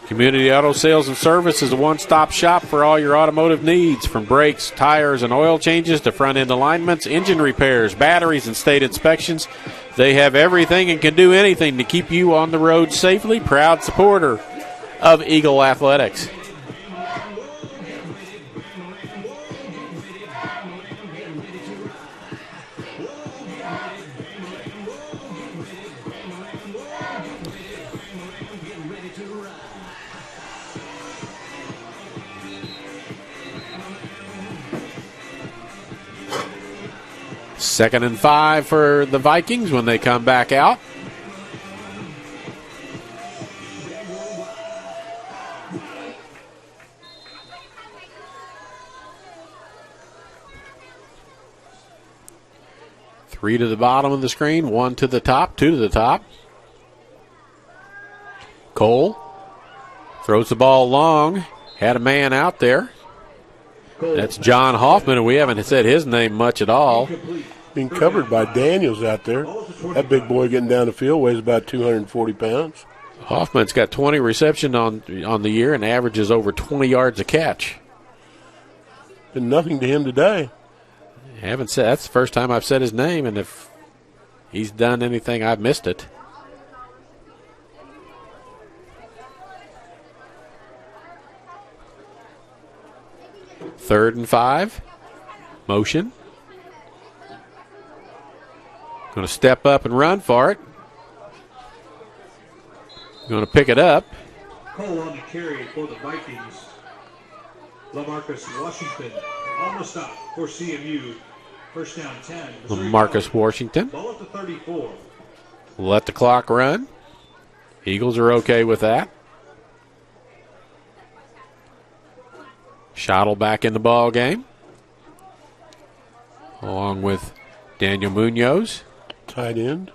Community Auto Sales and Service is a one-stop shop for all your automotive needs, from brakes, tires, and oil changes to front-end alignments, engine repairs, batteries, and state inspections. They have everything and can do anything to keep you on the road safely. Proud supporter of Eagle Athletics. 2nd and 5 for the Vikings when they come back out. Three to the bottom of the screen, 1 to the top, 2 to the top. Cole throws the ball long, had a man out there. That's John Hoffman, and we haven't said his name much at all. Being covered by Daniels out there. That big boy getting down the field weighs about 240 pounds. Hoffman's got 20 receptions on the year and averages over 20 yards a catch. Been nothing to him today. Haven't said, that's the first time I've said his name, and if he's done anything, I've missed it. Third and 5. Motion. Going to step up and run for it. Going to pick it up. Cole on the carry for the Vikings. LaMarcus Washington on the stop for CMU. First down 10. LaMarcus Washington. Ball at the 34. Let the clock run. Eagles are okay with that. Schottel back in the ball game, along with Daniel Munoz. Tight end.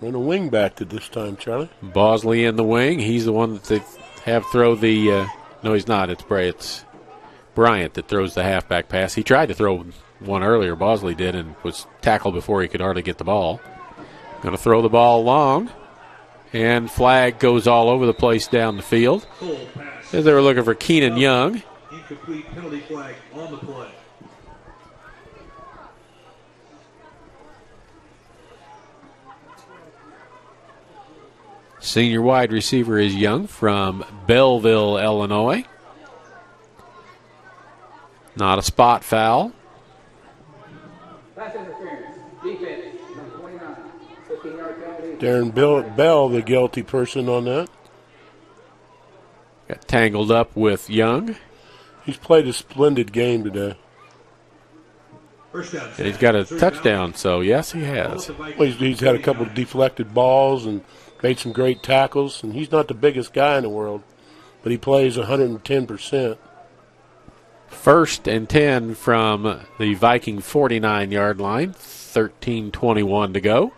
Run a wing back to this time, Charlie. Bosley in the wing. He's the one that they have throw the no, he's not. It's Bryant that throws the halfback pass. He tried to throw one earlier, Bosley did, and was tackled before he could hardly get the ball. Going to throw the ball long, and flag goes all over the place down the field. As they were looking for Keenan Young. Incomplete, penalty flag on the play. Senior wide receiver is Young from Belleville, Illinois. Not a spot foul. Pass interference. Defense, number 29. 15-yard penalty. Darren Bell, the guilty person on that. Got tangled up with Young. He's played a splendid game today. And he's got a touchdown, so yes, he has. Well, he's had a couple of deflected balls and made some great tackles, and he's not the biggest guy in the world, but he plays 110%. 1st and 10 from the Viking 49-yard line, 13:21 to go.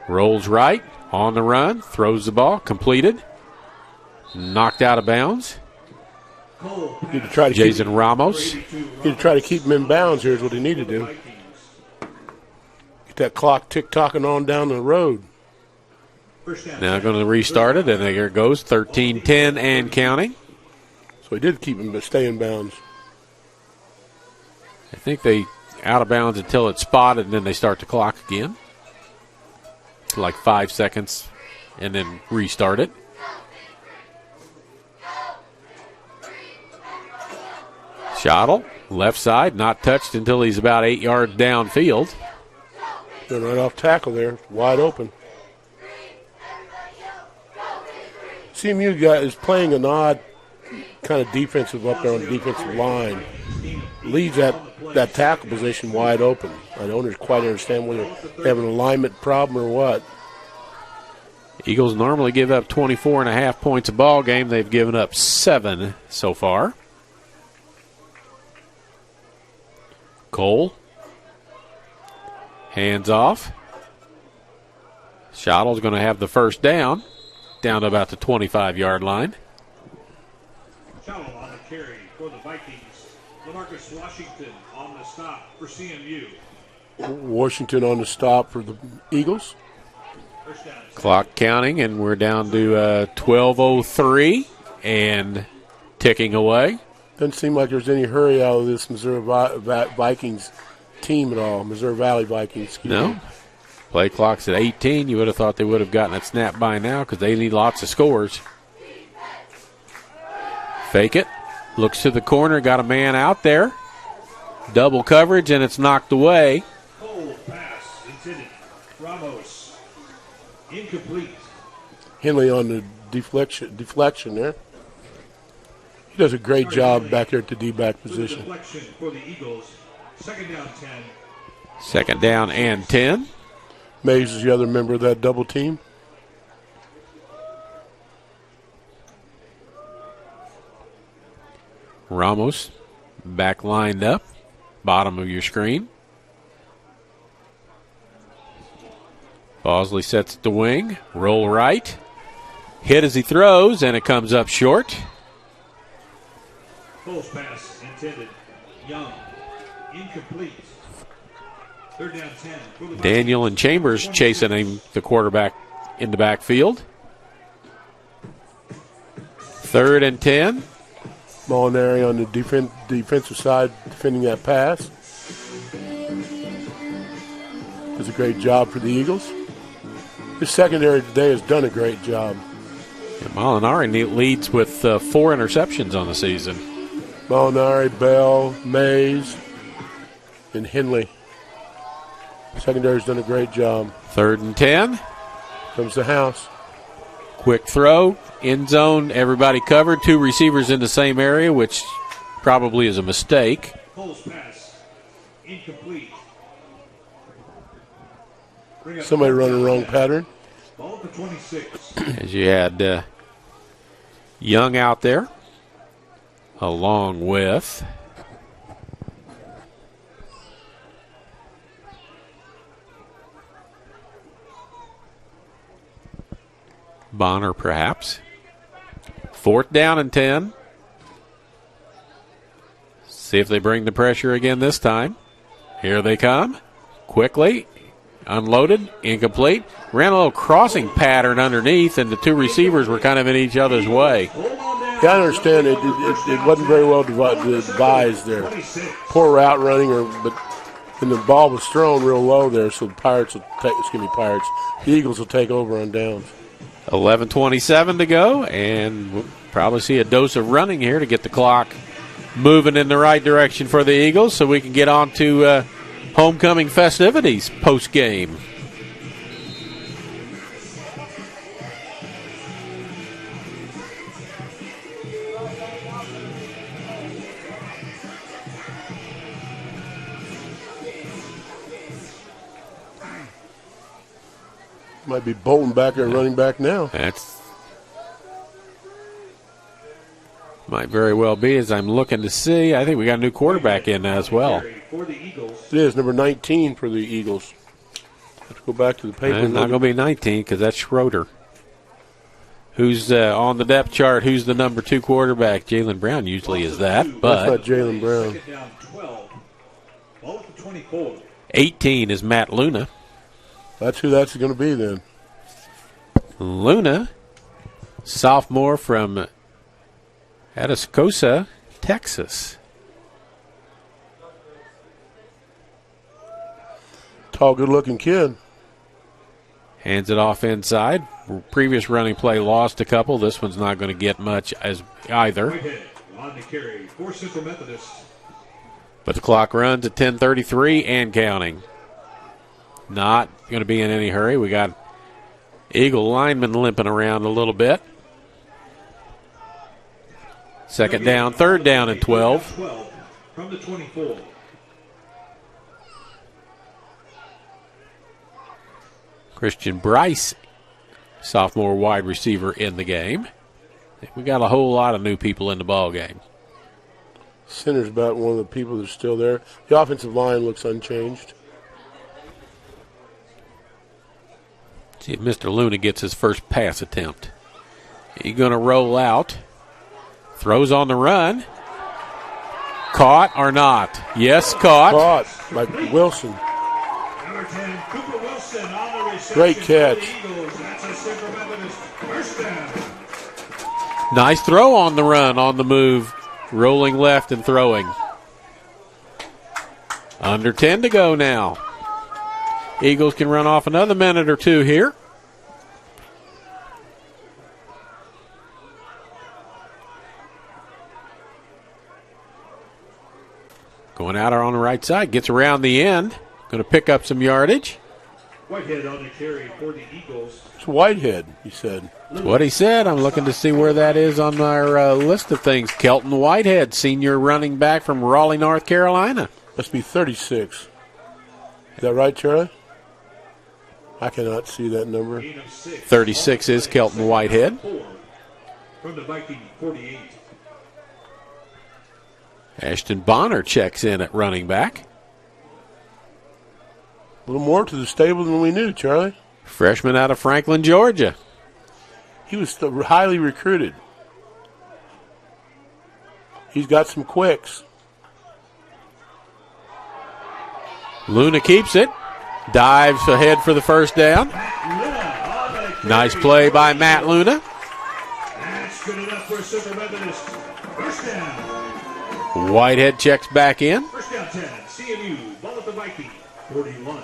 Rolls right, on the run, throws the ball, completed, knocked out of bounds. Jason Ramos. Need to try to keep him in bounds here is what he need to do. Get that clock tick-tocking on down the road. Now going to restart it, and there it goes, 13-10 and counting. So he did keep him to stay in bounds. I think they out of bounds until it's spotted, and then they start the clock again. Like 5 seconds, and then restart it. Schottel, left side, not touched until he's about 8 yards downfield. Going right off tackle there, wide open. CMU guy is playing an odd kind of defensive up there on the defensive line. Leaves that tackle position wide open. I don't quite understand whether they have an alignment problem or what. Eagles normally give up 24.5 points a ball game. They've given up 7 so far. Cole. Hands off. Schottle's going to have the first down to about the 25-yard line. Schottel on the carry for the Vikings. LaMarcus Washington on the stop for CMU. Washington on the stop for the Eagles. Clock counting, and we're down to 12:03 and ticking away. Doesn't seem like there's any hurry out of this Missouri Vikings team at all. Missouri Valley Vikings. No. Play clock's at 18. You would have thought they would have gotten it snapped by now because they need lots of scores. Fake it. Looks to the corner. Got a man out there. Double coverage, and it's knocked away. Cole pass intended. Ramos. Incomplete. Henley on the deflection there. He does a great job back there at the D-back position. Deflection for the Eagles. Second down 10. Second down and 10. Mays is the other member of that double team. Ramos back lined up, bottom of your screen. Bosley sets the wing, roll right, hit as he throws, and it comes up short. Close pass intended. Young. Incomplete. Third down 10. For the Daniel and Chambers chasing him, the quarterback in the backfield. Third and 10. Molinari on the defensive side defending that pass. Does a great job for the Eagles. The secondary today has done a great job. And Molinari leads with 4 interceptions on the season. Molinari, Bell, Mays, and Henley. Secondary's done a great job. Third and 10. Comes the house. Quick throw, end zone, everybody covered. 2 receivers in the same area, which probably is a mistake. Close pass. Incomplete. Somebody running the wrong pattern. Ball to 26. As you had Young out there, along with Bonner, perhaps. Fourth down and 10. See if they bring the pressure again this time. Here they come. Quickly. Unloaded. Incomplete. Ran a little crossing pattern underneath, and the 2 receivers were kind of in each other's way. Yeah, I understand it wasn't very well devised there. Poor route running, and the ball was thrown real low there, so the Pirates will take, Pirates. The Eagles will take over on downs. 11:27 to go, and we'll probably see a dose of running here to get the clock moving in the right direction for the Eagles so we can get on to homecoming festivities post-game. Might be Bolton back there running back now. That's might very well be, as I'm looking to see. I think we got a new quarterback in as well. It is number 19 for the Eagles. Let's go back to the paper. It's not going to be 19 because that's Schroeder. Who's on the depth chart? Who's the number 2 quarterback? Jalen Brown usually is that, but that's not Jalen Brown. 18 is Matt Luna. That's who that's going to be then. Luna, sophomore from Atascosa, Texas. Tall, good-looking kid. Hands it off inside. Previous running play lost a couple. This one's not going to get much as either. On the carry for Central Methodist. But the clock runs at 10:33 and counting. Not going to be in any hurry. We got Eagle linemen limping around a little bit. Second down, third down and 12. From the 24. Christian Bryce, sophomore wide receiver in the game. We got a whole lot of new people in the ball game. Center's about one of the people that's still there. The offensive line looks unchanged. See if Mr. Luna gets his first pass attempt. He's going to roll out. Throws on the run. Caught or not? Yes, caught. Caught by Wilson. Number 10, Cooper Wilson on the reception. Great catch. That's a Central Methodist first down. Nice throw on the run, on the move. Rolling left and throwing. Under 10 to go now. Eagles can run off another minute or two here. Going out on the right side, gets around the end. Going to pick up some yardage. Whitehead on the carry for the Eagles. It's Whitehead, he said. That's what he said. I'm looking to see where that is on our list of things. Kelton Whitehead, senior running back from Raleigh, North Carolina. Must be 36. Is that right, Charlie? I cannot see that number. 36 is Kelton Whitehead. From the Viking 48. Ashton Bonner checks in at running back. A little more to the stable than we knew, Charlie. Freshman out of Franklin, Georgia. He was highly recruited. He's got some quicks. Luna keeps it. Dives ahead for the first down. Nice play by Matt Luna. That's good enough for Silver Methodist. First down. Whitehead checks back in. First down 10. CMU. Ball at the Viking. 41.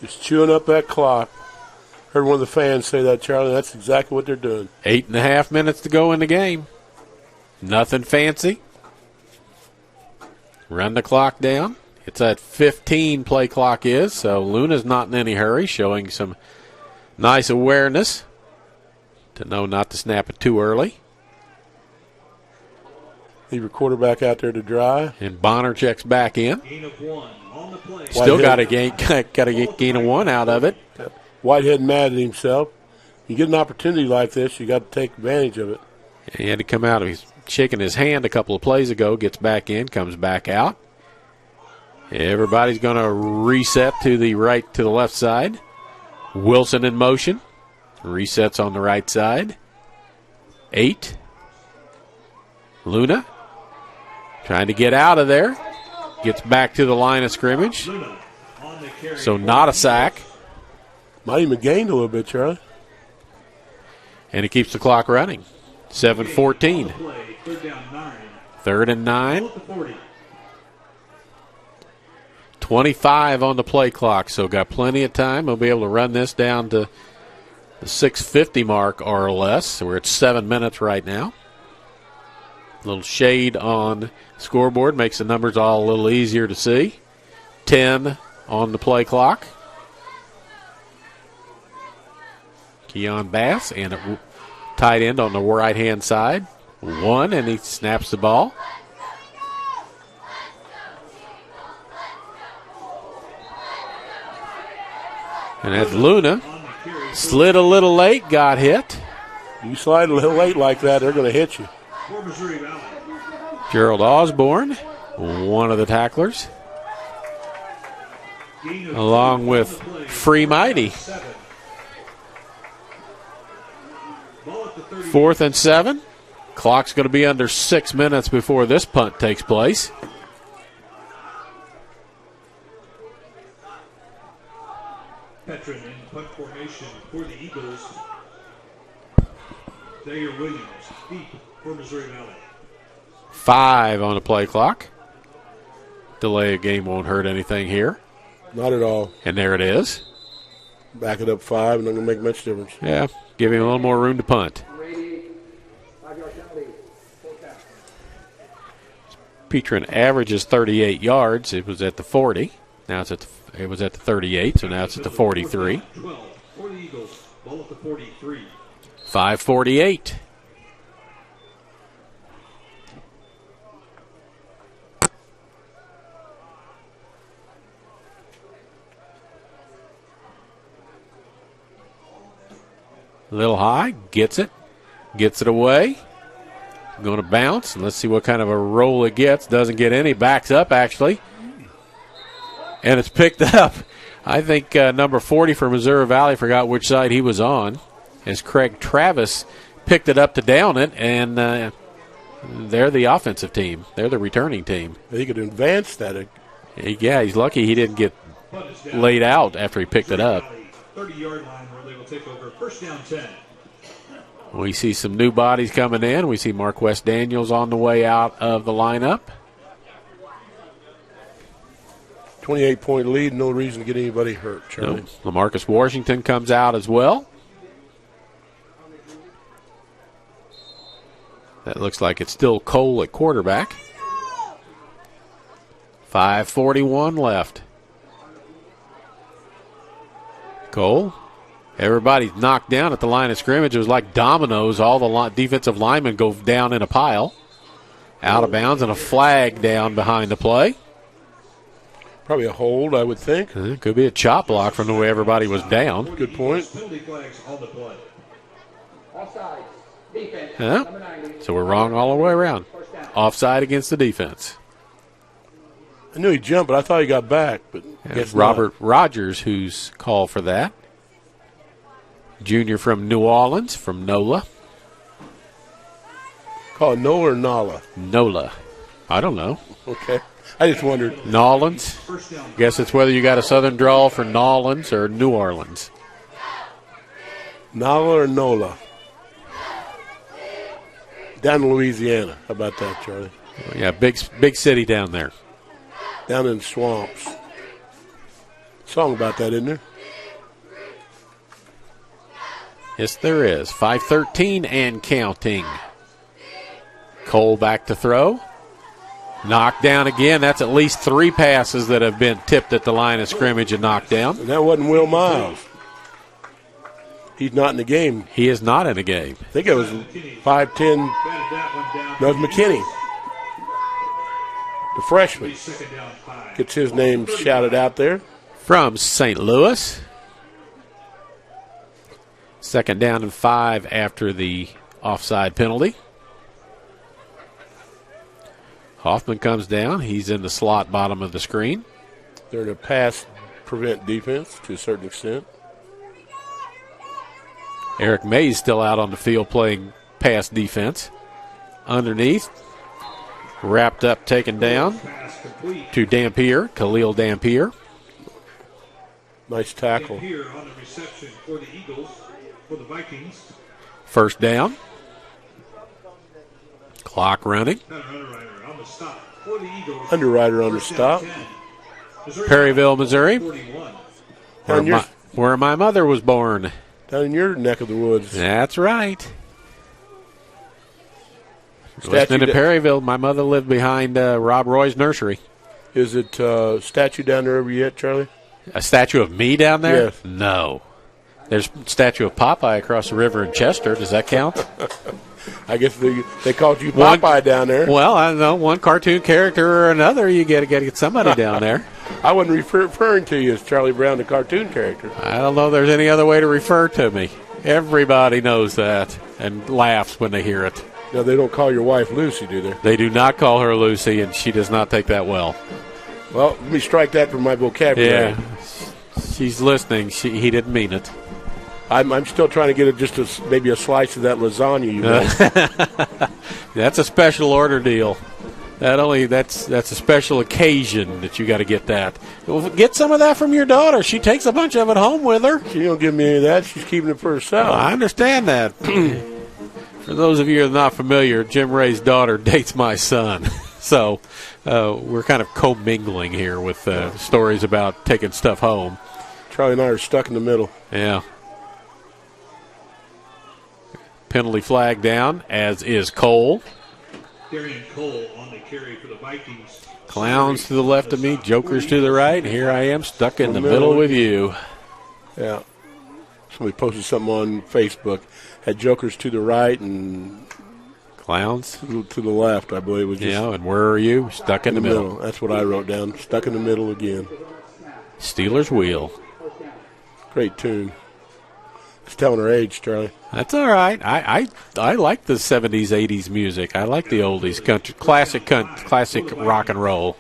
Just chewing up that clock. Heard one of the fans say that, Charlie. That's exactly what they're doing. 8.5 minutes to go in the game. Nothing fancy. Run the clock down. It's at 15 play clock is, so Luna's not in any hurry, showing some nice awareness to know not to snap it too early. Leave your quarterback out there to dry. And Bonner checks back in. Gain of 1 on the play. Still got to get gain of 1 out of it. Whitehead mad at himself. You get an opportunity like this, you got to take advantage of it. He had to come out. He's shaking his hand a couple of plays ago, gets back in, comes back out. Everybody's going to reset to the right, to the left side. Wilson in motion. Resets on the right side. 8. Luna trying to get out of there. Gets back to the line of scrimmage. So not a sack. Might even gained a little bit, Charlie. And he keeps the clock running. 7:14. 3rd and 9. 25 on the play clock, so got plenty of time. We'll be able to run this down to the 6:50 mark or less. So we're at 7 minutes right now. A little shade on the scoreboard makes the numbers all a little easier to see. 10 on the play clock. Keon Bass and a tight end on the right-hand side. 1, and he snaps the ball. And that's Luna. Slid a little late, got hit. You slide a little late like that, they're going to hit you. Gerald Osborne, one of the tacklers, along with Free Mighty. 4th and 7. Clock's going to be under 6 minutes before this punt takes place. Veteran in punt formation for the Eagles. Thayer Williams, deep for Missouri Valley. 5 on the play clock. Delay of game won't hurt anything here. Not at all. And there it is. Back it up 5, and not going to make much difference. Yeah, give him a little more room to punt. Petrin averages 38 yards. It was at the 40. Now it was at the 38, so now it's at the 43. 12 for the Eagles. Ball at the 43. 5:48. A little high, gets it away. Going to bounce, and let's see what kind of a roll it gets. Doesn't get any, backs up actually. And it's picked up. I think number 40 for Missouri Valley forgot which side he was on, as Craig Travis picked it up to down it, and they're the offensive team. They're the returning team. He could advance that. Yeah, he's lucky he didn't get laid out after he picked it up. 30-yard line where they will take over. First down 10. We see some new bodies coming in. We see Marquess Daniels on the way out of the lineup. 28-point lead, no reason to get anybody hurt, Charlie. No. LaMarcus Washington comes out as well. That looks like it's still Cole at quarterback. 5:41 left. Cole. Everybody's knocked down at the line of scrimmage. It was like dominoes. All the defensive linemen go down in a pile. Out of bounds and a flag down behind the play. Probably a hold, I would think. It could be a chop block from the way everybody was down. Good point. Yeah. So we're wrong all the way around. Offside against the defense. I knew he jumped, but I thought he got back. But guess Robert Rogers, who's called for that. Junior from New Orleans, from NOLA. Call it Nola or Nala? NOLA. I don't know. Okay. I just wondered. Nolans. Guess it's whether you got a southern drawl for Nolans or New Orleans. Nala or Nola? Down in Louisiana. How about that, Charlie? Yeah, big city down there. Down in swamps. Song about that, isn't there? Yes, there is. 5:13 and counting. Cole back to throw. Knocked down again. That's at least 3 passes that have been tipped at the line of scrimmage and knocked down. And that wasn't Will Miles. He's not in the game. He is not in the game. I think it was 5'10". No, it was McKinney. The freshman. Gets his name shouted out there. From St. Louis. 2nd down and 5 after the offside penalty. Hoffman comes down. He's in the slot bottom of the screen. They're in a pass prevent defense to a certain extent. Eric Mays still out on the field playing pass defense. Underneath. Wrapped up, taken down to Dampier, Khalil Dampier. Nice tackle. Here on the reception for the Eagles, for the Vikings. 1st down. Clock running. Underwriter on the stop. Perryville, Missouri, where my mother was born. Down in your neck of the woods. That's right. Listening to Perryville, my mother lived behind Rob Roy's nursery. Is it a statue down there ever yet, Charlie? A statue of me down there? Yes. No. There's a statue of Popeye across the river in Chester. Does that count? I guess they called you Popeye down there. Well, I don't know. One cartoon character or another, you got to get somebody down there. I wasn't referring to you as Charlie Brown, the cartoon character. I don't know if there's any other way to refer to me. Everybody knows that and laughs when they hear it. No, they don't call your wife Lucy, do they? They do not call her Lucy, and she does not take that well. Well, let me strike that from my vocabulary. Yeah, she's listening. He didn't mean it. I'm still trying to get maybe a slice of that lasagna you got. That's a special order deal. That's a special occasion that you got to get that. Well, get some of that from your daughter. She takes a bunch of it home with her. She don't give me any of that. She's keeping it for herself. I understand that. For those of you who are not familiar, Jim Ray's daughter dates my son. So we're kind of commingling here with stories about taking stuff home. Charlie and I are stuck in the middle. Yeah. Penalty flag down, as is Cole. Darian Cole on the carry for the Vikings. Clowns to the left of me, jokers to the right. Here I am stuck in the middle with you. Yeah. Somebody posted something on Facebook. Had jokers to the right and clowns to the left, I believe. Was just and where are you? Stuck in the middle. That's what I wrote down. Stuck in the middle again. Steelers wheel. Great tune. It's telling her age, Charlie. That's all right. I like the 70s, 80s music. I like the oldies, classic rock and roll.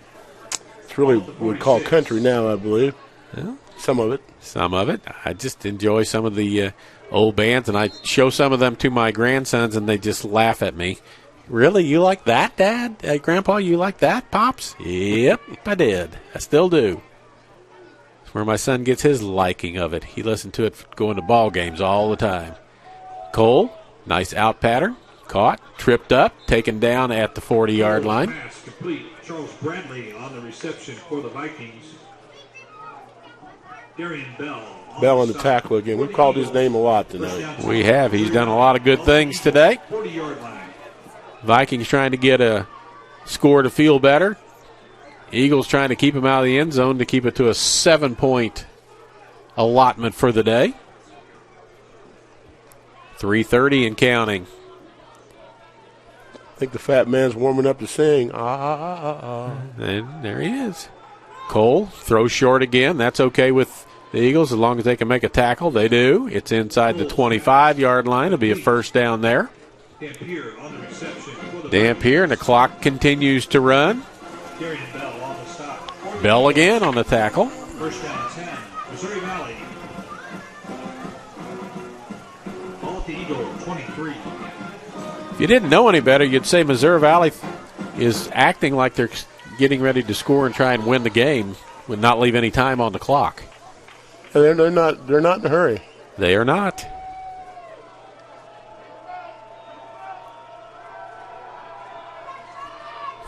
It's really what we call country now, I believe. Yeah. Some of it. Some of it. I just enjoy some of the old bands, and I show some of them to my grandsons, and they just laugh at me. Really? You like that, Dad? Grandpa, you like that, Pops? Yep, I did. I still do. Where my son gets his liking of it. He listened to it going to ball games all the time. Cole, nice out pattern. Caught, tripped up, taken down at the 40-yard line. Pass complete. Charles Bradley on the reception for the Vikings. Darian Bell on the tackle again. We've called his name a lot tonight. We have. He's done a lot of good things today. 40-yard line. Vikings trying to get a score to feel better. Eagles trying to keep him out of the end zone to keep it to a 7-point allotment for the day. 3:30 and counting. I think the fat man's warming up to sing. Ah. And there he is. Cole throws short again. That's okay with the Eagles as long as they can make a tackle. They do. It's inside the 25-yard line. It'll be a first down there. Dampier, and the clock continues to run. Bell again on the tackle. First down 10, Missouri Valley. Ball at the Eagle, 23. If you didn't know any better, you'd say Missouri Valley is acting like they're getting ready to score and try and win the game with not leave any time on the clock. They're not in a hurry. They are not.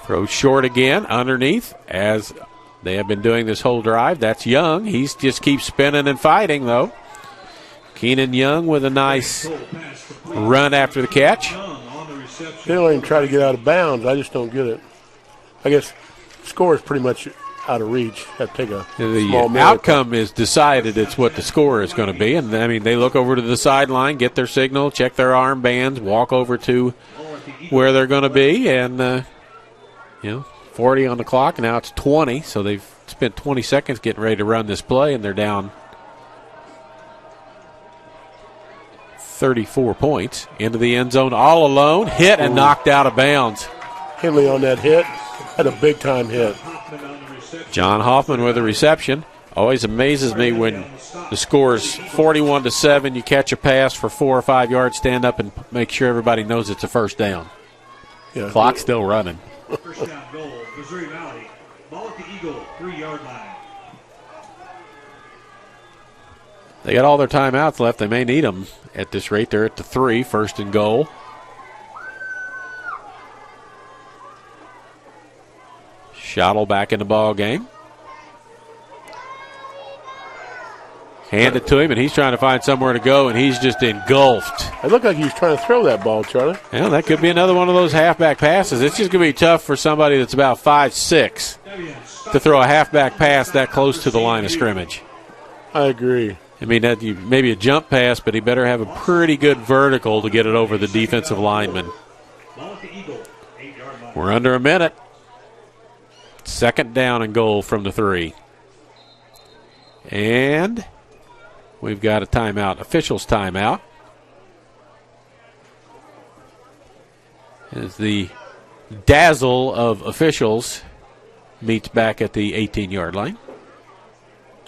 Throws short again underneath as they have been doing this whole drive. That's Young. He just keeps spinning and fighting, though. Keenan Young with a nice run after the catch. They don't even try to get out of bounds. I just don't get it. I guess the score is pretty much out of reach. Have to take a small minute. Outcome is decided. It's what the score is going to be. And, I mean, they look over to the sideline, get their signal, check their armbands, walk over to where they're going to be, and 40 on the clock. Now it's 20, so they've spent 20 seconds getting ready to run this play, and they're down 34 points. Into the end zone all alone, hit and knocked out of bounds. Henley on that hit, had a big-time hit. John Hoffman with a reception. Always amazes me when the score is 41-7, you catch a pass for 4 or 5 yards, stand up and make sure everybody knows it's a first down. Yeah. Clock's still running. First down goal, Missouri Valley. Ball at the Eagle, 3-yard line. They got all their timeouts left. They may need them at this rate. They're at the 3, first and goal. Schottel back in the ball game. Hand it to him, and he's trying to find somewhere to go, and he's just engulfed. It looked like he was trying to throw that ball, Charlie. Well, that could be another one of those halfback passes. It's just going to be tough for somebody that's about 5'6" to throw a halfback pass that close to the line of scrimmage. I agree. I mean, maybe a jump pass, but he better have a pretty good vertical to get it over the defensive lineman. We're under a minute. Second down and goal from the 3. And we've got a timeout, officials' timeout. As the dazzle of officials meets back at the 18-yard line.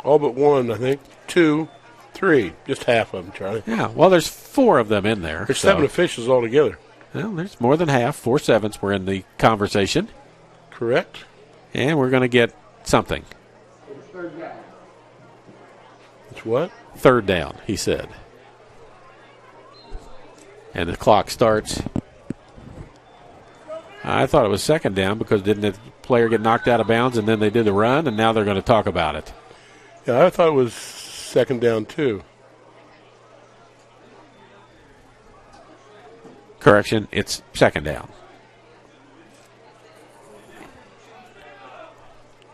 All but one, I think. 2, 3, just half of them, Charlie. Yeah, well, there's 4 of them in there. There's 7 officials altogether. Well, there's more than half. 4 7s were in the conversation. Correct. And we're going to get something. It's what? Third down, he said. And the clock starts. I thought it was second down because didn't the player get knocked out of bounds and then they did the run, and now they're going to talk about it. Yeah, I thought it was second down, too. Correction, it's second down.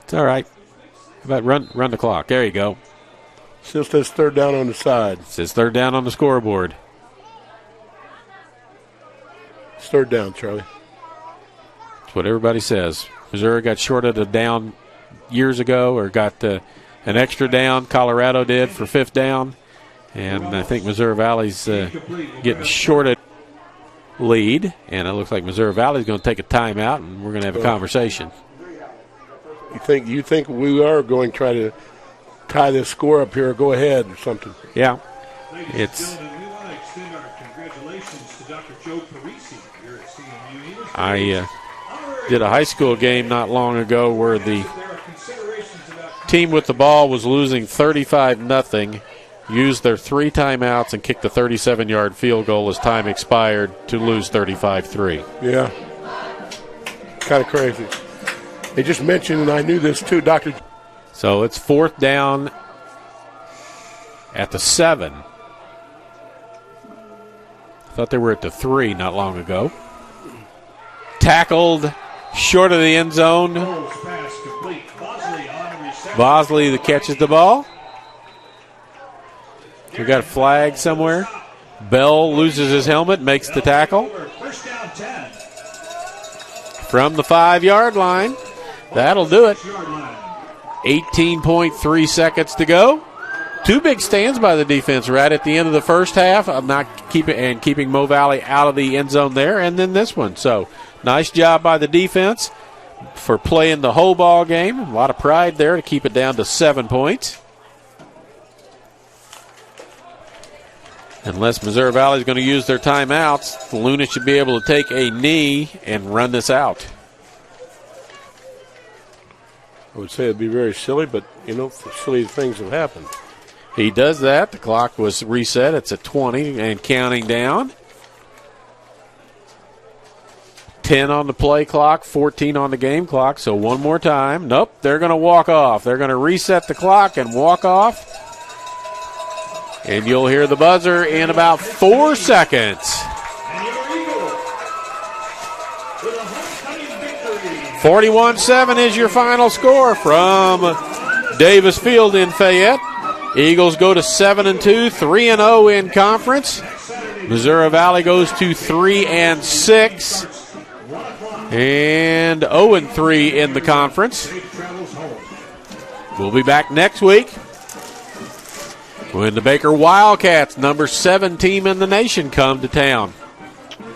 It's all right. How about run the clock? There you go. Still says third down on the side. It says third down on the scoreboard. It's third down, Charlie. That's what everybody says. Missouri got shorted a down years ago, or got an extra down. Colorado did for fifth down. And I think Missouri Valley's getting shorted lead. And it looks like Missouri Valley's going to take a timeout, and we're going to have a conversation. You think we are going to try to tie this score up here or go ahead or something? Yeah. It's. We want to extend our congratulations to Dr. Joe Parisi here at CMU. I did a high school game not long ago where the team with the ball was losing 35-0, used their 3 timeouts and kicked the 37-yard field goal as time expired to lose 35-3. Yeah. Kind of crazy. They just mentioned, and I knew this too, Dr. So it's fourth down at the 7. I thought they were at the 3 not long ago. Tackled short of the end zone. Bosley that catches the ball. We got a flag somewhere. Bell loses his helmet, makes the tackle. First down 10. From the 5-yard line. That'll do it. 18.3 seconds to go. 2 big stands by the defense right at the end of the first half. I'm not keeping Mo Valley out of the end zone there, and then this one. So nice job by the defense for playing the whole ball game. A lot of pride there to keep it down to 7 points. Unless Missouri Valley is going to use their timeouts, the Luna should be able to take a knee and run this out. I would say it'd be very silly, but, silly things have happened. He does that. The clock was reset. It's at 20 and counting down. 10 on the play clock, 14 on the game clock. So one more time. Nope, they're going to walk off. They're going to reset the clock and walk off. And you'll hear the buzzer in about 4 seconds. 41-7 is your final score from Davis Field in Fayette. Eagles go to 7-2, 3-0 in conference. Missouri Valley goes to 3-6 and 0-3 in the conference. We'll be back next week when the Baker Wildcats, number 7 team in the nation, come to town.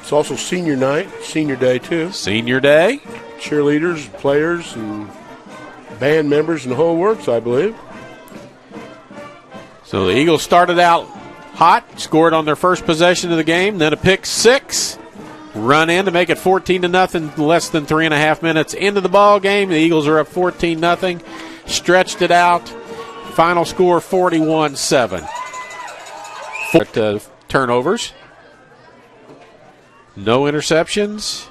It's also senior night, senior day too. Senior day. Cheerleaders, players, and band members and the whole works, I believe. So the Eagles started out hot, scored on their first possession of the game, then a pick 6, run in to make it 14-0, less than 3.5 minutes into the ball game. The Eagles are up 14-0, stretched it out. Final score 41-7. Turnovers. No interceptions.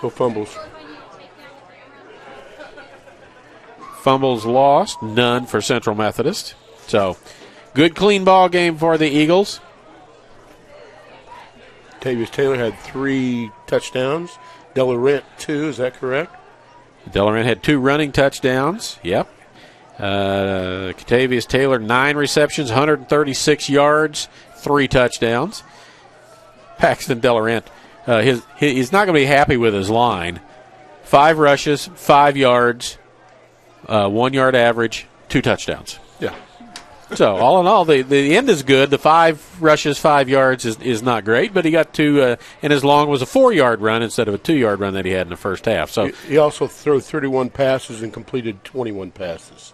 No fumbles. Fumbles lost, none for Central Methodist. So, good clean ball game for the Eagles. Octavius Taylor had 3 touchdowns. Delarent 2, is that correct? Delarent had 2 running touchdowns. Yep. Octavius Taylor, 9 receptions, 136 yards, 3 touchdowns. Paxton Delarent, he's not going to be happy with his line. 5 rushes, 5 yards, 1 yard average, 2 touchdowns. Yeah. So, all in all, the end is good. The 5 rushes, 5 yards is not great, but he got 2, and his long was a 4-yard run instead of a 2-yard run that he had in the first half. So he also threw 31 passes and completed 21 passes.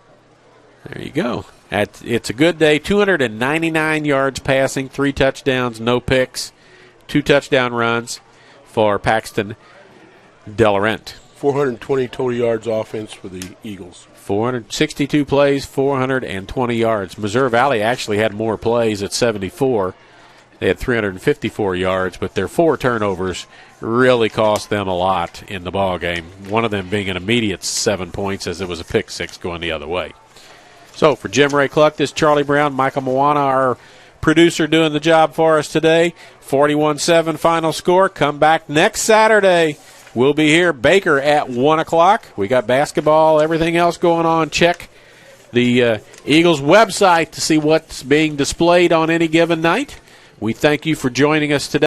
There you go. It's a good day. 299 yards passing, 3 touchdowns, no picks, 2 touchdown runs for Paxton Delarent. 420 total yards offense for the Eagles. 462 plays, 420 yards. Missouri Valley actually had more plays at 74. They had 354 yards, but their 4 turnovers really cost them a lot in the ball game. One of them being an immediate 7 points, as it was a pick 6 going the other way. So for Jim Ray Cluck, this is Charlie Brown, Michael Moana, our producer, doing the job for us today. 41-7 final score. Come back next Saturday. We'll be here, Baker, at 1 o'clock. We got basketball, everything else going on. Check the Eagles website to see what's being displayed on any given night. We thank you for joining us today.